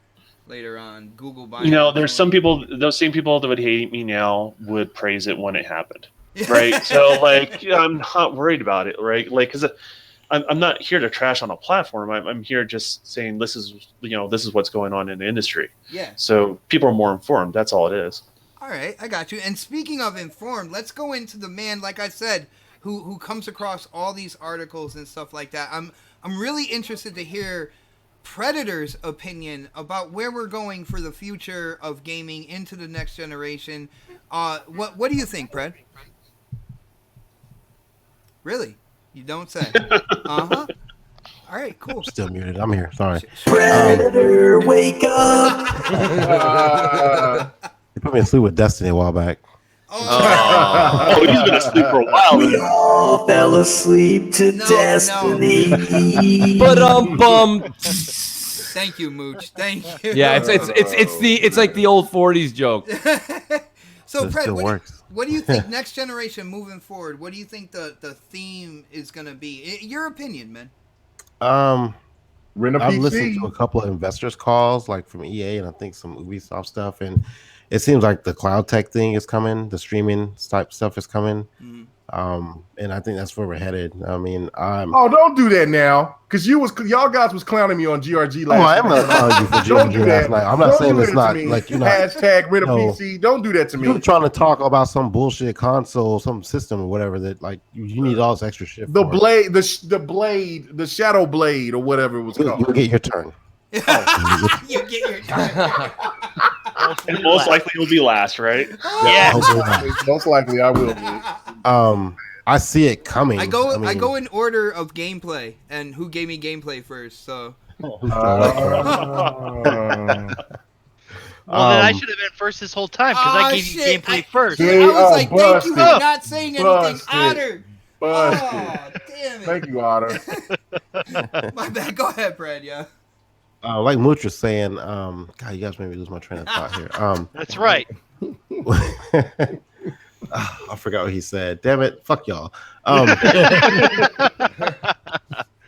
Speaker 2: later on. Google buying.
Speaker 8: There's some people, those same people that would hate me now would praise it when it happened, right? So I'm not worried about it, right? Because I'm not here to trash on a platform. I'm here just saying this is what's going on in the industry.
Speaker 2: Yeah.
Speaker 8: So people are more informed. That's all it is.
Speaker 2: All right, I got you. And speaking of informed, let's go into the man, like I said, who comes across all these articles and stuff like that. I'm really interested to hear Predator's opinion about where we're going for the future of gaming into the next generation. What do you think, Pred? Really? You don't say. All right, cool.
Speaker 7: Still muted. I'm here. Sorry.
Speaker 9: Predator, wake up!
Speaker 7: They put me asleep with Destiny a while back.
Speaker 8: Oh, he's been asleep for a while.
Speaker 9: We all fell asleep to Destiny.
Speaker 4: But
Speaker 2: Thank you, Mooch. Thank you.
Speaker 4: Yeah, it's like the old 40s joke.
Speaker 2: So, Pred,
Speaker 7: works.
Speaker 2: What do you think next generation moving forward? What do you think the theme is going to be? Your opinion, man.
Speaker 1: Rent a
Speaker 7: I've
Speaker 1: PC.
Speaker 7: listened to a couple of investors' calls, like from EA and I think some Ubisoft stuff, and it seems like the cloud tech thing is coming, the streaming type stuff is coming, and I think that's where we're headed. I mean,
Speaker 1: don't do that now, because y'all guys was clowning me on GRG last night.
Speaker 7: I'm not calling you for GRG last night. I'm not saying it's not like
Speaker 1: hashtag rent a PC. Don't do that to me.
Speaker 7: You're trying to talk about some bullshit console, some system or whatever that you need all this extra shit.
Speaker 1: The blade, the shadow blade or whatever it was called.
Speaker 7: You'll get your turn.
Speaker 2: You get your turn.
Speaker 8: And most likely you'll be last, right?
Speaker 2: Yeah.
Speaker 1: Most likely I will be.
Speaker 7: I see it coming.
Speaker 2: I go in order of gameplay and who gave me gameplay first. So.
Speaker 5: Well, then I should have been first this whole time because I gave you gameplay first.
Speaker 2: I was like, thank you for not saying anything,
Speaker 1: Busted.
Speaker 2: Otter.
Speaker 1: Busted.
Speaker 2: Oh, damn it.
Speaker 1: Thank you, Otter.
Speaker 2: My bad. Go ahead, Brad. Yeah.
Speaker 7: Like Mooch was saying, God, you guys made me lose my train of thought here.
Speaker 5: That's right.
Speaker 7: I forgot what he said. Damn it. Fuck y'all.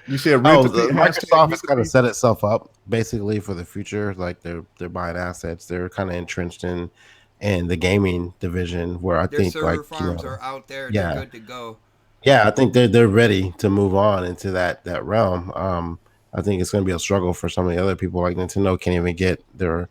Speaker 1: You said
Speaker 7: Microsoft has kind of set itself up basically for the future. Like they're buying assets. They're kind of entrenched in the gaming division where
Speaker 2: Their
Speaker 7: think
Speaker 2: server farms are out there.
Speaker 7: Yeah.
Speaker 2: They're good to go.
Speaker 7: Yeah, I think they're ready to move on into that realm. I think it's going to be a struggle for some of the other people. Like Nintendo can't even get their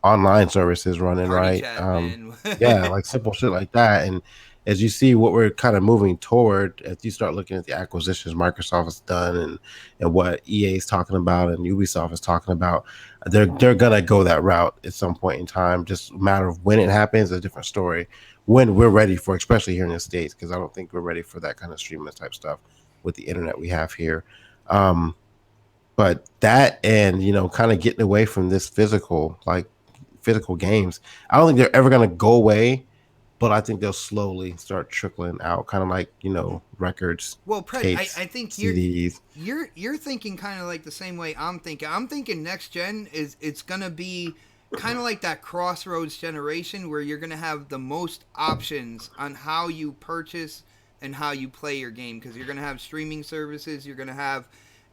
Speaker 7: online services running
Speaker 2: Party
Speaker 7: right.
Speaker 2: Chat,
Speaker 7: Yeah, like simple shit like that. And as you see what we're kind of moving toward, as you start looking at the acquisitions Microsoft has done and what EA is talking about and Ubisoft is talking about, they're gonna go that route at some point in time. Just a matter of when it happens, a different story. When we're ready for, especially here in the States, because I don't think we're ready for that kind of streaming type stuff with the internet we have here. But that and kind of getting away from this physical games, I don't think they're ever gonna go away. But I think they'll slowly start trickling out, kind of like records.
Speaker 2: Well, Pred,
Speaker 7: tapes,
Speaker 2: I think
Speaker 7: CDs.
Speaker 2: you're thinking kind of like the same way I'm thinking. I'm thinking next gen it's gonna be kind of like that crossroads generation where you're going to have the most options on how you purchase and how you play your game, because you're going to have streaming services, you're going to have,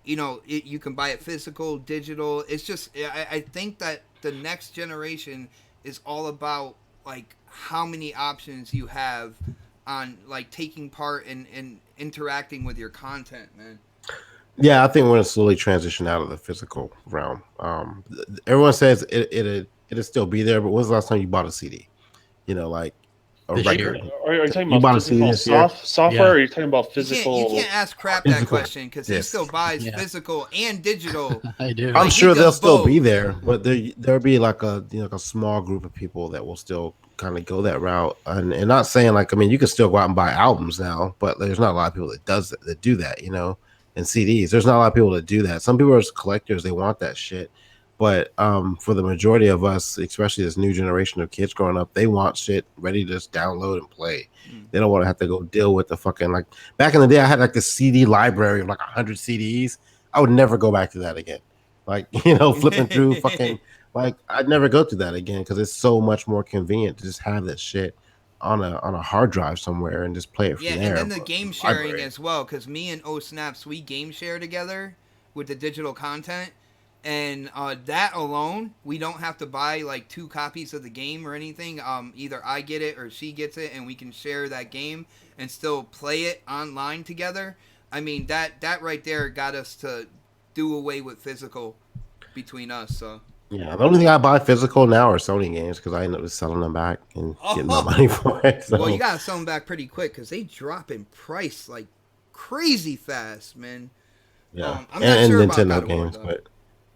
Speaker 2: you can buy it physical, digital. It's just, I think that the next generation is all about like how many options you have on like taking part and interacting with your content, man.
Speaker 7: Yeah, I think we're going to slowly transition out of the physical realm. Everyone says it'll still be there, but when's the last time you bought a CD? Like a
Speaker 6: This
Speaker 7: record.
Speaker 6: year.
Speaker 8: Are you talking
Speaker 7: You bought
Speaker 8: about
Speaker 7: a CD
Speaker 8: physical
Speaker 7: this year?
Speaker 8: software,
Speaker 6: Yeah.
Speaker 8: or are you talking about physical?
Speaker 2: You can't ask Crap that
Speaker 7: Physical.
Speaker 2: question because he
Speaker 7: Yes.
Speaker 2: still buys
Speaker 6: Yeah.
Speaker 2: physical and digital.
Speaker 6: I do.
Speaker 7: I'm
Speaker 2: Like,
Speaker 7: sure
Speaker 2: he
Speaker 7: they'll
Speaker 2: does
Speaker 7: still
Speaker 2: both.
Speaker 7: be there, but there'll be like a a small group of people that will still kind of go that route. And not saying like, I mean, you can still go out and buy albums now, but there's not a lot of people that do that, and CDs. There's not a lot of people that do that. Some people are collectors; they want that shit. But for the majority of us, especially this new generation of kids growing up, they want shit ready to just download and play. They don't want to have to go deal with the fucking, like, back in the day, I had like a CD library of like 100 CDs. I would never go back to that again. Like, flipping through fucking, like, I'd never go through that again because it's so much more convenient to just have that shit on a hard drive somewhere and just play it from
Speaker 2: Yeah,
Speaker 7: there.
Speaker 2: and then the game sharing
Speaker 7: Library.
Speaker 2: as well, because me and Snaps, we game share together with the digital content, and that alone, we don't have to buy like 2 copies of the game or anything. Either I get it or she gets it, and we can share that game and still play it online together. I mean, that right there got us to do away with physical between us. So
Speaker 7: Yeah, the only thing I buy physical now are Sony games because I end up just selling them back and getting my money for it. So.
Speaker 2: well, you gotta sell them back pretty quick because they drop in price like crazy fast, man.
Speaker 7: Yeah,
Speaker 2: I'm not sure about
Speaker 7: Nintendo
Speaker 2: God of War,
Speaker 7: games,
Speaker 2: though.
Speaker 7: but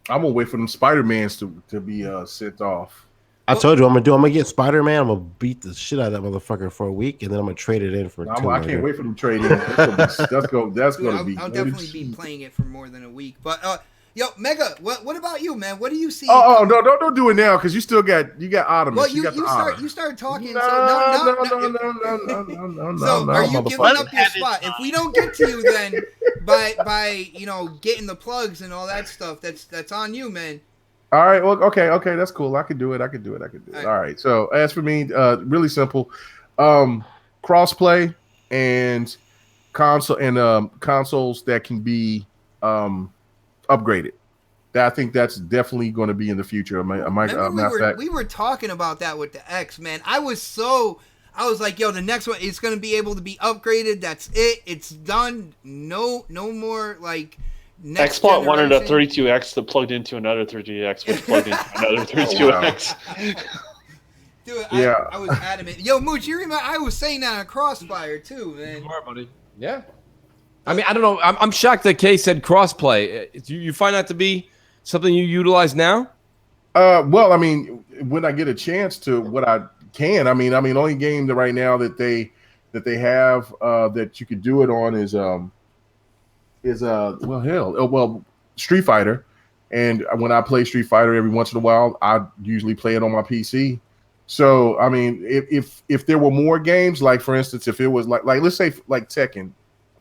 Speaker 1: I'm gonna wait for them Spider-Mans to be sent off.
Speaker 7: I told you I'm gonna get Spider-Man. I'm gonna beat the shit out of that motherfucker for a week, and then I'm gonna trade it in for.
Speaker 1: I can't wait for them trading. That's gonna be.
Speaker 2: I'll definitely be playing it for more than a week. But yo, Mega, what about you, man? What do you see?
Speaker 1: Oh no, don't do it now because you still got Ottoman.
Speaker 2: Well,
Speaker 1: you got the Otter.
Speaker 2: you started talking.
Speaker 1: No.
Speaker 2: So are you giving
Speaker 1: motherfucker.
Speaker 2: up your spot? If we don't get to you, then by getting the plugs and all that stuff, that's on you, man.
Speaker 1: All right. Well, okay. That's cool. I can do it. All right. So as for me, really simple. Crossplay and consoles that can be upgraded. I think that's definitely going to be in the future.
Speaker 2: We were talking about that with the X, man. I was like, yo, the next one is going to be able to be upgraded. That's it. It's done. No more like.
Speaker 8: Xbox wanted a 32X that plugged into another 32X, which plugged into another 32X.
Speaker 2: Dude,
Speaker 1: Yeah.
Speaker 2: I was adamant. Yo, Mooch, you remember I was saying that on Crossfire too, man.
Speaker 4: Yeah. I mean, I don't know. I'm shocked that Kay said crossplay. You find that to be something you utilize now?
Speaker 1: Well, I mean, when I get a chance to, what I can. I mean, only game that right now that they have that you could do it on is Street Fighter. And when I play Street Fighter every once in a while, I usually play it on my PC. So I mean, if there were more games, like for instance, if it was like let's say like Tekken,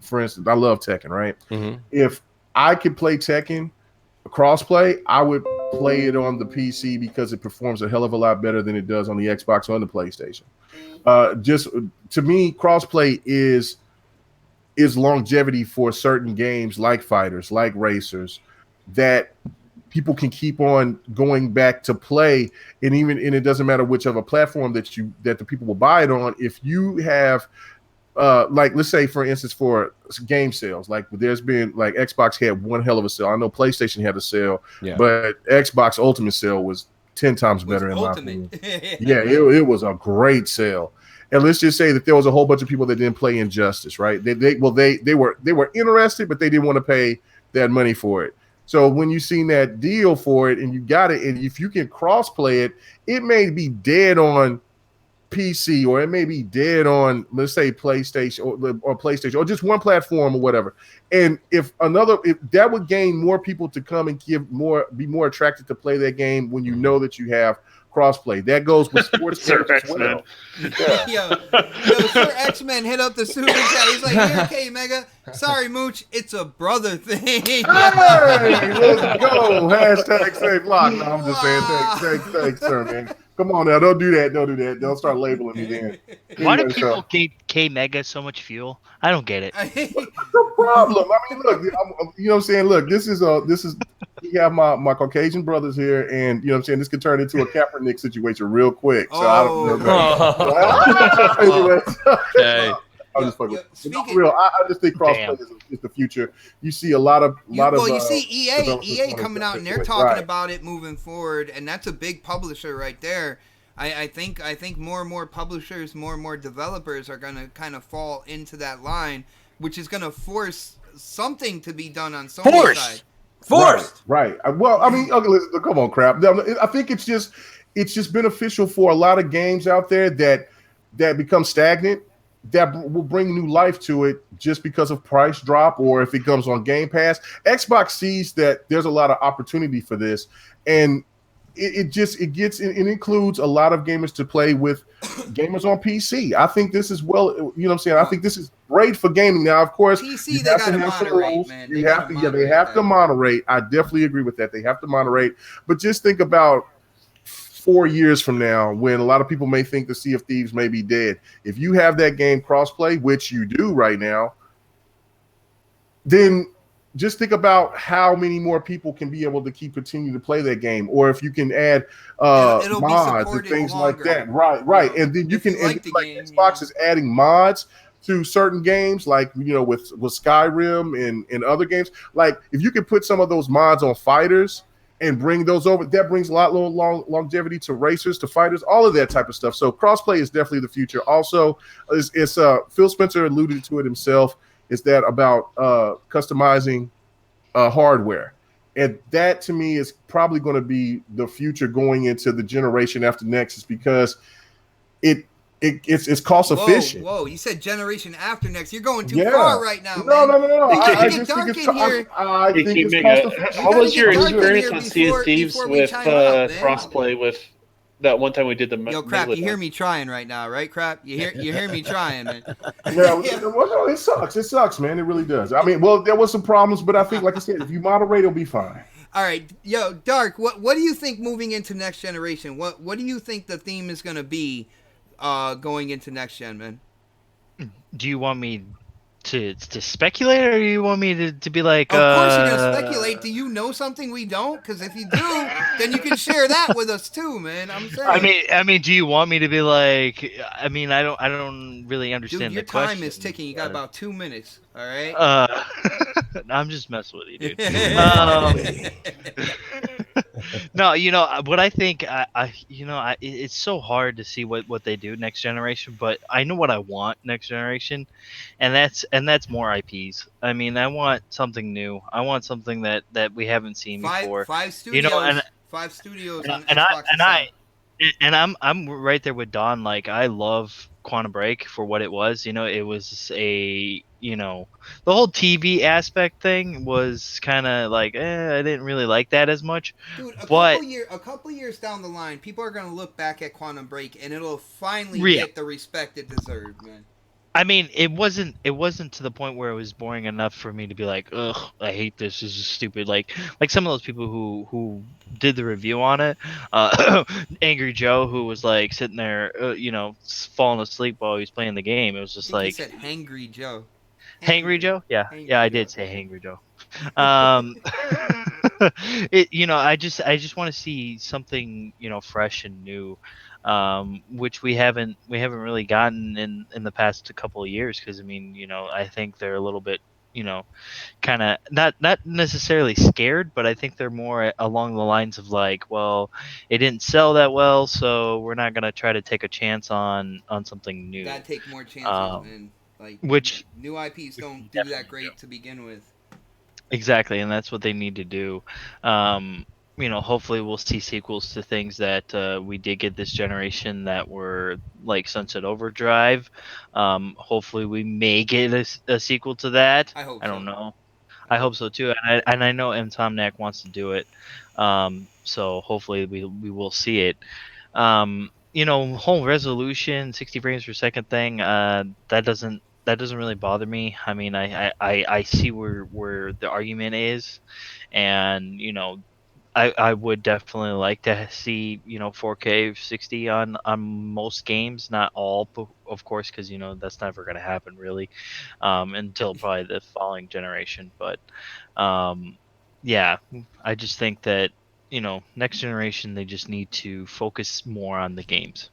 Speaker 1: for instance, I love Tekken, right?
Speaker 4: Mm-hmm.
Speaker 1: If I could play Tekken crossplay, I would play it on the PC because it performs a hell of a lot better than it does on the Xbox or on the PlayStation. Just to me, crossplay is longevity for certain games like fighters, like racers, that people can keep on going back to play, and it doesn't matter whichever platform that the people will buy it on. If you have like, let's say for instance, for game sales, like there's been like Xbox had one hell of a sale. I know PlayStation had a sale, but Xbox Ultimate sale was 10 times better in my opinion. Yeah, it was a great sale. And let's just say that there was a whole bunch of people that didn't play Injustice, right? They were interested, but they didn't want to pay that money for it. So when you seen that deal for it and you got it, and if you can cross play it, it may be dead on PC, or it may be dead on, let's say, PlayStation or PlayStation, or just one platform or whatever. And if that would gain more people to come and be more attracted to play that game when you know that you have crossplay. That goes with sports
Speaker 8: Sir
Speaker 1: games as
Speaker 8: X-Men.
Speaker 1: well. Yeah.
Speaker 2: yo, Sir X-Men hit up the super chat. He's like, here, K-Mega. Sorry, Mooch, it's a brother thing.
Speaker 1: Hey, let's go. Hashtag save lock. No, I'm just saying, thanks, sir, man. Come on now, don't do that. Don't start labeling me then.
Speaker 5: Why do
Speaker 1: Anyway,
Speaker 5: people give K-Mega so much fuel? I don't get it.
Speaker 1: no problem. I mean, look, you know what I'm saying? Look, this is we have my Caucasian brothers here, and you know what I'm saying, this could turn into a Kaepernick situation real quick. So I don't know. Anyway,
Speaker 4: Okay.
Speaker 1: I'm just fucking with real. I just think crossplay is the future. You see a lot of
Speaker 2: you see EA coming out and they're talking
Speaker 1: right.
Speaker 2: about it moving forward, and that's a big publisher right there. I think more and more publishers, more and more developers are gonna kind of fall into that line, which is gonna force something to be done on Sony's side.
Speaker 4: Forced.
Speaker 1: Right. Well, I mean, okay, listen, come on, crap. I think it's just beneficial for a lot of games out there that become stagnant, that will bring new life to it just because of price drop, or if it comes on Game Pass. Xbox sees that there's a lot of opportunity for this, and it includes a lot of gamers to play with gamers on PC. I think this is you know what I'm saying? I think this is great for gaming. Now, of course,
Speaker 2: PC, they gotta moderate, man.
Speaker 1: They have to moderate. I definitely agree with that. They have to moderate. But just think about 4 years from now, when a lot of people may think the Sea of Thieves may be dead. If you have that game crossplay, which you do right now, then just think about how many more people can be able to continue to play that game, or if you can add mods and things like that. Right. And then you can, Xbox is adding mods to certain games, like, you know, with Skyrim and other games. Like, if you can put some of those mods on fighters and bring those over, that brings a lot of longevity to racers, to fighters, all of that type of stuff. So crossplay is definitely the future. Also, it's Phil Spencer alluded to it himself. Is that about customizing hardware? And that, to me, is probably going to be the future going into the generation after next, is because it's cost efficient.
Speaker 2: Whoa! You said generation after next. You're going too far right now.
Speaker 1: No.
Speaker 2: I just think it's
Speaker 8: cost efficient. How was your experience on Sea of Thieves with crossplay with that one time we did the
Speaker 2: Crap, you hear me trying right now, right? Crap, you hear me trying, man.
Speaker 1: Well, no, it sucks, man. It really does. I mean, well, there was some problems, but I think, like I said, if you moderate, it'll be fine.
Speaker 2: All right, yo, Dark, what do you think moving into next generation? What do you think the theme is going to be going into next gen, man?
Speaker 5: Do you want me to speculate, or do you want me to be like?
Speaker 2: Of course you're gonna speculate. Do you know something we don't? Because if you do, then you can share that with us too, man. I'm saying.
Speaker 5: I mean, do you want me to be like? I mean, I don't really understand.
Speaker 2: Dude, your
Speaker 5: the question.
Speaker 2: time is ticking. You got about 2 minutes. All right.
Speaker 5: I'm just messing with you, dude. No, you know what I think. It's so hard to see what they do next generation, but I know what I want next generation, and that's more IPs. I mean, I want something new. I want something that we haven't seen before.
Speaker 2: 5 studios. 5 studios on Xbox.
Speaker 5: I'm right there with Don. Like, I love Quantum Break for what it was. You know, it was the whole TV aspect thing was kind of like, I didn't really like that as much.
Speaker 2: Dude, a couple years down the line, people are gonna look back at Quantum Break and it'll finally get the respect it deserved, man.
Speaker 5: I mean, it wasn't to the point where it was boring enough for me to be like, ugh, I hate this. This is stupid. Like some of those people who did the review on it, Angry Joe, who was like sitting there, falling asleep while he was playing the game. It was just like,
Speaker 2: he said Hangry Joe.
Speaker 5: Hangry Joe? Yeah, I did say Hangry Joe. I just want to see something, fresh and new, which we haven't really gotten in the past couple of years. Because I mean, I think they're a little bit, kind of not necessarily scared, but I think they're more along the lines of like, well, it didn't sell that well, so we're not gonna try to take a chance on something new.
Speaker 2: Gotta take more chances, man. Like,
Speaker 5: which
Speaker 2: new IPs don't do that great to begin with.
Speaker 5: Exactly, and that's what they need to do. Hopefully we'll see sequels to things that we did get this generation that were like Sunset Overdrive. Hopefully we may get a sequel to that.
Speaker 2: I hope.
Speaker 5: I don't know. I hope so too, and I know Insomniac wants to do it. So hopefully we will see it. Whole resolution, 60 frames per second thing, that doesn't really bother me. I mean, I see where the argument is, and I would definitely like to see 4K 60 on most games, not all, of course, because that's never going to happen really, until probably the following generation. But yeah, I just think that next generation they just need to focus more on the games.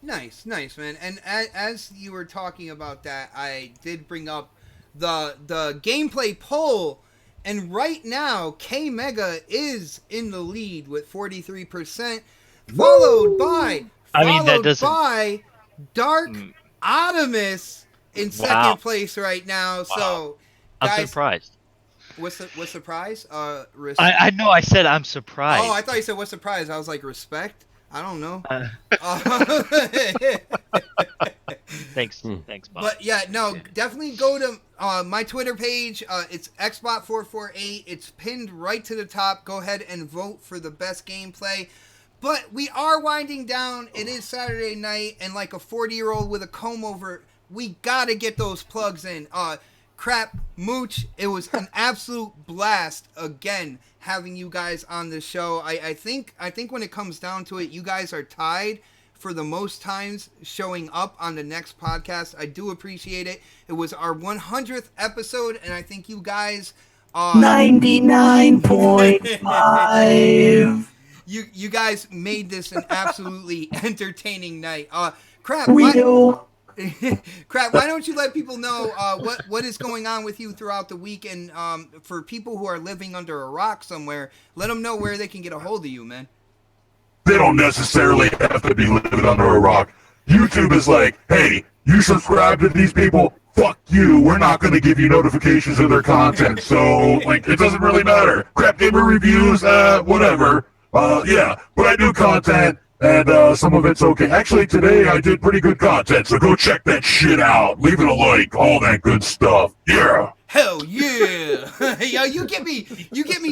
Speaker 2: Nice, man. And as you were talking about that, I did bring up the gameplay poll, and right now K Mega is in the lead with 43%, followed by Dark Optimus in second place right now. So, guys,
Speaker 5: I'm surprised.
Speaker 2: What's the prize?
Speaker 5: I know. I said I'm surprised.
Speaker 2: Oh, I thought you said what's the prize. I was like, respect. I don't know.
Speaker 5: Thanks, Bob.
Speaker 2: But yeah, no, definitely go to my Twitter page. It's xbot448. It's pinned right to the top. Go ahead and vote for the best gameplay. But we are winding down. It is Saturday night, and like a 40-year-old with a comb over, we gotta get those plugs in. Crap, Mooch, it was an absolute blast again having you guys on the show. I think when it comes down to it, you guys are tied for the most times showing up on the next podcast. I do appreciate it. It was our 100th episode, and I think you guys
Speaker 9: 99.5.
Speaker 2: You guys made this an absolutely entertaining night. Crap, Crap, why don't you let people know what is going on with you throughout the week, and for people who are living under a rock somewhere, let them know where they can get a hold of you, man.
Speaker 3: They don't necessarily have to be living under a rock. YouTube is like, hey, you subscribe to these people, fuck you, we're not going to give you notifications of their content, so, like, it doesn't really matter. Crap Gamer Reviews, whatever. Yeah, but I do content, and some of it's okay. Actually, today I did pretty good content, so go check that shit out. Leave it a like, all that good stuff. Yeah.
Speaker 2: Hell yeah! Yo, you get me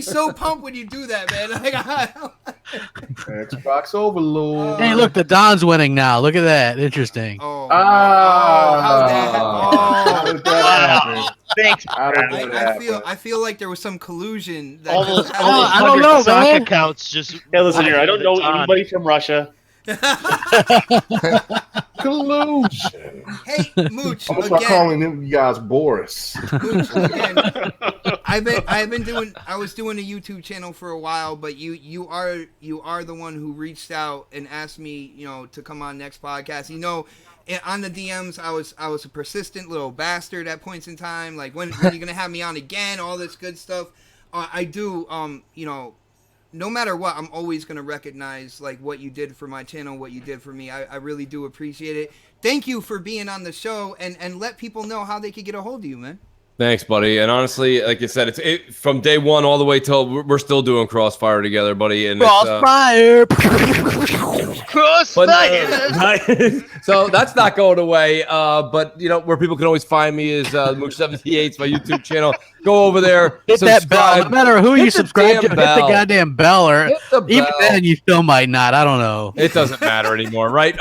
Speaker 2: so pumped when you do that, man.
Speaker 1: Xbox Overlord.
Speaker 6: Hey, look, the Don's winning now. Look at that. Interesting.
Speaker 2: How did that happen?
Speaker 5: Thanks.
Speaker 2: I feel like there was some collusion. That
Speaker 6: I don't know, man.
Speaker 5: Accounts just.
Speaker 8: Hey, listen here. I don't know anybody from Russia.
Speaker 1: Collusion.
Speaker 2: Hey, Mooch.
Speaker 1: I'm gonna start calling them you guys Boris.
Speaker 2: Mooch, again, I was doing a YouTube channel for a while, but you are the one who reached out and asked me, to come on next podcast. On the DMs, I was a persistent little bastard at points in time. Like, when are you gonna have me on again? All this good stuff. I do. No matter what, I'm always going to recognize like what you did for my channel, what you did for me. I really do appreciate it. Thank you for being on the show, and let people know how they could get a hold of you, man.
Speaker 4: Thanks, buddy. And honestly, like you said, it's from day one all the way till we're still doing Crossfire together, buddy. And
Speaker 6: Crossfire.
Speaker 4: So that's not going away. But where people can always find me is Mooch78. It's my YouTube channel. Go over there.
Speaker 6: Hit that bell. No matter who you subscribe to, hit the goddamn bell, or even then you still might not. I don't know.
Speaker 4: It doesn't matter anymore, right?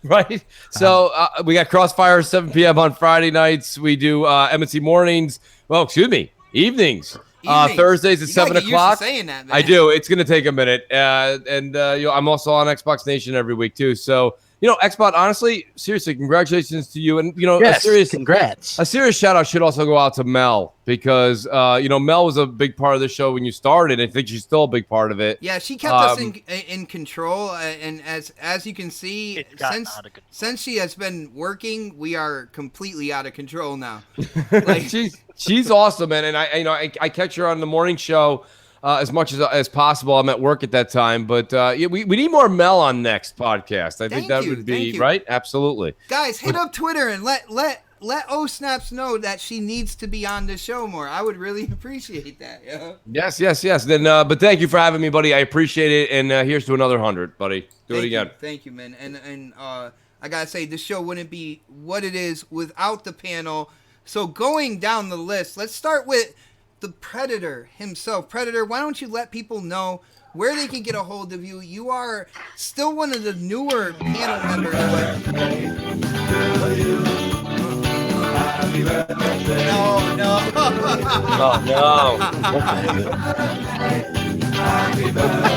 Speaker 4: Right. So we got Crossfire 7 p.m. on Friday nights. We do M&C mornings. Well, excuse me, evenings. Thursdays at 7 o'clock.
Speaker 2: Saying that, man.
Speaker 4: I do. It's going to take a minute. I'm also on Xbox Nation every week too. So, Xbox, honestly, seriously, congratulations to you. And,
Speaker 6: congrats.
Speaker 4: A serious shout out should also go out to Mel because, Mel was a big part of the show when you started. I think she's still a big part of it.
Speaker 2: Yeah, she kept us in control. And as you can see, since she has been working, we are completely out of control now. Like,
Speaker 4: she's awesome, man. And I catch her on the morning show as much as possible. I'm at work at that time, but we need more Mel on next podcast. I think that would be right. Absolutely,
Speaker 2: guys, hit up Twitter and let O Snaps know that she needs to be on the show more. I would really appreciate that. Yeah.
Speaker 4: Yes. Then, but thank you for having me, buddy. I appreciate it. And here's to another 100, buddy. Do it again.
Speaker 2: Thank you, man. And I gotta say, this show wouldn't be what it is without the panel. So going down the list, let's start with the Predator himself. Predator, why don't you let people know where they can get a hold of you. You are still one of the newer panel members. No.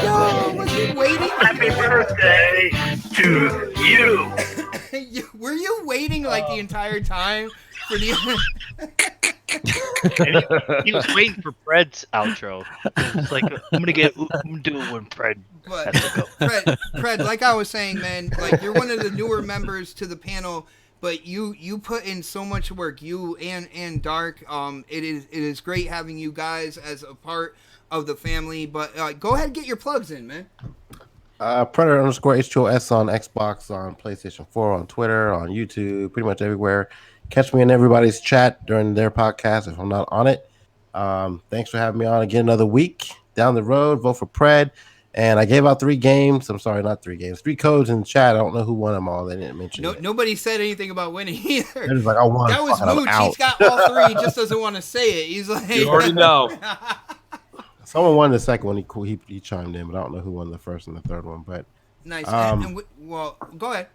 Speaker 2: No, was he waiting?
Speaker 3: Happy birthday to you.
Speaker 2: Were you waiting like the entire time for the?
Speaker 5: He was waiting for Fred's outro. It's like I'm gonna do it when Fred
Speaker 2: But
Speaker 5: has to go.
Speaker 2: Fred, like I was saying, man, like you're one of the newer members to the panel, but you put in so much work. You and Dark. It is great having you guys as a part of the family. But go ahead and get your plugs in, man.
Speaker 7: Predator_H2S on Xbox, on PlayStation 4, on Twitter, on YouTube, pretty much everywhere. Catch me in everybody's chat during their podcast if I'm not on it. Thanks for having me on again another week. Down the road, vote for Pred. And I gave out 3 games. I'm sorry, not 3 games. 3 codes in the chat. I don't know who won them all. They didn't mention it.
Speaker 2: Nobody said anything about winning either.
Speaker 7: They're just like, I won.
Speaker 2: That was Mooch. He's got all 3. He just doesn't want to say it. He's like,
Speaker 4: You already know.
Speaker 7: Someone won the second one. He chimed in, but I don't know who won the first and the third one. But
Speaker 2: nice. Well, go ahead.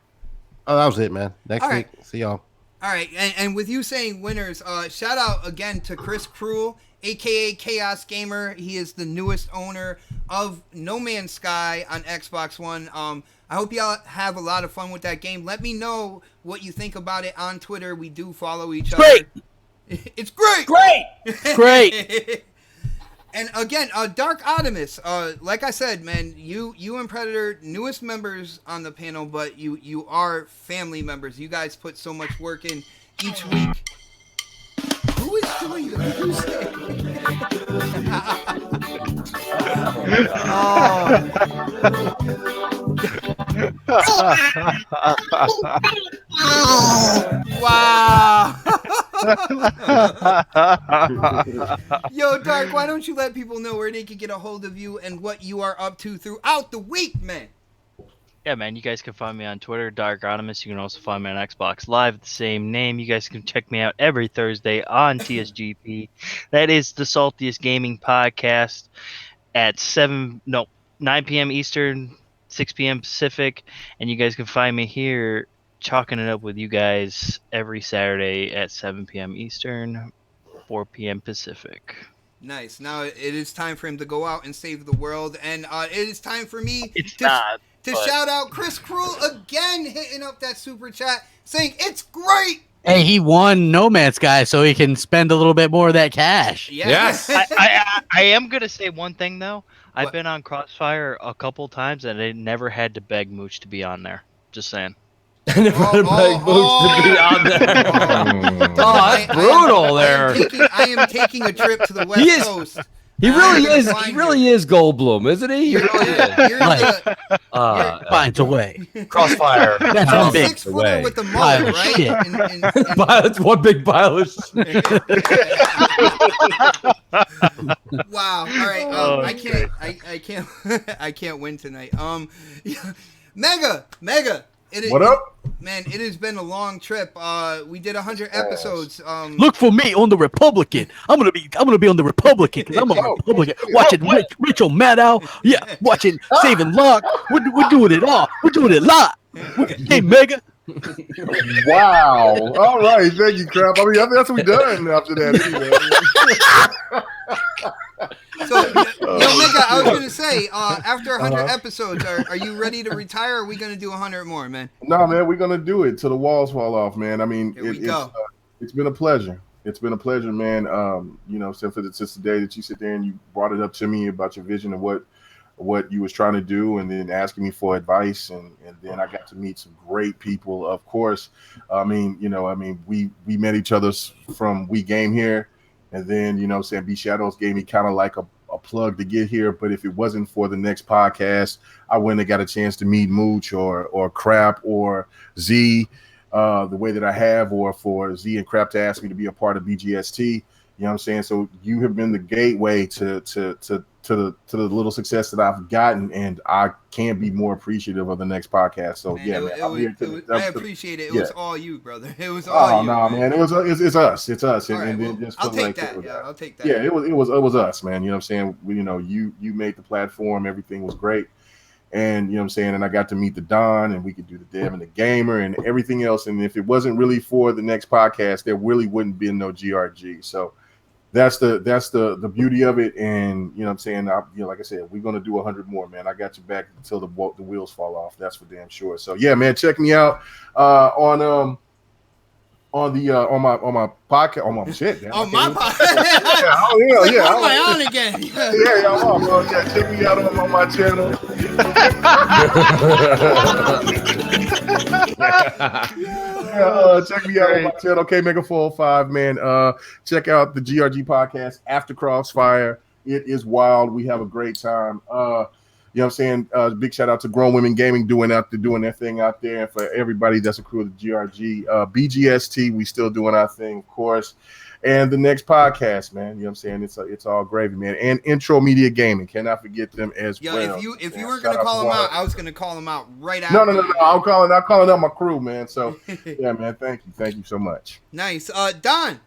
Speaker 7: Oh, that was it, man. Next week. See y'all.
Speaker 2: All right, and with you saying winners, shout out again to Chris Cruel, a.k.a. Chaos Gamer. He is the newest owner of No Man's Sky on Xbox One. I hope y'all have a lot of fun with that game. Let me know what you think about it on Twitter. We do follow each other.
Speaker 6: Great.
Speaker 2: It's great.
Speaker 6: Great. Great.
Speaker 2: And again, Dark Optimus, like I said, man, you and Predator, newest members on the panel, but you are family members. You guys put so much work in each week. Who is doing the music? Wow. Yo, Dark, why don't you let people know where they can get a hold of you and what you are up to throughout the week, man?
Speaker 5: Yeah, man, you guys can find me on Twitter, Dark Optimus. You can also find me on Xbox Live, the same name. You guys can check me out every Thursday on TSGP. That is the Saltiest Gaming Podcast at 9 p.m. Eastern, 6 p.m. Pacific. And you guys can find me here chalking it up with you guys every Saturday at 7 p.m. Eastern, 4 p.m. Pacific.
Speaker 2: Nice. Now it is time for him to go out and save the world. And it is time for me to shout out Chris Cruel again, hitting up that super chat saying it's great.
Speaker 6: Hey, he won No Man's Sky, so he can spend a little bit more of that cash.
Speaker 4: Yes.
Speaker 5: I am going to say one thing, though. I've been on Crossfire a couple times, and I never had to beg Mooch to be on there. Just saying.
Speaker 4: I never had to beg Mooch to be on there. That's brutal there.
Speaker 2: I am taking a trip to the West Coast.
Speaker 4: He really is. He really is Goldblum, isn't he? He really is.
Speaker 6: Finds a way.
Speaker 4: Crossfire.
Speaker 6: That's a big
Speaker 2: 6-footer with the mullet, right?
Speaker 6: Shit.
Speaker 4: That's one big pile of shit.
Speaker 2: Wow. All right. I can't win tonight. Mega.
Speaker 1: What up?
Speaker 2: Man, it has been a long trip. We did 100 episodes.
Speaker 6: Look for me on the Republican. I'm gonna be on the Republican because I'm a Republican. Watching Rachel Maddow. Yeah, watching Saving Locke. We're doing it all. We're doing it live. Hey, Mega.
Speaker 1: Wow. All right. Thank you, Crap. I mean, that's what we done after that. Anyway.
Speaker 2: So, Mega, I was going to say, after 100 episodes, are you ready to retire, or are we going to do 100 more, man?
Speaker 1: No, man, we're going to do it till the walls fall off, man. I mean, it's been a pleasure. It's been a pleasure, man. Since the day that you sit there and you brought it up to me about your vision of what you was trying to do, and then asking me for advice, and then I got to meet some great people. Of course, we met each other from We Game Here, and then B Shadows gave me kind of like a plug to get here. But if it wasn't for the next podcast, I wouldn't have got a chance to meet Mooch or Crap or Z the way that I have, or for Z and Crap to ask me to be a part of BGST. You know what I'm saying? So you have been the gateway to to the little success that I've gotten, and I can't be more appreciative of the next podcast. So man,
Speaker 2: I appreciate it. It was all you, brother. It was
Speaker 1: all
Speaker 2: you.
Speaker 1: Oh no, man. It's us. It's us.
Speaker 2: All right,
Speaker 1: and just
Speaker 2: I'll take
Speaker 1: like
Speaker 2: that. Yeah, I'll take that.
Speaker 1: Yeah, it was us, man. You know what I'm saying? You made the platform. Everything was great. And you know what I'm saying? And I got to meet the Don, and we could do the Dev and the Gamer and everything else. And if it wasn't really for the next podcast, there really wouldn't be no GRG. So that's the beauty of it. And you know what I'm saying? Like I said, we're gonna do 100 more, man. I got you back until the wheels fall off. That's for damn sure. So yeah, man, check me out on my podcast, on my shit, man.
Speaker 2: On my podcast.
Speaker 1: Yeah.
Speaker 2: Am I on again?
Speaker 1: Yeah, I'm on. Bro. Yeah, check me out on my channel. Check me out on my channel. Okay, Mega 405, man. Check out the GRG podcast after Crossfire. It is wild. We have a great time. You know what I'm saying? Big shout out to Grown Women Gaming doing their thing out there. And for everybody that's a crew of the GRG. BGST, we still doing our thing, of course. And the next podcast, man. You know what I'm saying? It's all gravy, man. And Intro Media Gaming. Cannot forget them as well.
Speaker 2: If you weren't going to call them out, I was going to call them out right after.
Speaker 1: No. I'm calling out my crew, man. So, yeah, man. Thank you so much.
Speaker 2: Nice. Don,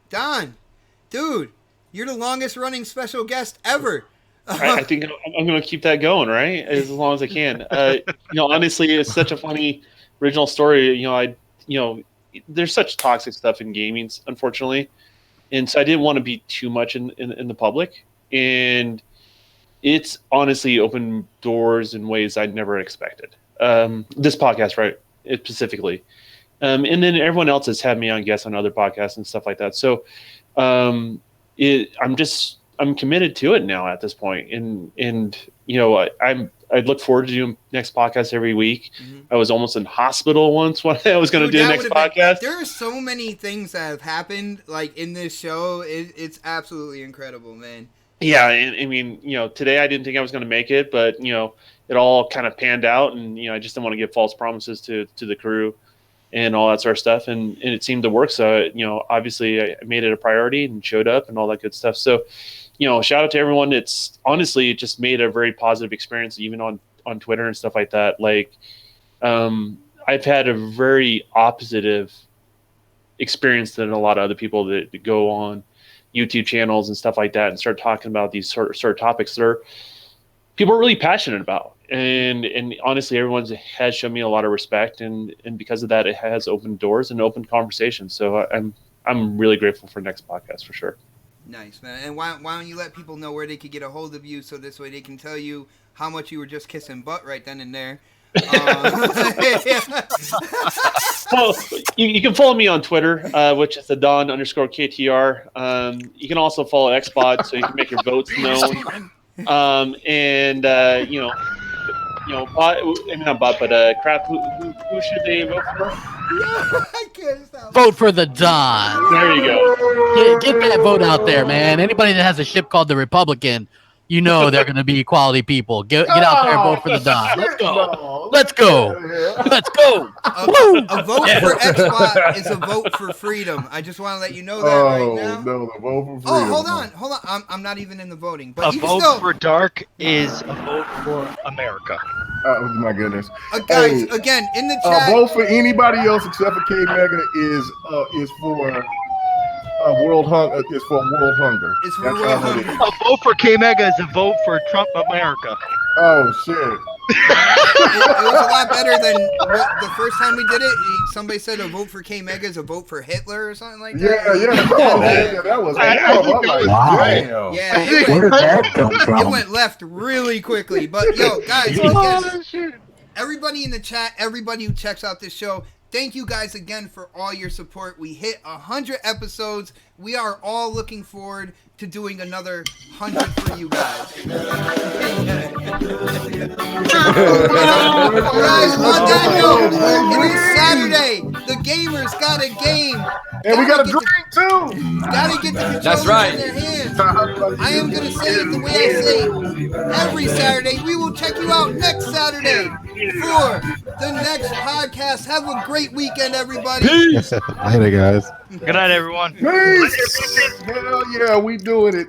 Speaker 2: dude, you're the longest running special guest ever.
Speaker 8: I think I'm going to keep that going, right? As long as I can. Honestly, it's such a funny original story. There's such toxic stuff in gaming, unfortunately. And so I didn't want to be too much in the public. And it's honestly opened doors in ways I'd never expected. This podcast, right? Specifically. And then everyone else has had me on guests on other podcasts and stuff like that. So I'm committed to it now at this point. And I look forward to doing next podcast every week. Mm-hmm. I was almost in hospital once when I was going to do the next podcast.
Speaker 2: There are so many things that have happened like in this show. It's absolutely incredible, man.
Speaker 8: Yeah. And I mean, today I didn't think I was going to make it, but it all kind of panned out, and, I just didn't want to give false promises to the crew and all that sort of stuff. And it seemed to work. So, obviously I made it a priority and showed up and all that good stuff. So, shout out to everyone. It's honestly, it just made a very positive experience, even on Twitter and stuff like that. Like, I've had a very opposite experience than a lot of other people that go on YouTube channels and stuff like that and start talking about these sort of topics that people are really passionate about. And honestly, everyone has shown me a lot of respect, and because of that, it has opened doors and opened conversations. So I'm really grateful for next podcast for sure.
Speaker 2: Nice, man. And why don't you let people know where they could get a hold of you, so this way they can tell you how much you were just kissing butt right then and there.
Speaker 8: Well, you can follow me on Twitter, which is the Don_KTR. You can also follow XBot, so you can make your votes known. Crap, who should they vote for?
Speaker 2: I can't stop.
Speaker 6: Vote for the Don.
Speaker 8: There you go.
Speaker 6: Get that vote out there, man. Anybody that has a ship called the Republican, they're going to be quality people. Get out there and vote for the Don. Let's go.
Speaker 2: A vote for XBot is a vote for freedom. I just want to let you know that right now.
Speaker 1: No, the vote for freedom.
Speaker 2: Oh, hold on. I'm not even in the voting. But
Speaker 5: a vote for Dark is a vote for America.
Speaker 1: Oh my goodness,
Speaker 2: guys! Again, in the chat,
Speaker 1: vote for anybody else except for K Mega is for world hunger. It's for world hunger.
Speaker 2: It's for world hunger.
Speaker 5: A vote for K Mega is a vote for Trump America.
Speaker 1: Oh shit!
Speaker 2: It was a lot better than the first time we did it. Somebody said a vote for K Mega is a vote for Hitler or something like that.
Speaker 1: Yeah, that was wow.
Speaker 2: Yeah,
Speaker 9: Where did that come from?
Speaker 2: It went left really quickly. But yo, guys, again, everybody in the chat, everybody who checks out this show, thank you guys again for all your support. We hit 100 episodes. We are all looking forward to doing another 100 for you guys. Guys, on that note, it is Saturday. The gamers got a game.
Speaker 1: And we got a drink too.
Speaker 2: Gotta get the controllers
Speaker 4: That's right.
Speaker 2: in their hands. I am gonna say it the way I say it every Saturday. We will check you out next Saturday for the next podcast. Have a great weekend, everybody.
Speaker 4: Peace.
Speaker 7: Later, guys.
Speaker 5: Good night, everyone.
Speaker 1: Peace. Hell yeah, we doing it.